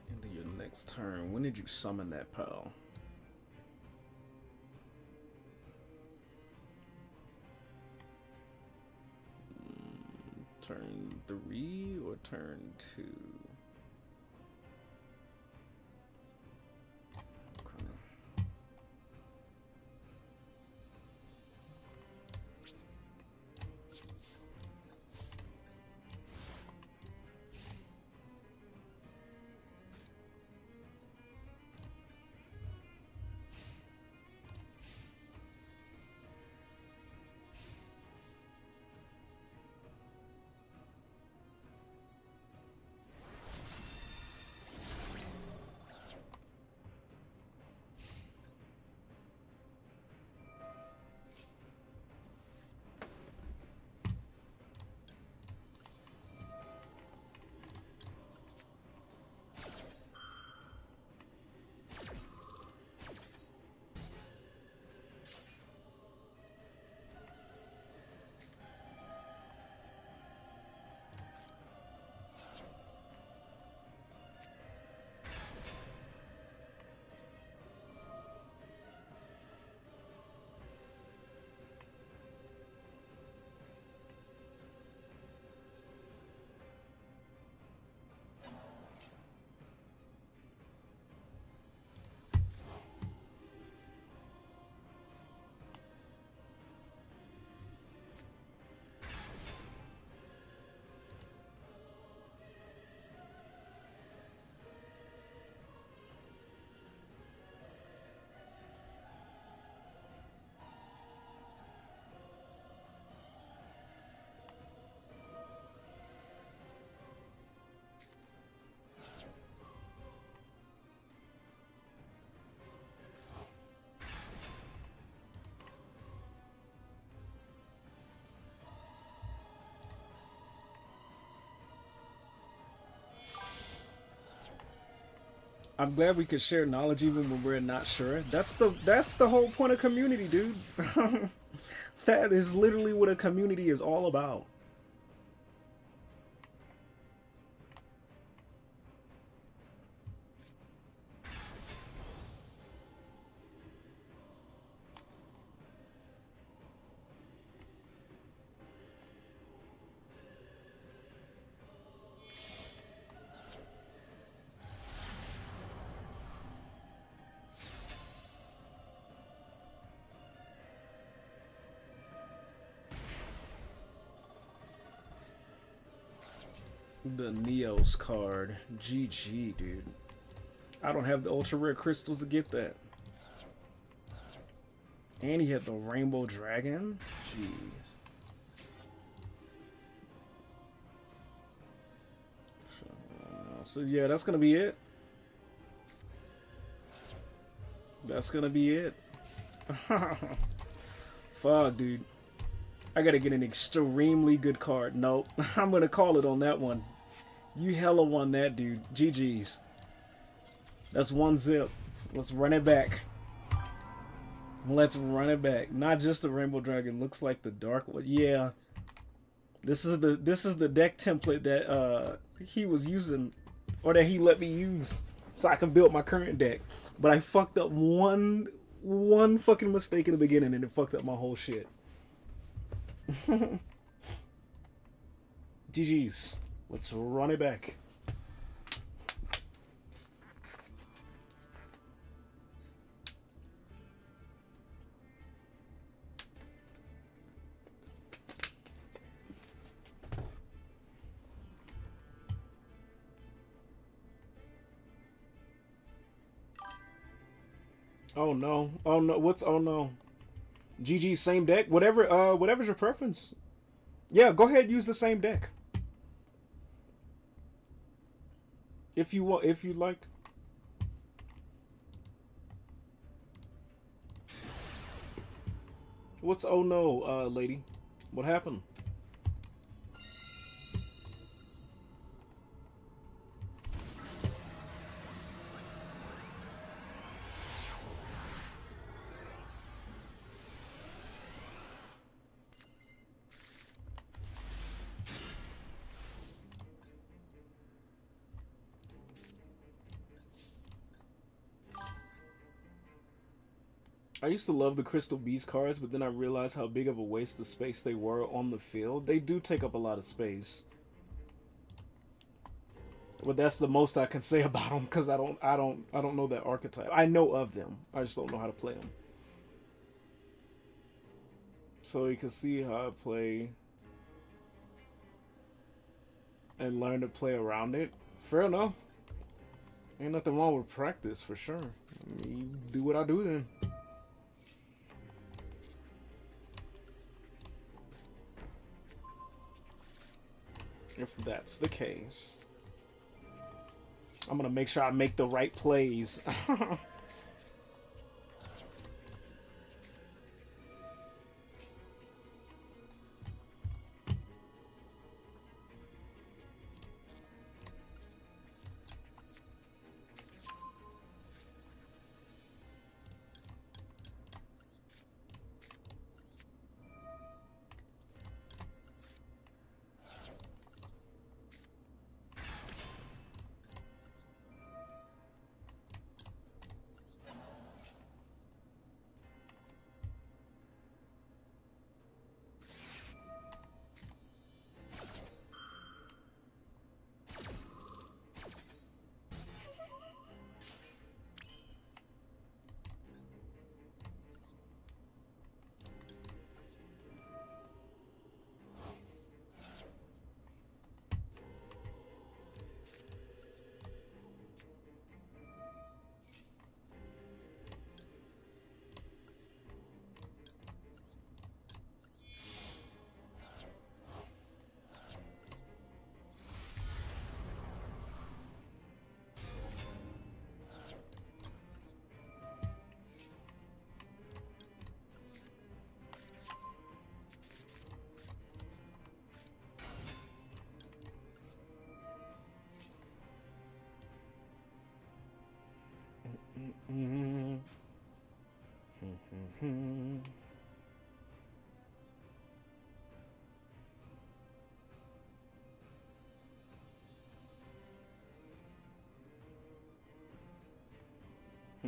Into your next turn. When did you summon that pal? Turn 3 or turn 2? Okay. I'm glad we could share knowledge even when we're not sure. That's the whole point of community, dude. That is literally what a community is all about. The Neos card. GG, dude. I don't have the ultra rare crystals to get that. And he had the Rainbow Dragon. Jeez. So yeah, that's gonna be it. That's gonna be it. Fuck, dude. I gotta get an extremely good card. Nope. I'm gonna call it on that one. You hella won that, dude. GG's. That's one zip. Let's run it back. Let's run it back. Not just the Rainbow Dragon. Looks like the Dark one. Yeah. This is the deck template that he was using, or that he let me use, so I can build my current deck. But I fucked up one fucking mistake in the beginning, and it fucked up my whole shit. GG's. Let's run it back. Oh no. Oh no. What's oh no? GG, same deck? Whatever's your preference. Yeah, go ahead, use the same deck. If you want, if you like. What's oh no, lady? What happened? I used to love the Crystal Beast cards, but then I realized how big of a waste of space they were on the field. They do take up a lot of space. But that's the most I can say about them, because I don't know that archetype. I know of them. I just don't know how to play them. So you can see how I play and learn to play around it. Fair enough. Ain't nothing wrong with practice, for sure. I mean, you do what I do then. If that's the case. I'm gonna make sure I make the right plays.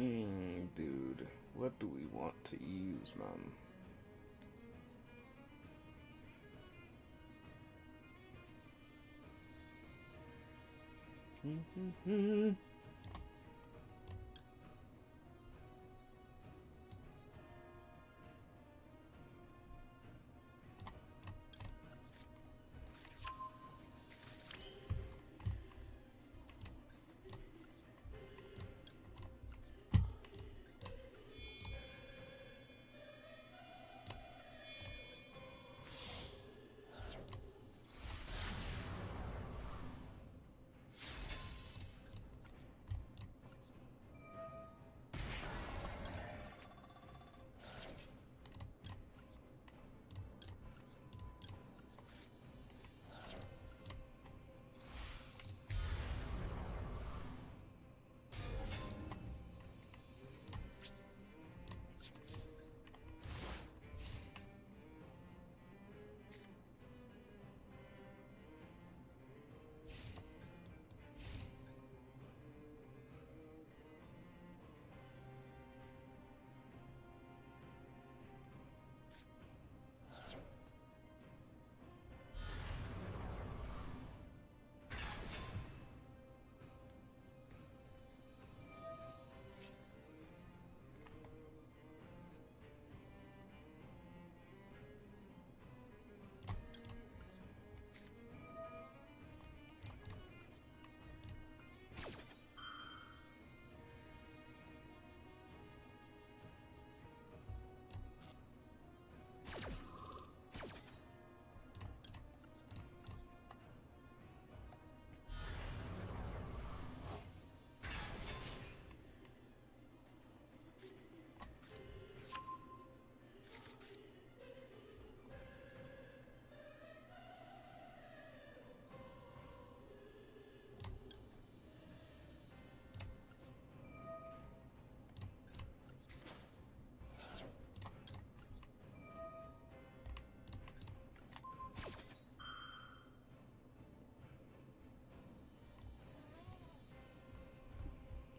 Dude, what do we want to use, man?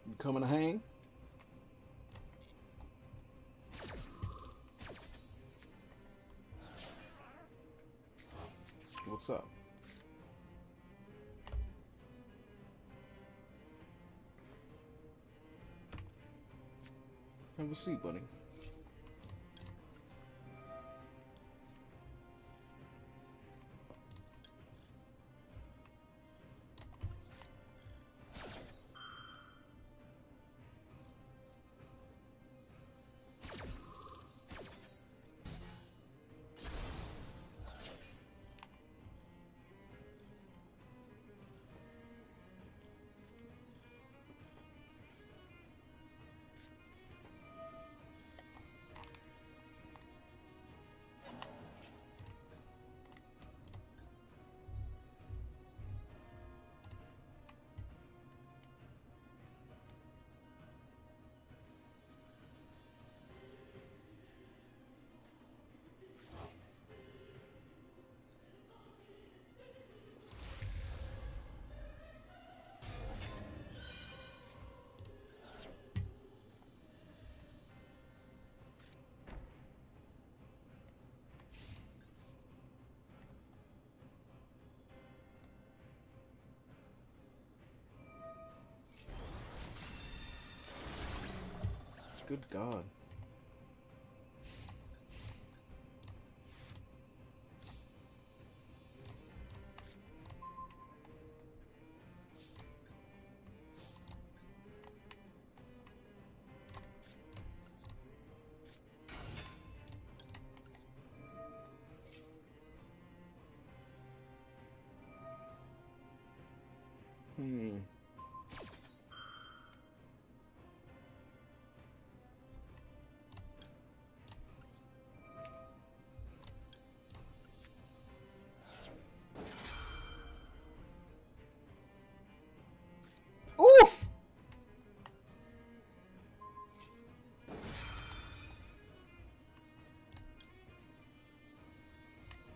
You coming to hang? What's up? Have a seat, buddy. Good God. Hmm. Oof!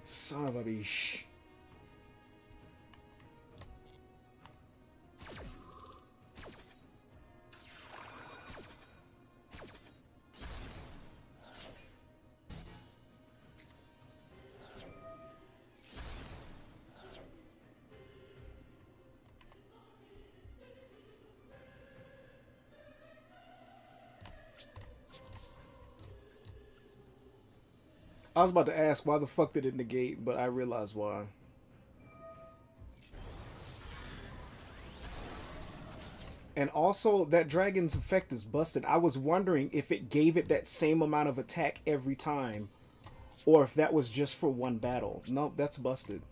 Son of a bitch. I was about to ask why the fuck did it negate, but I realized why. And also, that dragon's effect is busted. I was wondering if it gave it that same amount of attack every time, or if that was just for one battle. Nope, that's busted.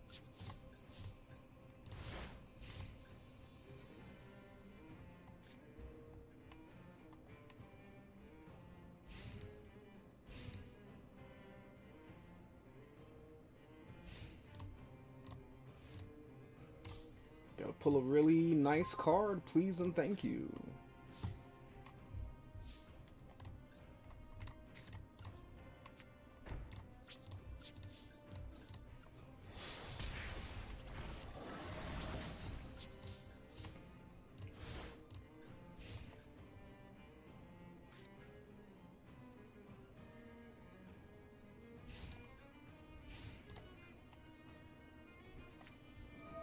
Gotta pull a really nice card, please and thank you.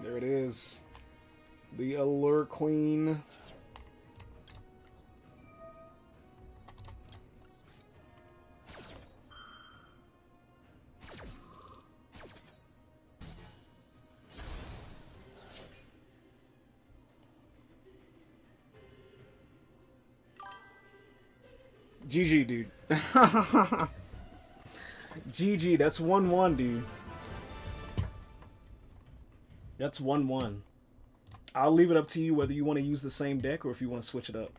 There it is. The Allure Queen. GG, dude. GG, that's 1-1, dude. That's 1-1. I'll leave it up to you whether you want to use the same deck or if you want to switch it up.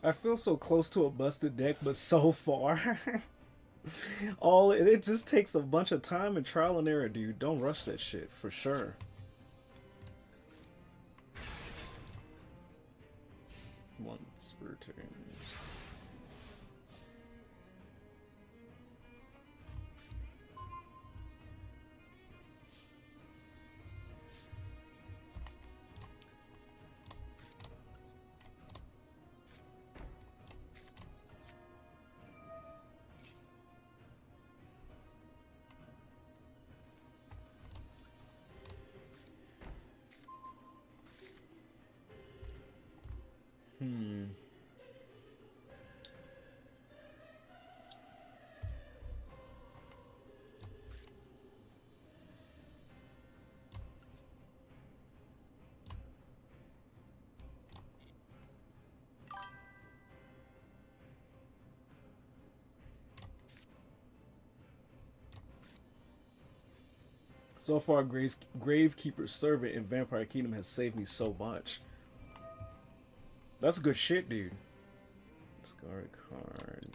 I feel so close to a busted deck, but so far. It just takes a bunch of time and trial and error, dude. Don't rush that shit, for sure. Once returns. So far, Gravekeeper's Servant in Vampire Kingdom has saved me so much. That's good shit, dude. Discard card.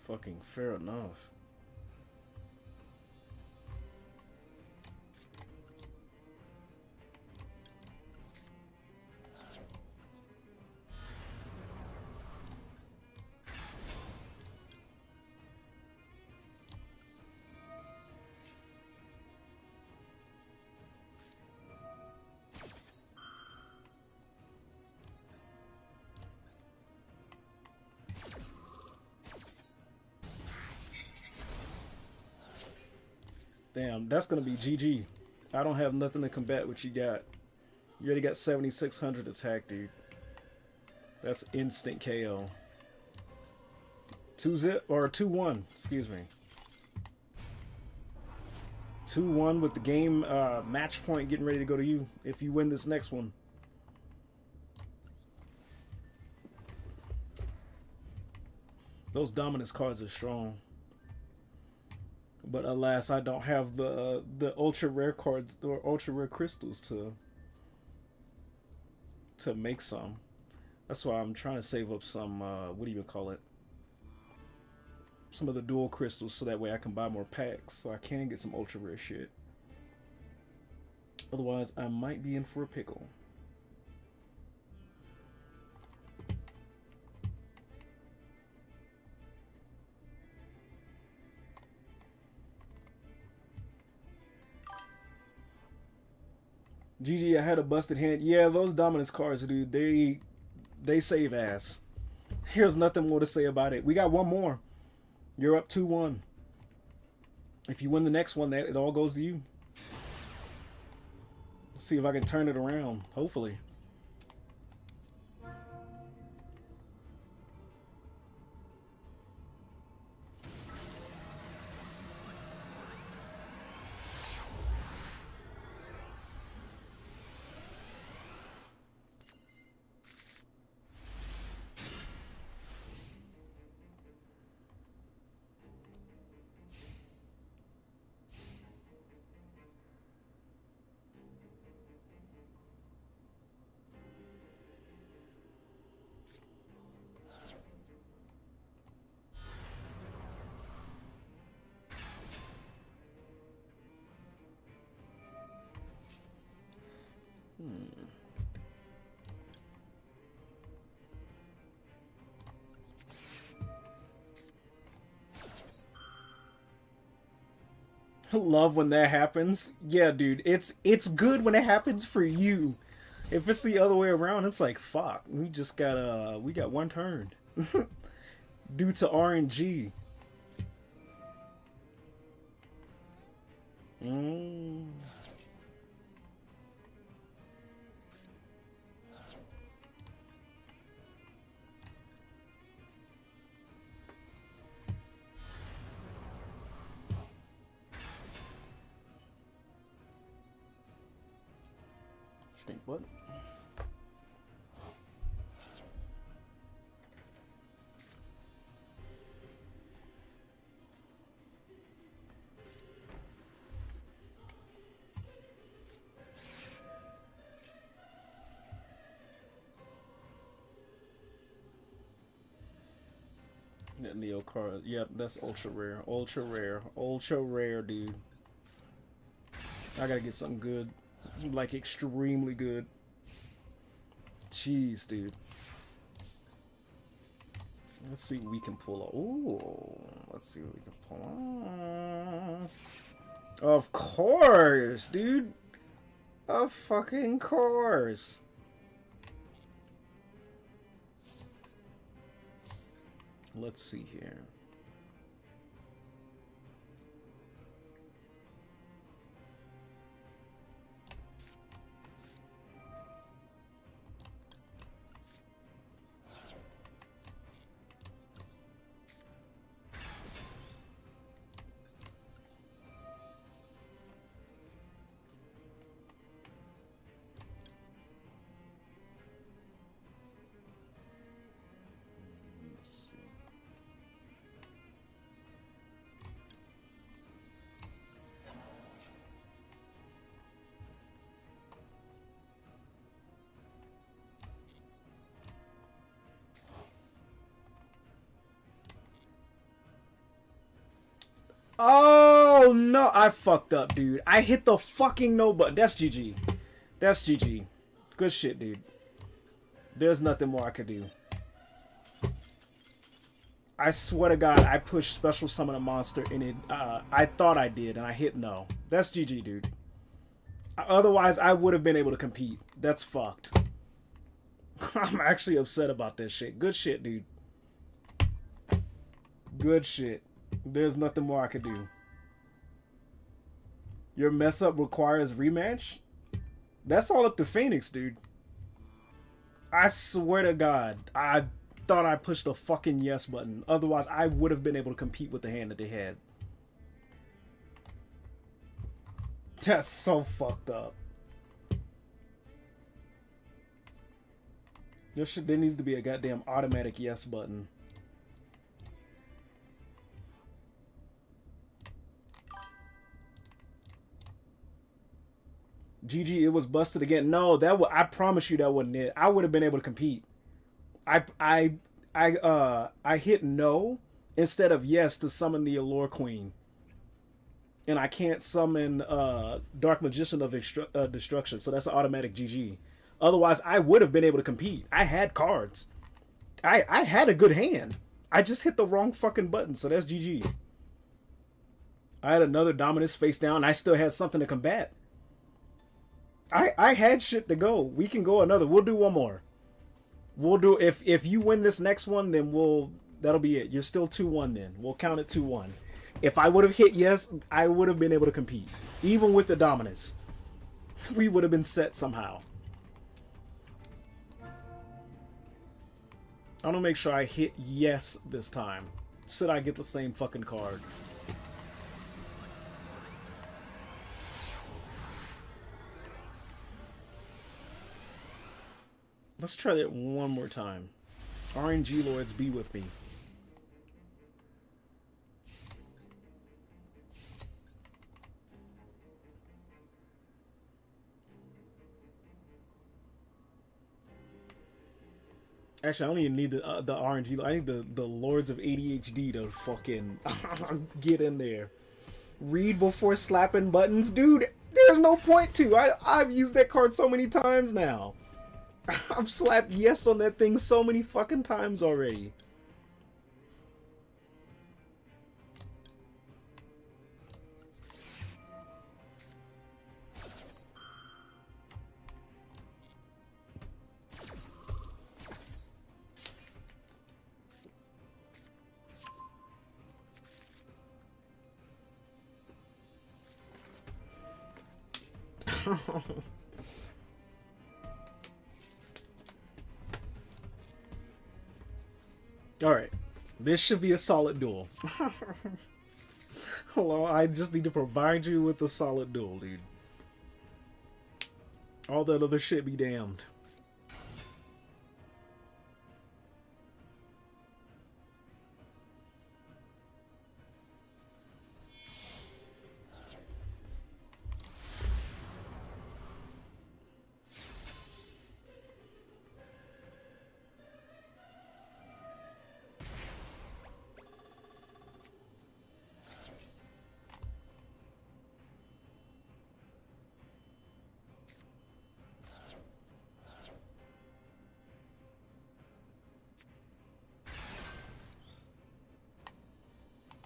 Fucking fair enough. Damn, that's gonna be GG. I don't have nothing to combat what you got. You already got 7,600 attack, dude. That's instant KO. 2-zip or 2-1, excuse me. 2-1 with the game match point getting ready to go to you if you win this next one. Those dominance cards are strong. But alas, I don't have the ultra rare cards or ultra rare crystals to make some. That's why I'm trying to save up some what do you even call it? Some of the dual crystals so that way I can buy more packs so I can get some ultra rare shit. Otherwise, I might be in for a pickle. GG, I had a busted hand. Yeah, those dominance cards, dude, they save ass. Here's nothing more to say about it. We got one more. You're up 2-1. If you win the next one, that it all goes to you. Let's see if I can turn it around. Hopefully. Love when that happens. Yeah, dude, it's good when it happens for you. If it's the other way around, it's like fuck. We got one turn due to RNG. Stink butt. That Neo card. Yep, that's ultra rare. Ultra rare. Ultra rare, dude. I gotta get something good. Like extremely good. Jeez, dude. Let's see what we can pull off. Ooh, let's see what we can pull off. Of course, dude. Of fucking course. Let's see here. Oh no, I fucked up, dude. I hit the fucking no button. That's GG. That's GG. Good shit, dude. There's nothing more I could do. I swear to God, I pushed special summon a monster and it. I thought I did, and I hit no. That's GG, dude. Otherwise, I would have been able to compete. That's fucked. I'm actually upset about this shit. Good shit, dude. Good shit. There's nothing more I could do. Your mess up requires rematch? That's all up to Phoenix, dude. I swear to God, I thought I pushed the fucking yes button. Otherwise, I would have been able to compete with the hand that they had. That's so fucked up. There needs to be a goddamn automatic yes button. GG, it was busted again. No, I promise you that wasn't it. I would have been able to compete. I hit no instead of yes to summon the Allure Queen. And I can't summon Dark Magician of Destruction, so that's an automatic GG. Otherwise, I would have been able to compete. I had cards. I had a good hand. I just hit the wrong fucking button, so that's GG. I had another Dominus face down. I still had something to combat. I had shit to go. We can go another. We'll do one more. We'll do if you win this next one, then that'll be it. You're still 2-1 then. We'll count it 2-1. If I would have hit yes, I would have been able to compete. Even with the Dominus. We would have been set somehow. I want to make sure I hit yes this time. Should I get the same fucking card? Let's try that one more time. RNG Lords, be with me. Actually, I don't even need the RNG. I need the Lords of ADHD to fucking get in there. Read before slapping buttons? Dude, there's no point to. I've used that card so many times now. I've slapped yes on that thing so many fucking times already. Alright. This should be a solid duel. Hello, I just need to provide you with a solid duel, dude. All that other shit be damned.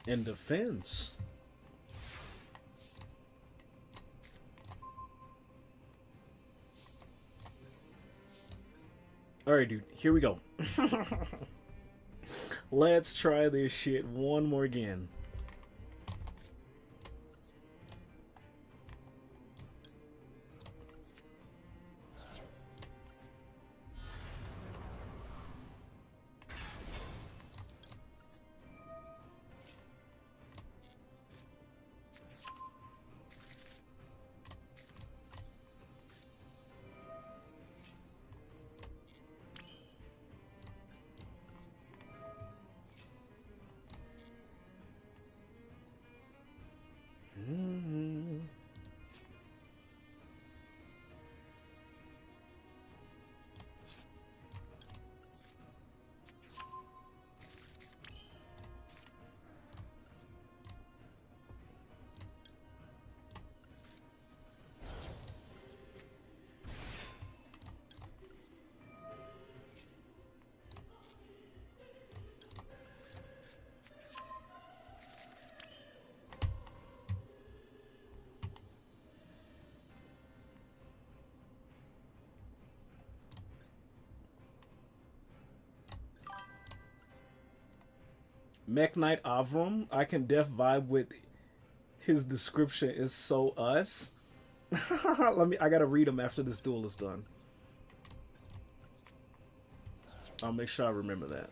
In defense. Alright, dude. Here we go. Let's try this shit one more again. Mech Knight Avram. I can def vibe with his description is so us. I gotta read him after this duel is done. I'll make sure I remember that.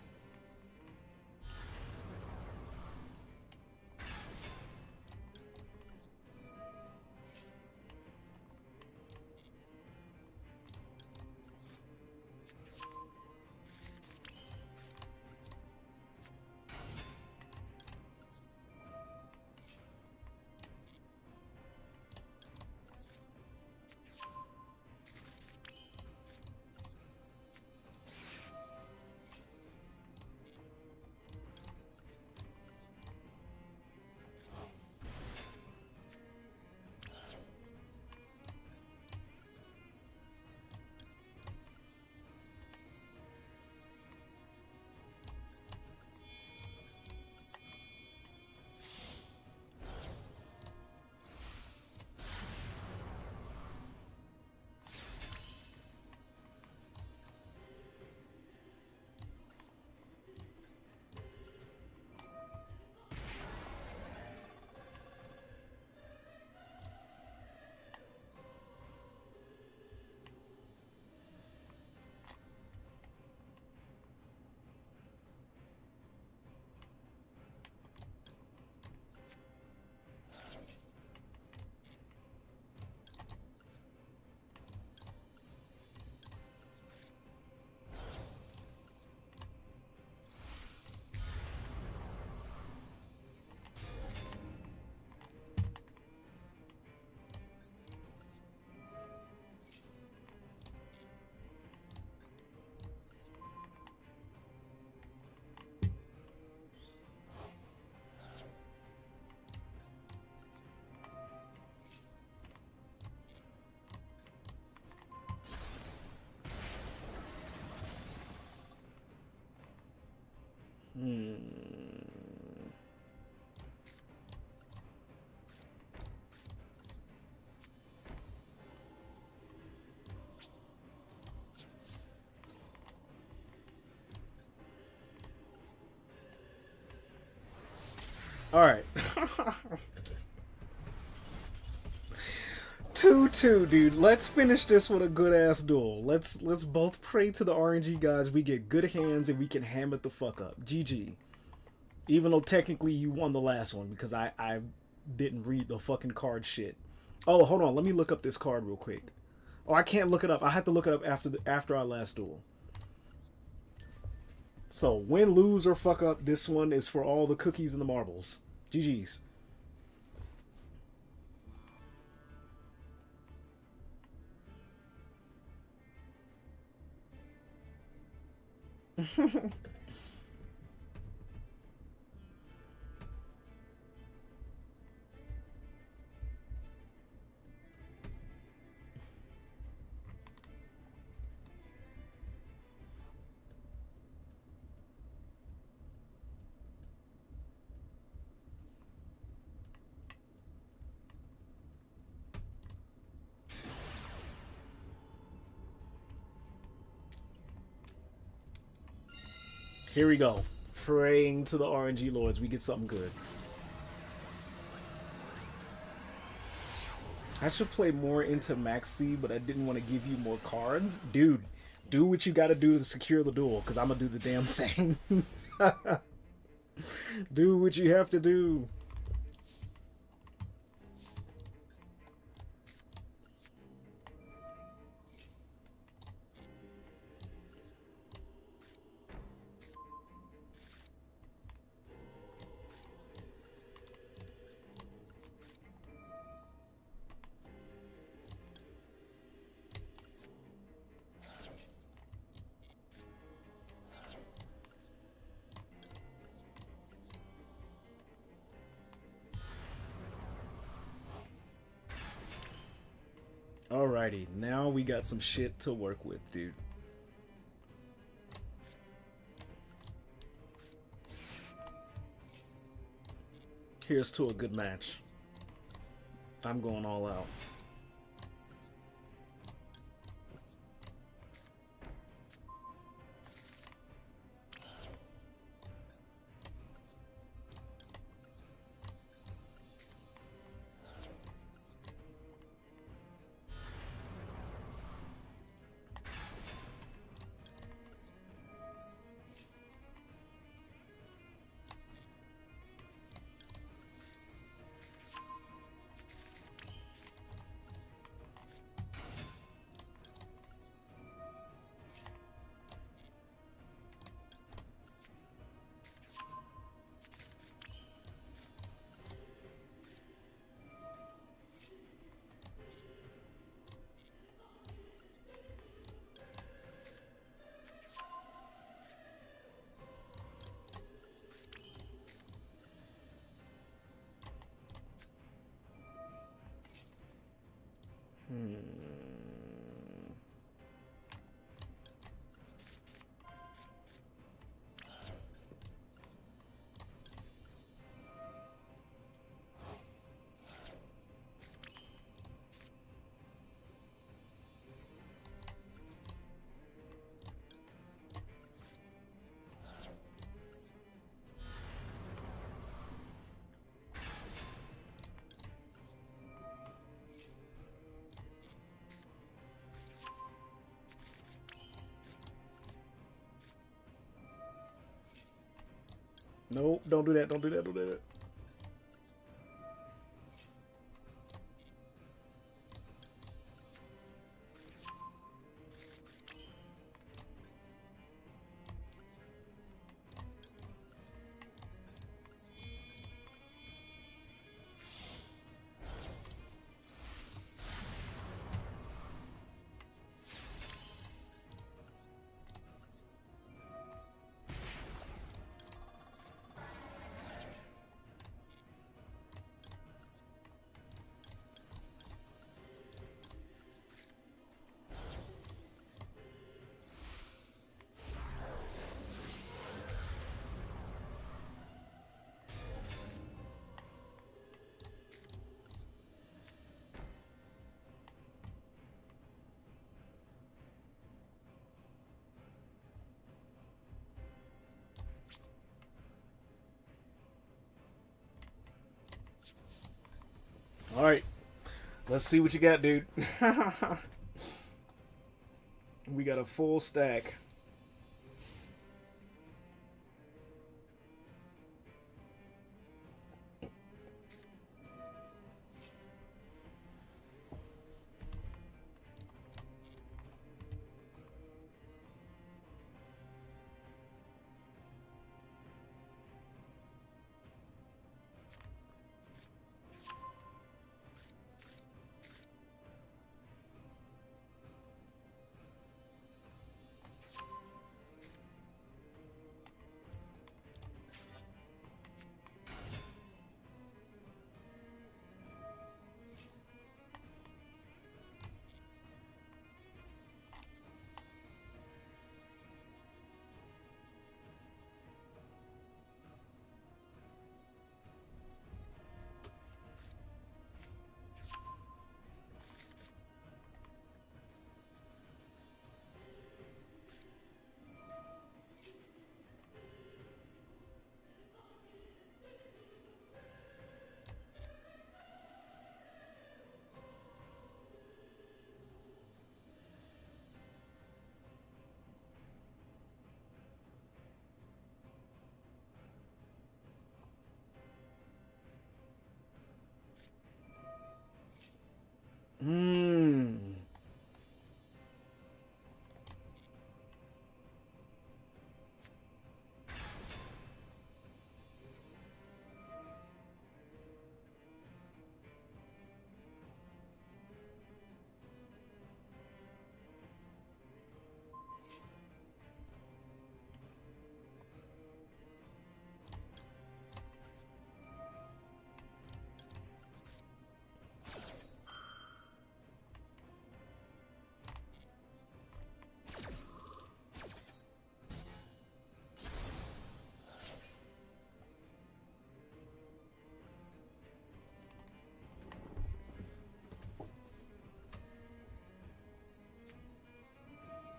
All right. 2-2, dude. Let's finish this with a good ass duel. Let's both pray to the RNG gods we get good hands and we can ham it the fuck up. GG. Even though technically you won the last one because I didn't read the fucking card shit. Oh, hold on. Let me look up this card real quick. Oh, I can't look it up. I have to look it up after our last duel. So, win, lose, or fuck up, this one is for all the cookies and the marbles. GG's. Here we go. Praying to the RNG lords we get something good. I should play more into Max C, but I didn't want to give you more cards. Dude, do what you gotta do to secure the duel, because I'm gonna do the damn same. Do what you have to do. Alrighty, now we got some shit to work with, dude. Here's to a good match. I'm going all out. Nope, don't do that. Don't do that. Don't do that. All right, let's see what you got, dude. We got a full stack. Mmm.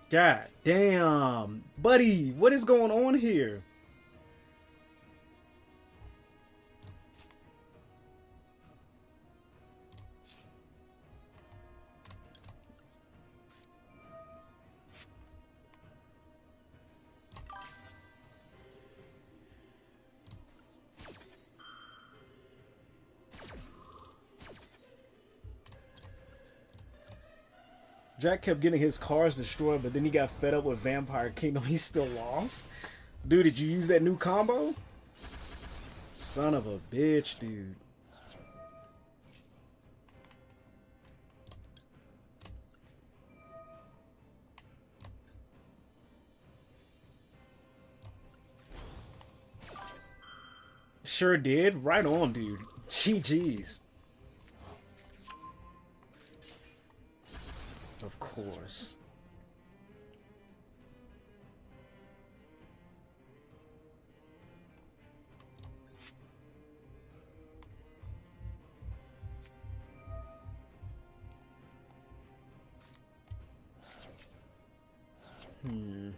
God damn, buddy, what is going on here? Jack kept getting his cars destroyed, but then he got fed up with Vampire Kingdom. He still lost. Dude, did you use that new combo? Son of a bitch, dude. Sure did. Right on, dude. GG's. Of course. Hmm.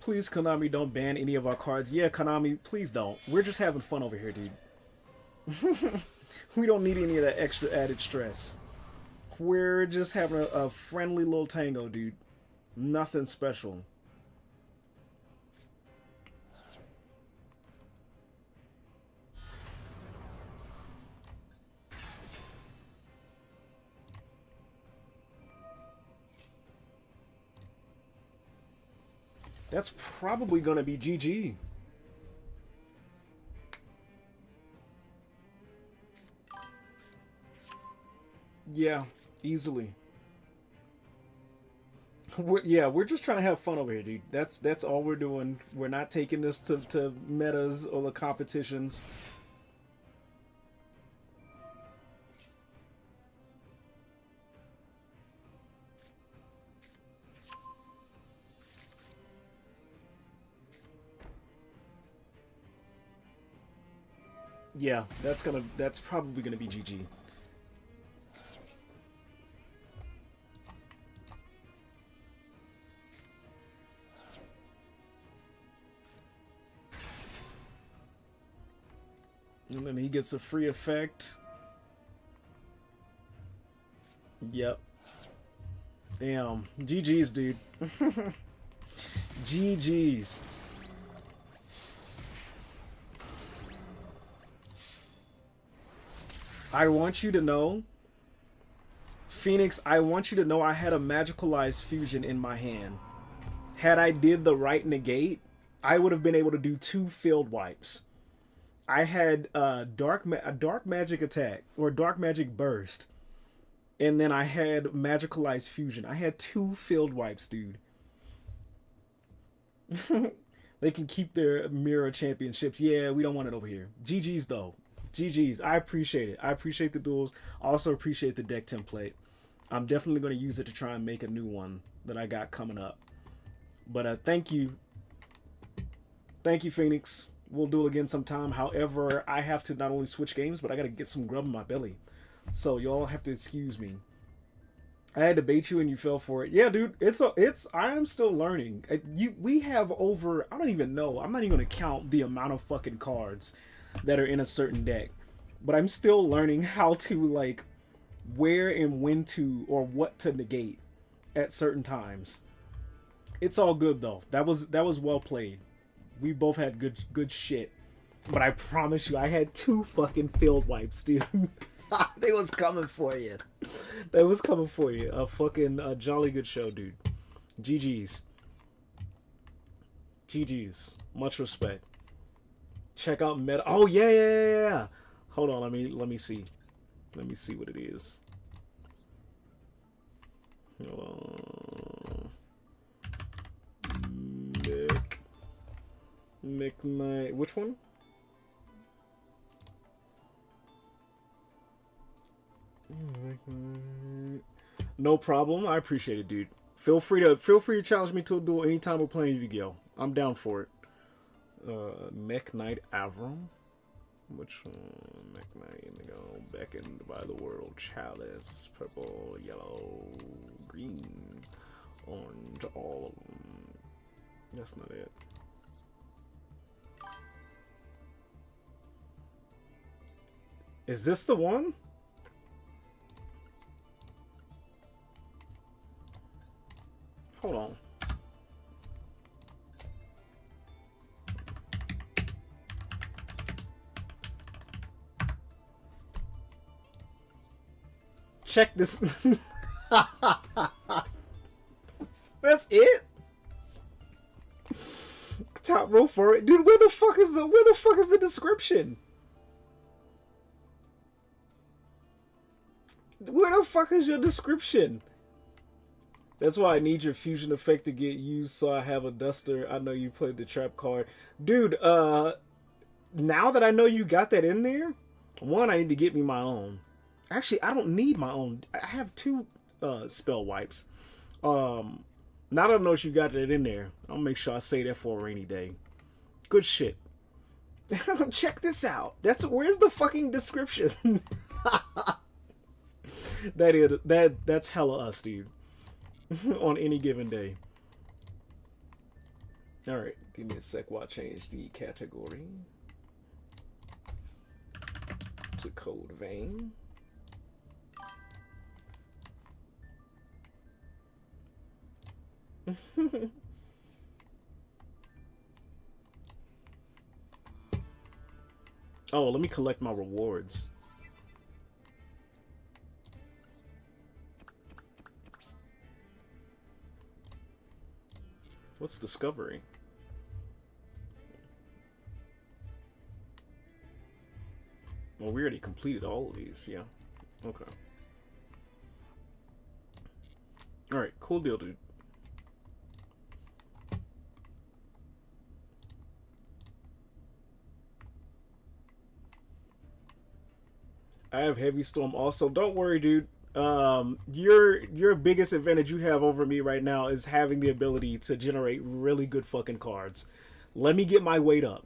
Please, Konami, don't ban any of our cards. Yeah, Konami, please don't. We're just having fun over here, dude. We don't need any of that extra added stress. We're just having a friendly little tango, dude. Nothing special. That's probably gonna be GG. Yeah, easily. We're just trying to have fun over here, dude. That's all we're doing. We're not taking this to metas or the competitions. Yeah, that's probably gonna be GG. And then he gets a free effect. Yep. Damn. GG's, dude. GG's. I want you to know, Phoenix, I want you to know I had a magicalized fusion in my hand. Had I did the right negate, I would have been able to do 2 field wipes. I had a dark magic attack, or dark magic burst, and then I had magicalized fusion. I had 2 field wipes, dude. They can keep their mirror championships. Yeah, we don't want it over here. GG's though. GG's. I appreciate it. I appreciate the duels. I also appreciate the deck template. I'm definitely going to use it to try and make a new one that I got coming up. But thank you. Thank you, Phoenix. We'll do it again sometime. However, I have to not only switch games, but I got to get some grub in my belly. So y'all have to excuse me. I had to bait you and you fell for it. Yeah, dude, I am still learning. We have over, I don't even know. I'm not even going to count the amount of fucking cards that are in a certain deck. But I'm still learning how to, like, where and when to, or what to negate at certain times. It's all good though. That was well played. We both had good shit. But I promise you, I had 2 fucking field wipes, dude. They was coming for you. They was coming for you. A fucking jolly good show, dude. GG's. GG's. Much respect. Check out meta. Oh yeah. Hold on, let me see. Let me see what it is. Knight. Which one? No problem. I appreciate it, dude. Feel free to challenge me to a duel anytime we're playing Yu-Gi-Oh. I'm down for it. Mech Knight Avram. Which one? Mech Knight Indigo. Beckoned by the World. Chalice. Purple. Yellow. Green. Orange. All of them. That's not it. Is this the one? Hold on. Check this. That's it? Top row for it. Dude, where the fuck is the description? Where the fuck is your description? That's why I need your fusion effect to get used, so I have a duster. I know you played the trap card. Dude, now that I know you got that in there, one, I need to get me my own. Actually, I don't need my own. I have 2 spell wipes. Now that I know you got that in there, I'll make sure I say that for a rainy day. Good shit. Check this out. Where's the fucking description? That's hella us, dude. On any given day. All right, give me a sec while I change the category to Code Vein. Oh, let me collect my rewards. What's Discovery? Well, we already completed all of these, yeah. Okay. Alright, cool deal, dude. I have Heavy Storm also. Don't worry, dude. Your biggest advantage you have over me right now is having the ability to generate really good fucking cards. Let me get my weight up.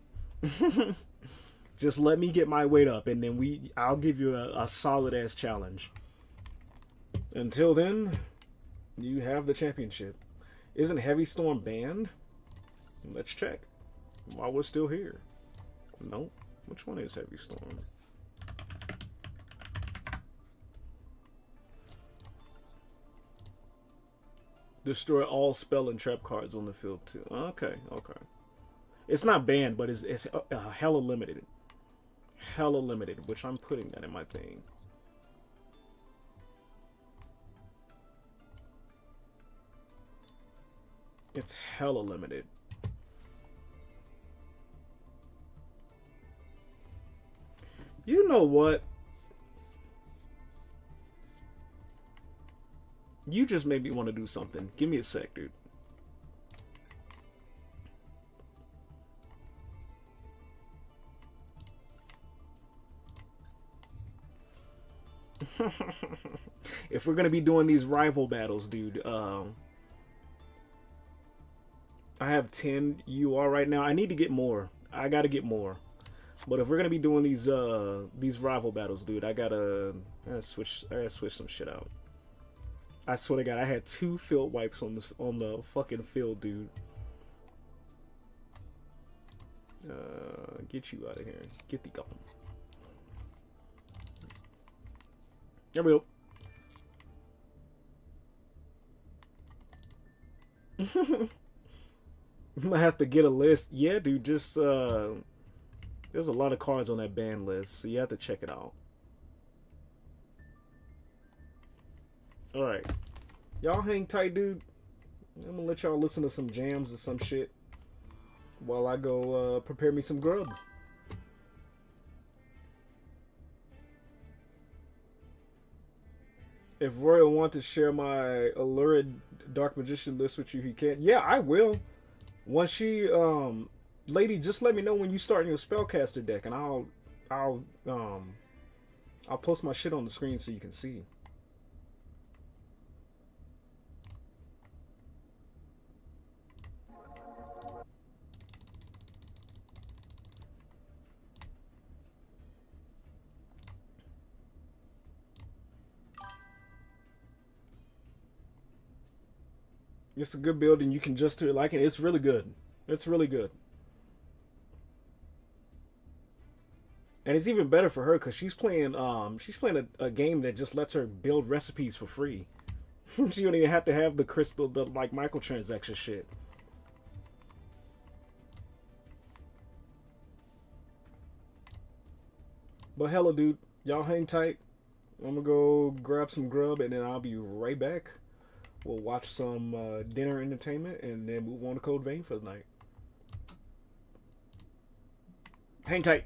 Just let me get my weight up, and then I'll give you a solid ass challenge. Until then, you have the championship. Isn't Heavy Storm banned? Let's check. While we're still here. Nope. Which one is Heavy Storm? Destroy all spell and trap cards on the field too. Okay, okay. It's not banned, but it's hella limited. Hella limited, which I'm putting that in my thing. It's hella limited. You know what? You just made me want to do something. Give me a sec, dude. If we're gonna be doing these rival battles, dude, I have 10 UR right now. I need to get more. I gotta get more. But if we're gonna be doing these rival battles, dude, I gotta switch some shit out. I swear to God, I had 2 field wipes on the fucking field, dude. Get you out of here. Get the gone. There we go. I'm gonna have to get a list. Yeah, dude, just there's a lot of cards on that ban list, so you have to check it out. Alright. Y'all hang tight, dude. I'm gonna let y'all listen to some jams or some shit while I go prepare me some grub. If Royal wants to share my Allured Dark Magician list with you, he can. Yeah, I will. Once she, lady, just let me know when you start your spellcaster deck, and I'll post my shit on the screen so you can see. It's a good build, and you can just do it like it. It's really good. It's really good. And it's even better for her because she's playing a game that just lets her build recipes for free. She don't even have to have the crystal, the like microtransaction shit. But hello, dude. Y'all hang tight. I'm gonna go grab some grub, and then I'll be right back. We'll watch some dinner entertainment, and then move on to Code Vein for the night. Hang tight.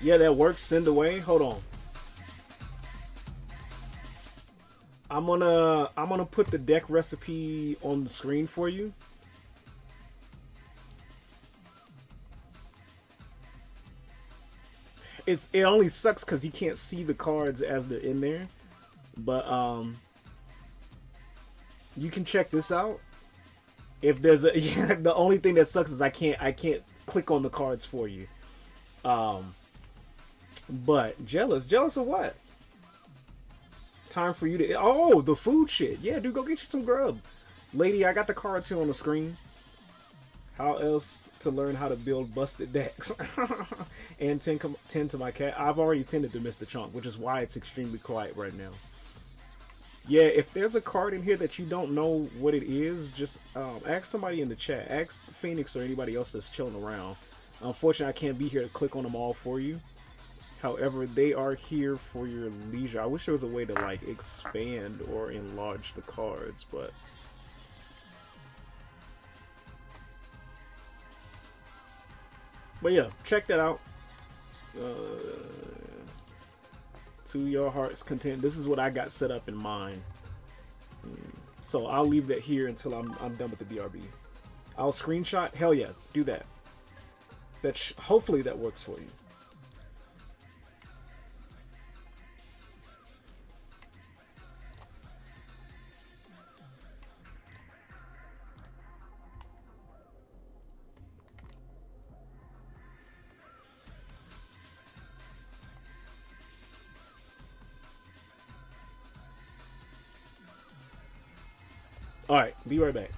Yeah, that works. Send away. Hold on. I'm gonna put the deck recipe on the screen for you. It only sucks because you can't see the cards as they're in there, but you can check this out. If there's a yeah, the only thing that sucks is I can't click on the cards for you. But jealous of what? Time for you to the food shit. Yeah, dude, go get you some grub, lady. I got the cards here on the screen. How else to learn how to build busted decks? And tend to my cat. I've already tended to Mr. Chunk, which is why it's extremely quiet right now. Yeah, if there's a card in here that you don't know what it is, just ask somebody in the chat. Ask Phoenix or anybody else that's chilling around. Unfortunately, I can't be here to click on them all for you. However, they are here for your leisure. I wish there was a way to like expand or enlarge the cards, but yeah, check that out. To your heart's content. This is what I got set up in mind. So I'll leave that here until I'm done with the BRB. I'll screenshot. Hell yeah, do that. Hopefully that works for you. Alright, be right back.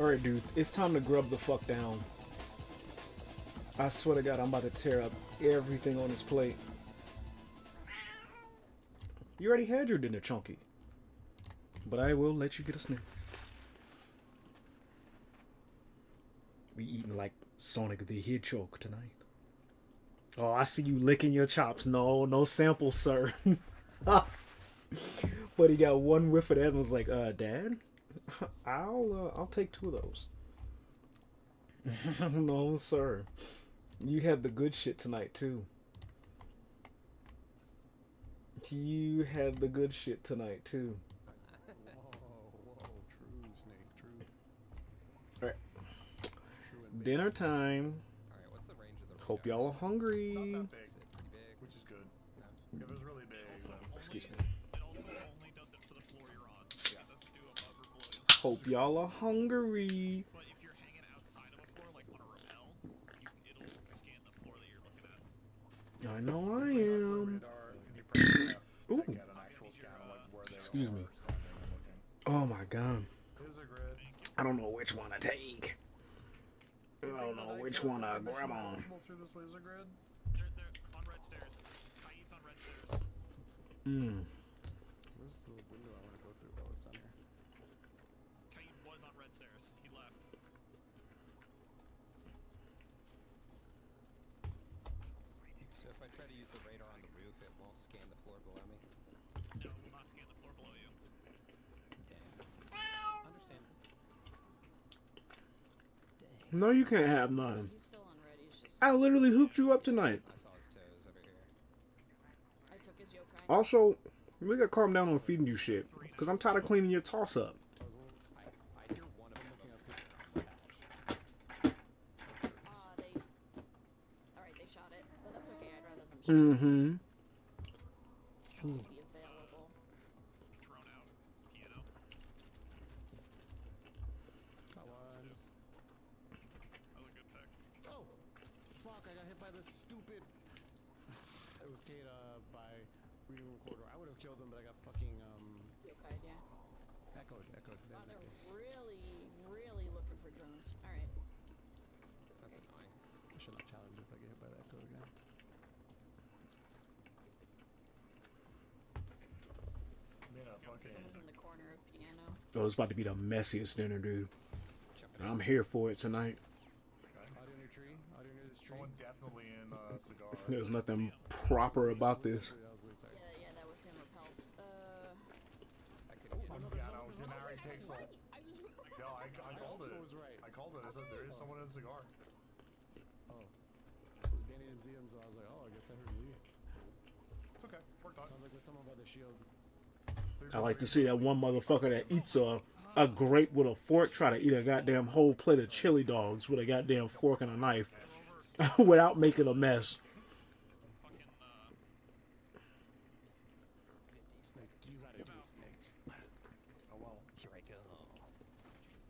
All right, dudes, it's time to grub the fuck down. I swear to God, I'm about to tear up everything on this plate. You already had your dinner, Chunky, but I will let you get a sniff. We eating like Sonic the Hedgehog tonight. Oh, I see you licking your chops. No, no samples, sir. But he got one whiff of that and was like, Dad, I'll take two of those. No, sir. You had the good shit tonight too. You had the good shit tonight too. All right. True and Dinner base. time. All right, what's the range of the radar? Hope y'all are hungry. Not that big, Is it pretty big? which is good. No. If it was really big, then Excuse me. It also only does it for the floor you're on. It doesn't do above or below. Hope y'all are hungry. But if you're hanging outside of a floor, like on a rappel, it'll scan the floor that you're looking at. I know I am. radar, can you press F Ooh. to get an actual scan of like where they Excuse are me. standing and looking? Oh my god. Laser grid. I don't know which one to take. I don't know which one to grab on. Through this laser grid. They're on red stairs. Kaid's on red stairs. Hmm. Where's the window I want to go through while it's down here? Kaid was on red stairs. He left. So if I try to use the radar on the roof, it won't scan the floor below me. No, it will not scan the floor below you. Dang. Understand. Dang. No, you can't have none. He's still on red. He's just. I literally hooked you up tonight. I saw his toes over here. I took his yokai. Also, we gotta calm down on feeding you shit. Cause I'm tired of cleaning your toss up. I hear one of them looking up his hatch. They. Alright, they shot it. But that's okay. I'd rather them shoot it. Mm-hmm. To be available. Drone out. Piano. Got one. That was a good pick. Oh! Fuck, I got hit by this stupid... It was Kate, by reading room corridor. I would have killed him, but I got fucking, Yokai, yeah. echoed. Wow, they're really, really looking for drones. Alright. That's annoying. I should not challenge if I get hit by the echo again. Made a fucking. Someone's in the corner of piano. Oh, it's about to be the messiest dinner, dude. Jumping I'm here for it tonight. Audio near tree. Audio near this tree. Someone definitely in cigar. There's nothing proper about this. Yeah, yeah, that was him repelled. I couldn't get On him. piano, Denari Pixel. I was right. No, I called it. also was right. I called it. I said there is someone in cigar. Oh. Danny didn't see him, so I was like, oh, I guess I heard Lee. It's okay. Worked on. Sounds like there's someone by the shield. I like to see that one motherfucker that eats a grape with a fork try to eat a goddamn whole plate of chili dogs with a goddamn fork and a knife without making a mess. Fucking, Snake, you gotta do it, Snake. Oh well. Here I go.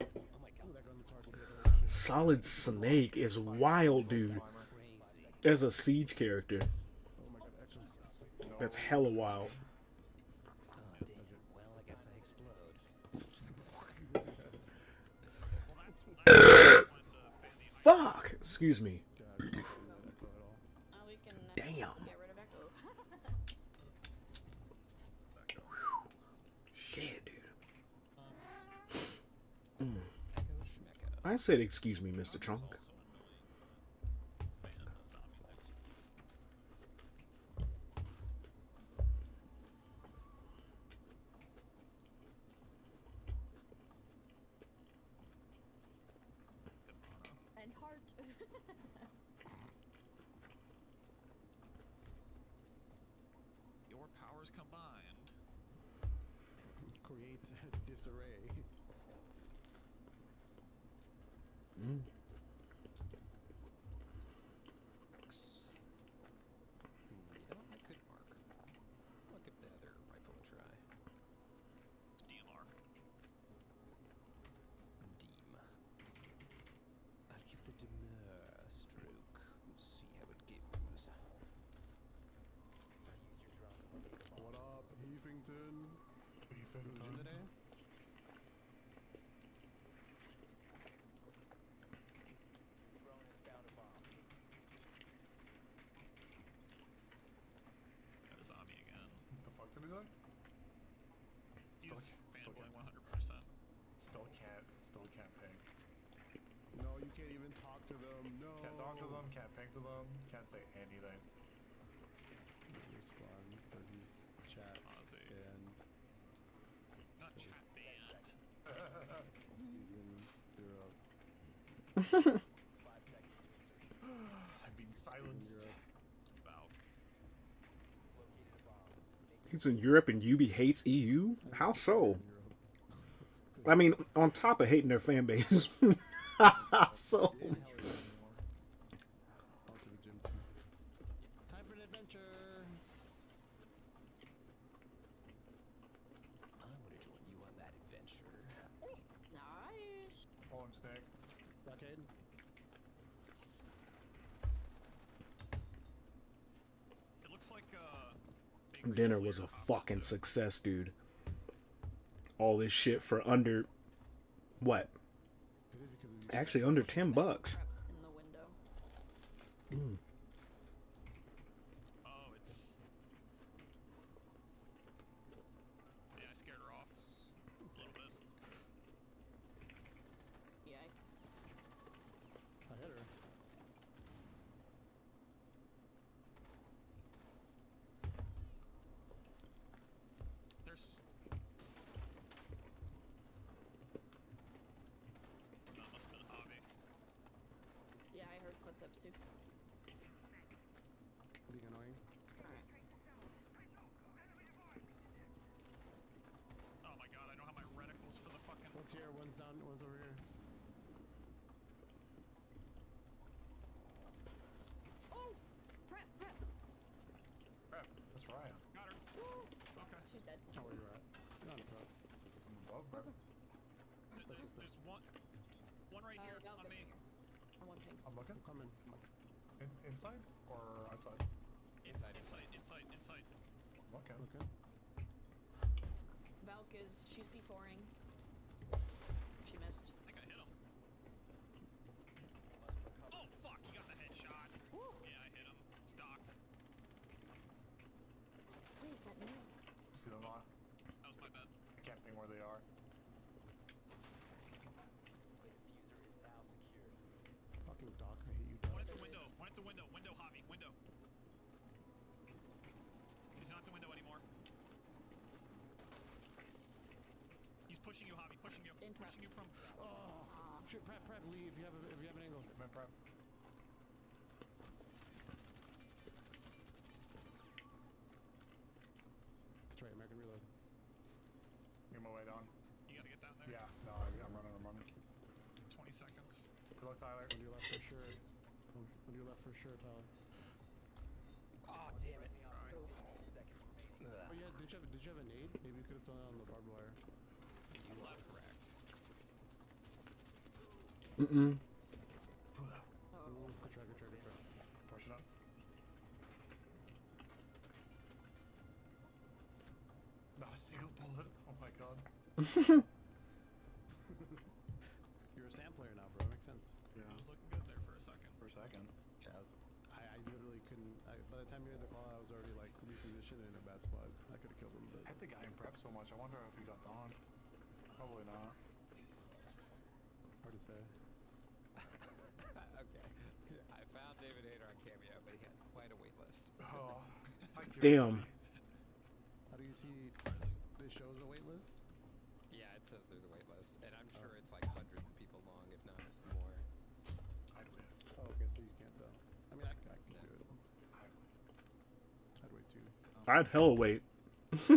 Oh my Ooh, god. that gun is hard to get. Holy shit. Solid Snake is wild, dude. Crazy. As a siege character, Oh my god, actually. that's hella wild. Oh, dang. Well, I guess I explode. Fuck! Excuse me. God, I don't know that echo at all. We can Damn. get rid of echo. Shit, dude. Echo schmecko. I said, excuse me, Mr. Trunk. And heart. Your powers combined. Create disarray. You know, I could mark. I'll give the other rifle a try. DMR. Deem. I'll give the demur stroke. We'll see how it goes. What up, Heefington? Illusion today? Got a zombie again. What the fuck did he say? He's Still fanboy can't. 100%. Still can't ping. No, you can't even talk to them. No. Can't talk to them. Can't ping to them. Can't say anything. Respond, but he's chat Ozzy. and Not chat band. he's in Europe. I've been silenced. Valk. He's in Europe and UB hates EU? How so? In Europe. I mean, on top of hating their fan base. So Yeah, hell yeah. I'll to the gym too. Time for an adventure. I want to join you on that adventure. Nice. Pulling snake. Blockade. It looks like Bakery's dinner clear was a copies fucking too. success, dude. All this shit for under what? It is because of you. Actually, under $10. Prep in the window. Oh, it's. Yeah, I scared her off a little bit. Yeah. I hit her. There's. That must have been Javi. Yeah, I heard footsteps too. Being annoying. Alright. Oh my god, I don't have my reticles for the fucking. One's here, one's down, one's over here. Oh! Prep, prep! Crap, that's Ryan. Got her. Woo! Okay. That's She's dead. not where you're at. You're not a prep. I'm above Brett. There's one right here Yeah, on me. I want pink. I'm looking. I'm coming. Inside or outside? Inside. I'm looking. Okay. Valk is, she's C4ing. She missed. I think I hit him. Oh fuck, you got the headshot. Yeah, I hit him. Stock. Wait, that name. See them not? That was my bad. I can't think where they are. Fucking Doc, I hate you, Doc. One at the window. Window, Javi. Window. He's not at the window anymore. He's pushing you, Javi. Pushing you. In prep. Pushing you from. Oh, shit, prep, Lee, if you have an angle. Man, prep. That's right, American Reload. Get my way down. You gotta get down there. Yeah, no, I'm running. 20 seconds. Good luck, Tyler. On your left for sure. On your left for sure, Tyler. Oh, damn it. Oh yeah, did you have a nade? Maybe you could have thrown it on the barbed wire. You are correct. Mm-mm. Ooh, good try, good try, good try. Push it up. Not a single bullet. Oh my god. You're a SAM player now, bro. Makes sense. Yeah. He was looking good there for a second. For a second. I literally couldn't. By the time you made the call, I was already like repositioned in a bad spot. I could have killed him, but I hit the guy in prep so much. I wonder if he got dawned. Probably not. hard to say. Okay. I found David Hayter on Cameo, but he has quite a wait list. Oh, hi, Kieran. Damn. How do you see? It shows a wait list. Yeah, it says there's a wait list, and I'm sure it's like hundreds of people long, if not more. I'd win. Oh, okay, so you can't tell. I mean, I could do it. I'd win. I'd wait too. I'd hella wait. Wait,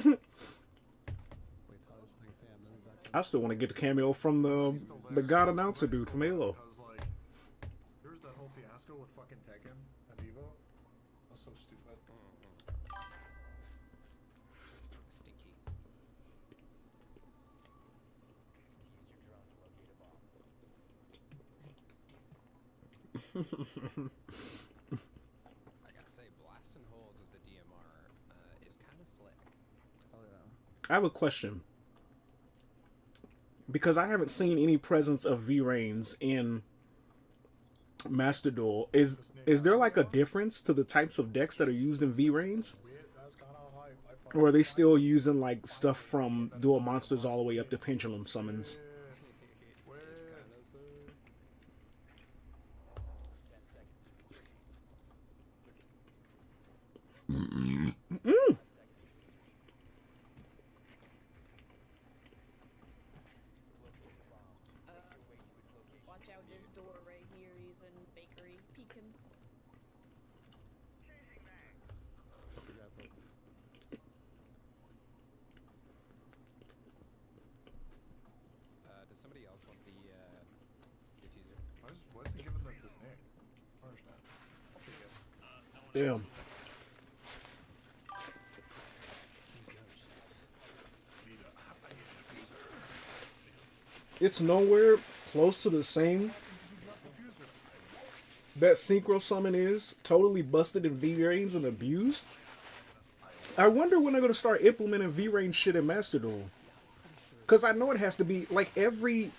Tyler's playing Sam. Then he's back. I still want to get the cameo from the God Announcer dude from Halo. Because, like, there was that whole fiasco with fucking Tekken and Evo. That was so stupid. Stinky. I gotta say, blasting holes with the DMR is kind of slick. Oh yeah. I have a question. Because I haven't seen any presence of V-Rains in Master Duel. Is there like a difference to the types of decks that are used in V-Rains? That's kind of how I Or are they still using like stuff from Duel Monsters all the way up to Pendulum Summons? It's kind of so. Watch out this door right here. He's in bakery. Peeking. You guys up. somebody else want the diffuser? Why is he giving them this name? I don't understand. I'll take it. Damn. Need a diffuser. It's nowhere close to the same that Synchro Summon is. Totally busted in V-Rains and abused. I wonder when they're going to start implementing V-Rain shit in Master Duel. Because I know it has to be, like, every...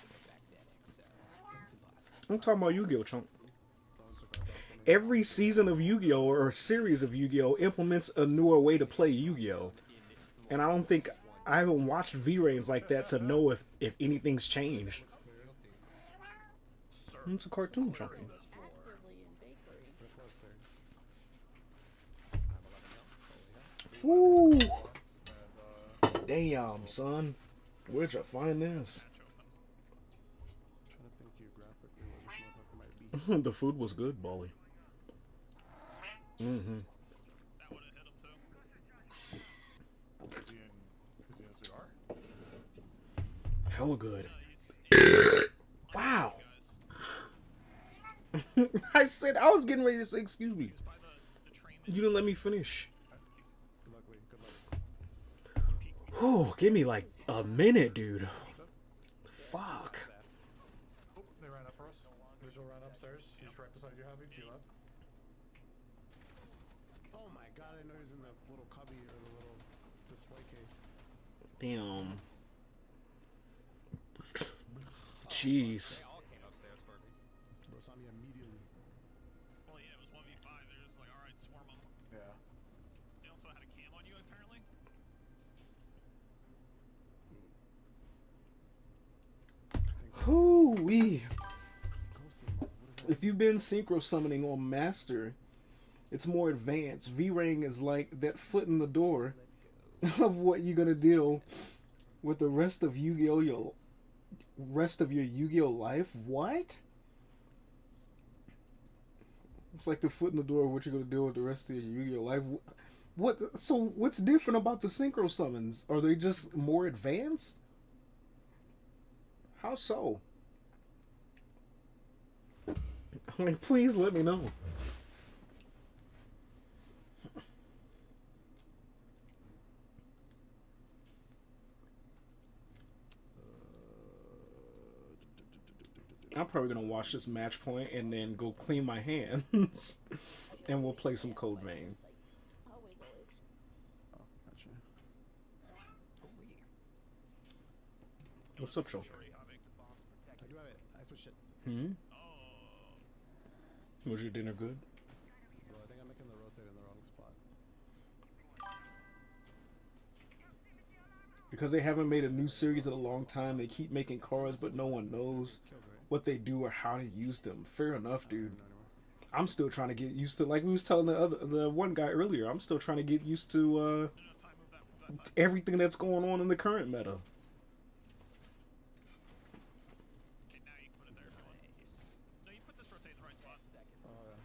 I'm talking about Yu-Gi-Oh! Chunk. Every season of Yu-Gi-Oh! Or series of Yu-Gi-Oh! Implements a newer way to play Yu-Gi-Oh! And I don't think... I haven't watched V-Rains like that to know if anything's changed. It's a cartoon, Chunky. Actively in bakery. Woo! Damn, son. Where'd you find this? trying to think geographically where this motherfucker might be. The food was good, Bolly. Mm-hmm. That would have hit him too. Is he in cigar? Hella good. He's Wow. guys. I said, I was getting ready to say, excuse me. By the train You didn't let me finish. Good luck, Lee. Good luck. Whew, give me like a minute, dude. Fuck. Oh, they ran up for us. Visual ran upstairs. He's right beside you, Javi. To your left. Oh my god, I know he's in the little cubby or the little display case. Damn. Jeez. They all came upstairs for me. Bro saw me immediately. Well, yeah, it was 1v5. They're just like, alright, swarm them. Yeah. They also had a cam on you, apparently. Whoo-wee. Ghosting mode. What is that? If you've been synchro summoning on Master, it's more advanced. V-Ring is like that foot in the door of what you're gonna deal with the rest of Yu-Gi-Oh! Your rest of your Yu-Gi-Oh! Life. What? It's like the foot in the door of what you're gonna deal with the rest of your Yu-Gi-Oh! Life. What? So what's different about the synchro summons? Are they just more advanced? How so? I mean, please let me know. I'm probably gonna watch this match point and then go clean my hands, and we'll play some Code Vein. Always, always. Oh, gotcha. What's up, Joe? Shorty having. I do have it. I switched it. Hmm. Oh. Was your dinner good? Well, I think I'm making the rotate in the wrong spot. Because they haven't made a new series in a long time, they keep making cards, but no one knows Killed, right? what they do or how to use them. Fair enough, dude. No, anywhere. I'm still trying to get used to, like we was telling the one guy earlier. I'm still trying to get used to No, no, time, move that. everything that's going on in the current meta. Okay, now you can put it there. No, you put this rotate in the right spot. Oh, yeah.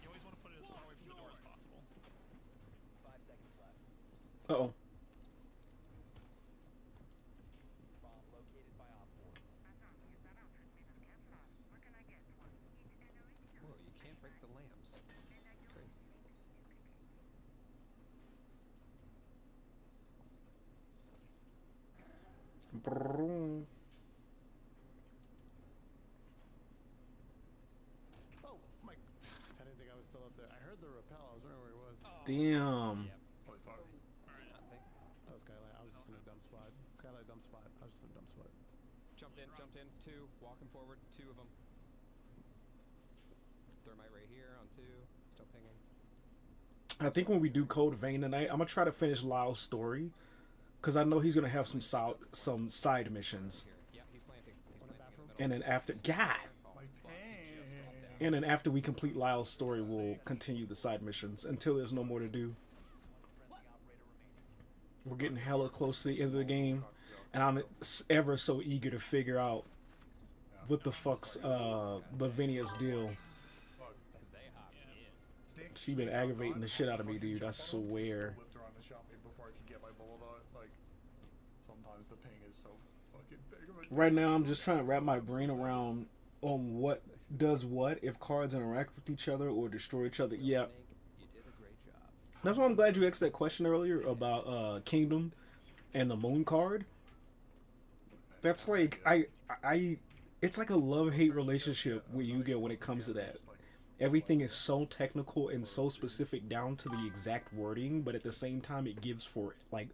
You always want to put it as far away from the door as possible. Uh oh. Whoa, you can't break the lamps. Crazy. Oh, my. I didn't think I was still up there. I heard the rappel. I was wondering where he was. Damn. Holy fuck. Nothing. That was Skylight. I was just in a dumb spot. Skylight, dumb spot. I was just in a dumb spot. Jumped in. Two. Walking forward. Two of them. Thermite right here on two. Still pinging. I think when we do Code Vein tonight, I'm gonna try to finish Lyle's story, cause I know he's gonna have some side missions, Here. Yeah, he's planting. He's One in planting in the bathroom. middle. and then after My pain. and then after we complete Lyle's story, we'll continue the side missions until there's no more to do. We're getting hella close to the end of the game, and I'm ever so eager to figure out what the fuck's Lavinia's deal. They hopped in. She been aggravating the shit out of me, dude. I swear. Whipped around the shop before I could get my bullet out. Like, sometimes the ping is so fucking big of a Right now, I'm just trying to wrap my brain around on what does what if cards interact with each other or destroy each other. Yeah, Snake, you did a great job. that's why I'm glad you asked that question earlier about Kingdom and the Moon card. That's like I it's like a love hate relationship with Yu-Gi-Oh when it comes to that. Everything is so technical and so specific down to the exact wording, but at the same time, it gives for like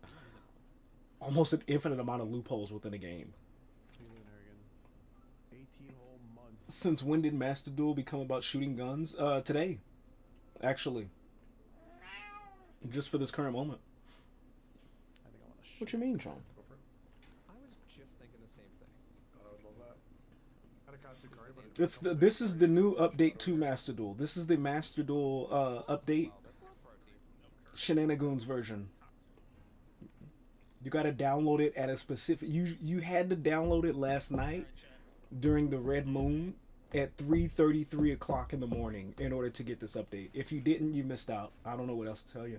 almost an infinite amount of loopholes within a game. 18 whole months. Since when did Master Duel become about shooting guns? Today, actually, just for this current moment. I think I want to What you mean, Sean? Go for it. I was just thinking the same thing. God, I would love that. Had a Katsukari, but This is the new update to Master Duel. This is the Master Duel update Wow, that's a lot for our team. shenanigans version. You got to download it at a specific. You had to download it last night during the red moon at 3:33 o'clock in the morning in order to get this update. If you didn't, you missed out. I don't know what else to tell you.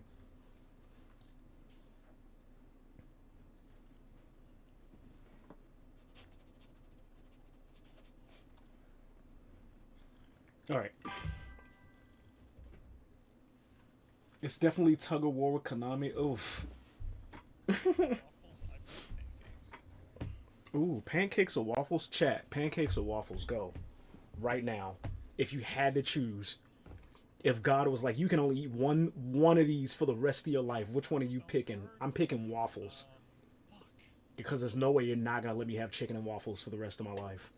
All right. It's definitely tug of war with Konami. Oof. Ooh, pancakes or waffles? Chat. Pancakes or waffles? Go. Right now. If you had to choose. If God was like, you can only eat one of these for the rest of your life, which one are you picking? I'm picking waffles. Because there's no way you're not going to let me have chicken and waffles for the rest of my life.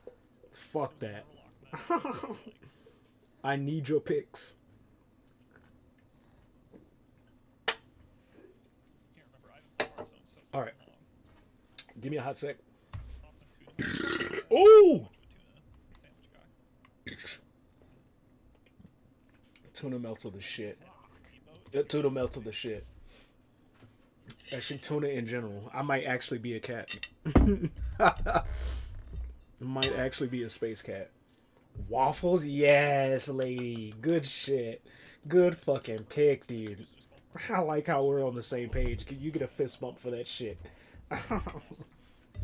Fuck that. I need your picks. Alright. Give me a hot sec. Ooh! Tuna melts of the shit. Tuna melts of the shit. Actually, tuna in general. I might actually be a cat. Might actually be a space cat. Waffles? Yes, lady. Good shit. Good fucking pick, dude. I like how we're on the same page. You get a fist bump for that shit.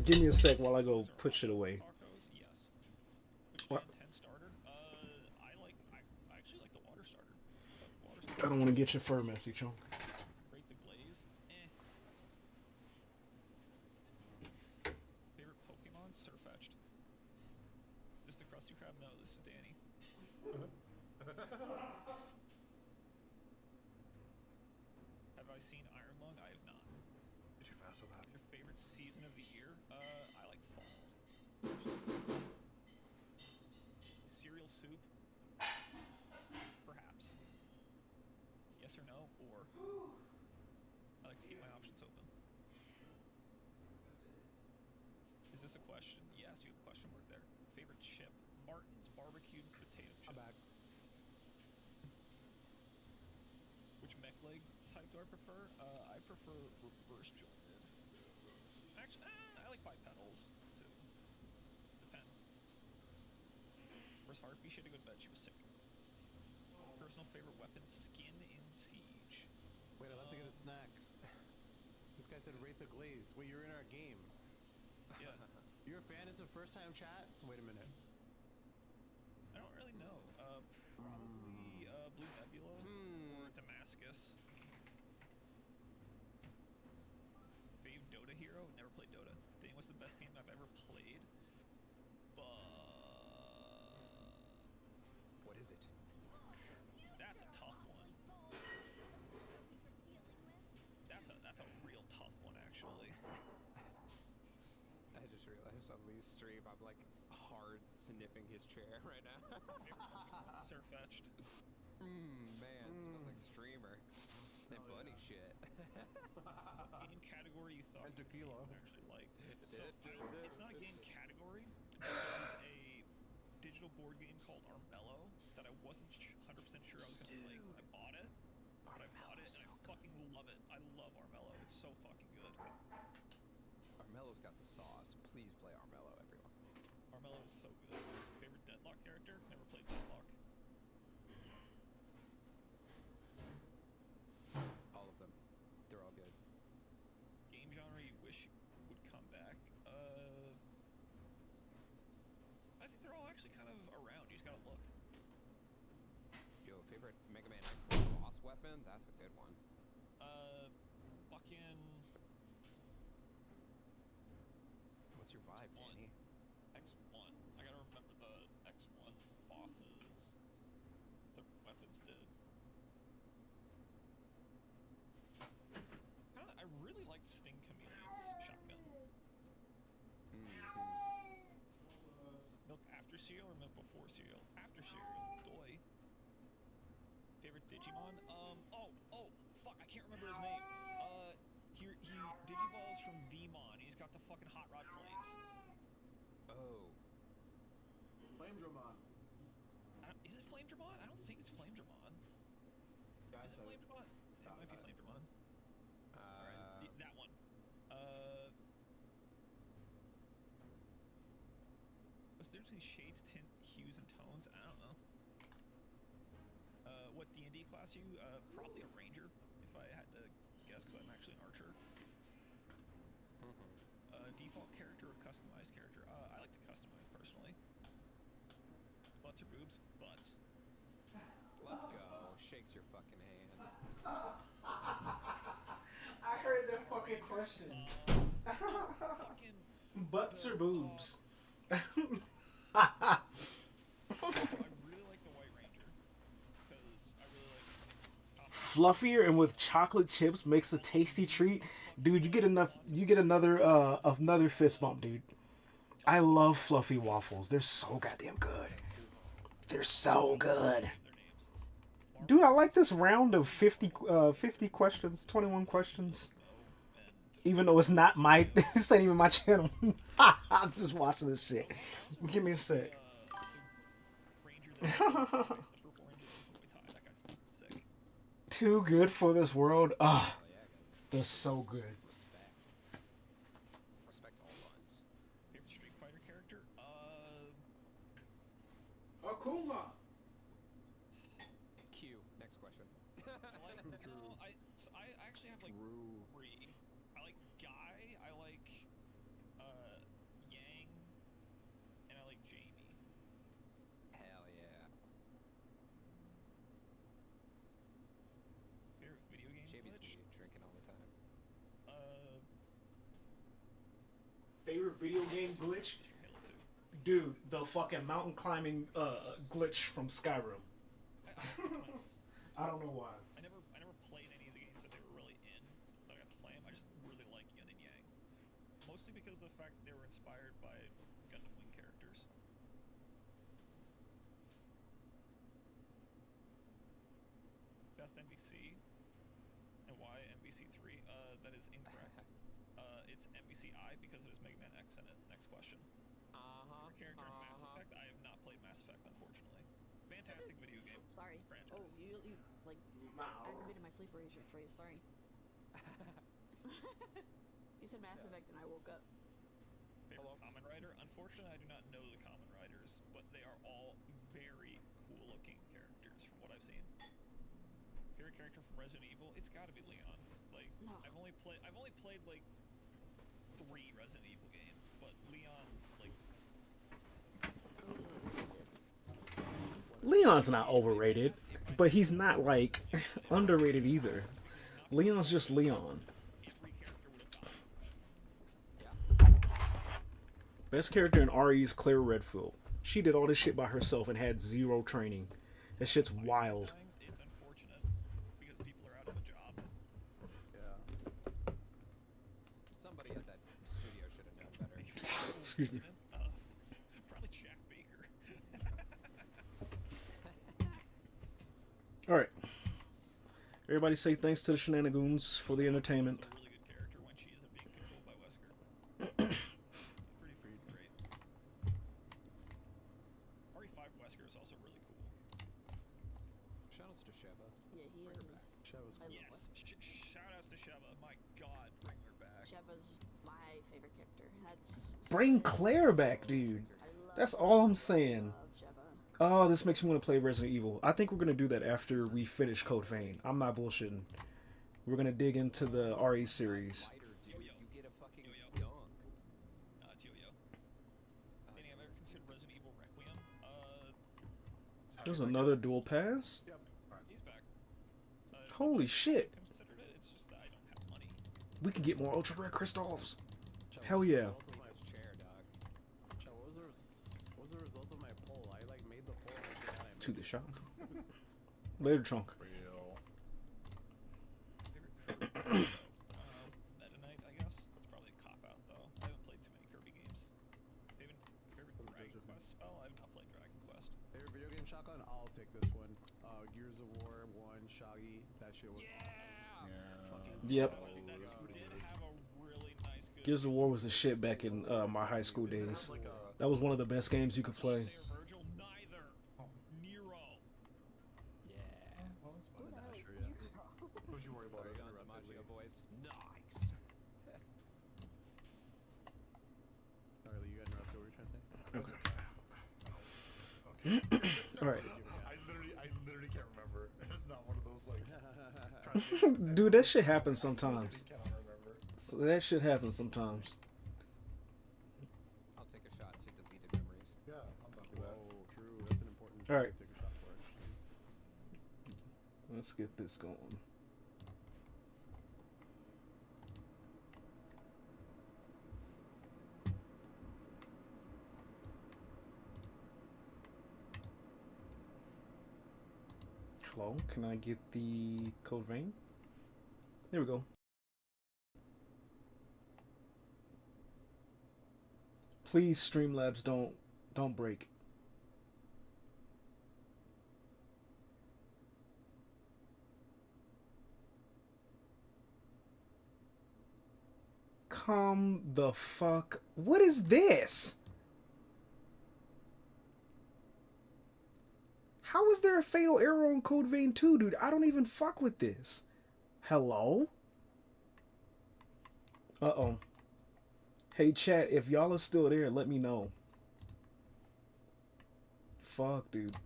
Give me a sec while I go put shit away. Tacos, yes. Which What? Gen 10 starter? I actually like the water starter. Water I starter. don't want to get your fur messy, chunk. Rate the glaze. Favorite Pokemon? Surfetched. Is this the Krusty Krab? No, this is Danny. Have I seen Iron Lung? I have not. did you fast with that? Your favorite season of the year? I like fall. Cereal soup? Perhaps. Yes or no? Or I like to keep my options open. Is this a question? Yes, you have a question mark there. Favorite chip? Martin's barbecued potato chip. I'm back. Which mech leg type do I prefer? I prefer reverse jointed. Actually, I like bipedals too. Depends. Where's Harpy? She had to go to bed. She was sick. Personal favorite weapon? Skin in Siege. Wait, I'm about to get a snack. This guy said rate the glaze. Wait, you're in our game. Yeah. You're a fan? It's a first time chat? Wait a minute. I don't really know. Probably Blue Nebula or Damascus. Fave Dota hero? Never played Dota. Dang, what's the best game I've ever played? What is it? That's a tough one. That's a real tough one, actually. I just realized on Lee's stream I'm like hard sniffing his chair right now. Surfetched. Man, smells like streamer. And bunny shit. Game category you thought And tequila. you actually like. So did. it's not a game category. It's a digital board game called Armello that I wasn't 100% sure I was gonna play when I bought it. But I bought it and I fucking love it. I love Armello. It's so fucking good. Armello's got the sauce. Please play Armello, everyone. Armello is so good. Favorite Deadlock character? Never played Deadlock. All of them. They're all good. Game genre you wish would come back? actually kind of around. You just gotta look. Yo, favorite Mega Man X1 boss weapon? That's a good one. Fucking What's your vibe, One. Danny? X1. I gotta remember the X1 bosses. The weapons did. I really liked Sting Chameleon's shotgun. Milk after cereal or milk before cereal? After cereal. Doy. Favorite Digimon? Oh, fuck, I can't remember his name. He digivolves from Vmon. He's got the fucking hot rod flames. Oh. Flame Dramon. Is it Flame Dramon? I don't think it's Flame Dramon. That's Is it Flame Dramon? It might be Flame Dramon. Alright, that one. What's the difference between shades, tint, hues, and tones? I don't know. What D&D class you? Probably a ranger, if I had to guess, because I'm actually an archer. Default character or customized character? I like to customize personally. Butts or boobs? Butts. Let's go. Shakes your fucking hand. I heard that fucking question. Fucking Butts or boobs? I really like the White Ranger because I really like Fluffier and with chocolate chips makes a tasty treat. Dude, you get enough. You get another fist bump, dude. I love fluffy waffles. They're so goddamn good. They're so good. their names. Dude, I like this round of 50 questions, 21 questions. And Even though it's not my, this ain't even my channel. I'm just watching this shit. Give me a sec. the Ranger that the purple Ranger that Muay Thai. That guy's fucking sick. Too good for this world. Ah, Oh yeah, guys. they're so good. Respect. Respect all runs. Favorite Street Fighter character? Akuma. Q. Next question. I actually have like True. three. I like Guy, I like Yang, and I like Jamie. Hell yeah. Favorite video game Jamie's glitch? me drinking all the time. Favorite video game glitch? It's from Halo 2. Dude, the fucking mountain climbing glitch from Skyrim. I like the twins. I don't know why. I never played any of the games that they were really in, so I got to play them. I just really like Yin and Yang, mostly because of the fact that they were inspired by Gundam Wing characters. Best NBC, and why NBC3? That is incorrect. It's NBCI because it is Mega Man X in it. Next question. Favorite character in Mass Effect? I have not played Mass Effect, unfortunately. Fantastic video game. Sorry. Franchise. Oh, you like activated my sleep erasure phrase. Sorry. You said Mass Effect and I woke up. Favorite Common Rider? Unfortunately, I do not know the Common Riders, but they are all very cool-looking characters from what I've seen. Favorite character from Resident Evil? It's got to be Leon. Like, No. I've only played like 3 Resident Evil games, but Leon, like, Leon's not overrated, but he's not like underrated either. Leon's just Leon. every character would have gotten. Best character in RE is Claire Redfield. She did all this shit by herself and had zero training. That shit's wild. It's unfortunate because people are out of a job. Yeah. Somebody at that studio should have done better. Excuse me. Probably Jack Baker. All right. Everybody say thanks to the shenanigans for the entertainment. A really good character when she isn't being controlled by Wesker. Pretty great. RE5 Wesker is also really cool. Shoutouts to Sheva. Yeah, he Bring her back. is. Shava's I love Yes. Shoutouts to Sheva. My God, bring her back. Sheva's my favorite character. That's Bring Claire back, dude. I love That's all I'm saying. Sheva. Oh, this makes me want to play Resident Evil. I think we're going to do that after we finish Code Vein. I'm not bullshitting. We're going to dig into the RE series. Fighter, dude. Yo-yo. You get a fucking Yo-yo. dunk. It's Yo-Yo. Danny, have you ever considered Resident Evil Requiem? There's another dual pass. He's back. Holy shit. Considered it. It's just that I don't have money. We can get more ultra rare crystals. Chat, Hell what's the yeah. result of my chair, dog? Chat, what was the result of my poll? I like made the poll. And I forgot I To made the shop. Later, Trunk. Real. Meta Knight, I guess. That's probably a cop out though. I haven't played too many Kirby games. Favorite Dragon Quest spell? I have not played Dragon Quest. Favorite video game shotgun? I'll take this one. Gears of War 1, Shaggy. That shit was fucking Yep. That did have a really nice good. Gears of War was the shit back in my high school days. Like That was one of the best games you could play. Slayer Virgil, neither. Nero. Yeah. well, it's fun. Ooh, sure, yeah. Don't you worry about it. Gun DiMaggio voice. Nice. Alright, you got interrupted. What were you trying to say? All right. I literally can't remember. It's not one of those like. trying to Dude, that shit happens sometimes. cannot remember. So that shit happens sometimes. I'll take a shot to deleted memories. Yeah, I'm done with that. Oh, true. That's an important All right. thing to take a shot for, actually. Let's get this going. Hello, can I get the code vein? There we go. Please, Streamlabs, don't break. Come the fuck. What is this? How is there a fatal error on Code Vein 2, dude? I don't even fuck with this. Hello? Uh-oh. Hey, chat, if y'all are still there, let me know. Fuck, dude.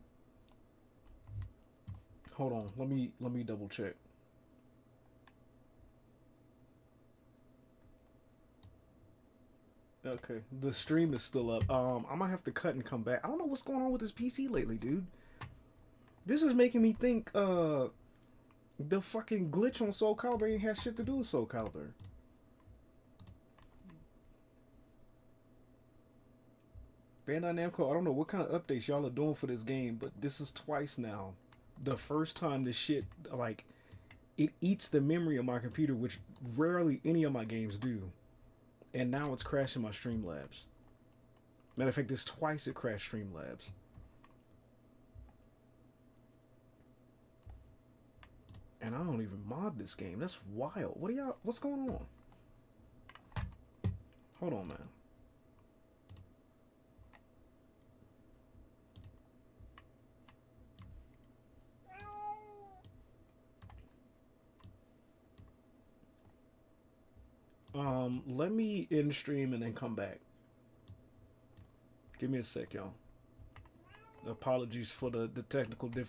Hold on. Let me double check. Okay, the stream is still up. I might have to cut and come back. I don't know what's going on with this PC lately, dude. This is making me think the fucking glitch on Soul Calibur ain't has shit to do with Soul Calibur. Bandai Namco, I don't know what kind of updates y'all are doing for this game, but this is twice now. The first time this shit, like, it eats the memory of my computer, which rarely any of my games do. And now it's crashing my Streamlabs. Matter of fact, this twice it crashed Streamlabs. And I don't even mod this game. That's wild. What are y'all? What's going on? Hold on, man. Let me end stream and then come back. Give me a sec, y'all. Apologies for the technical difficulties.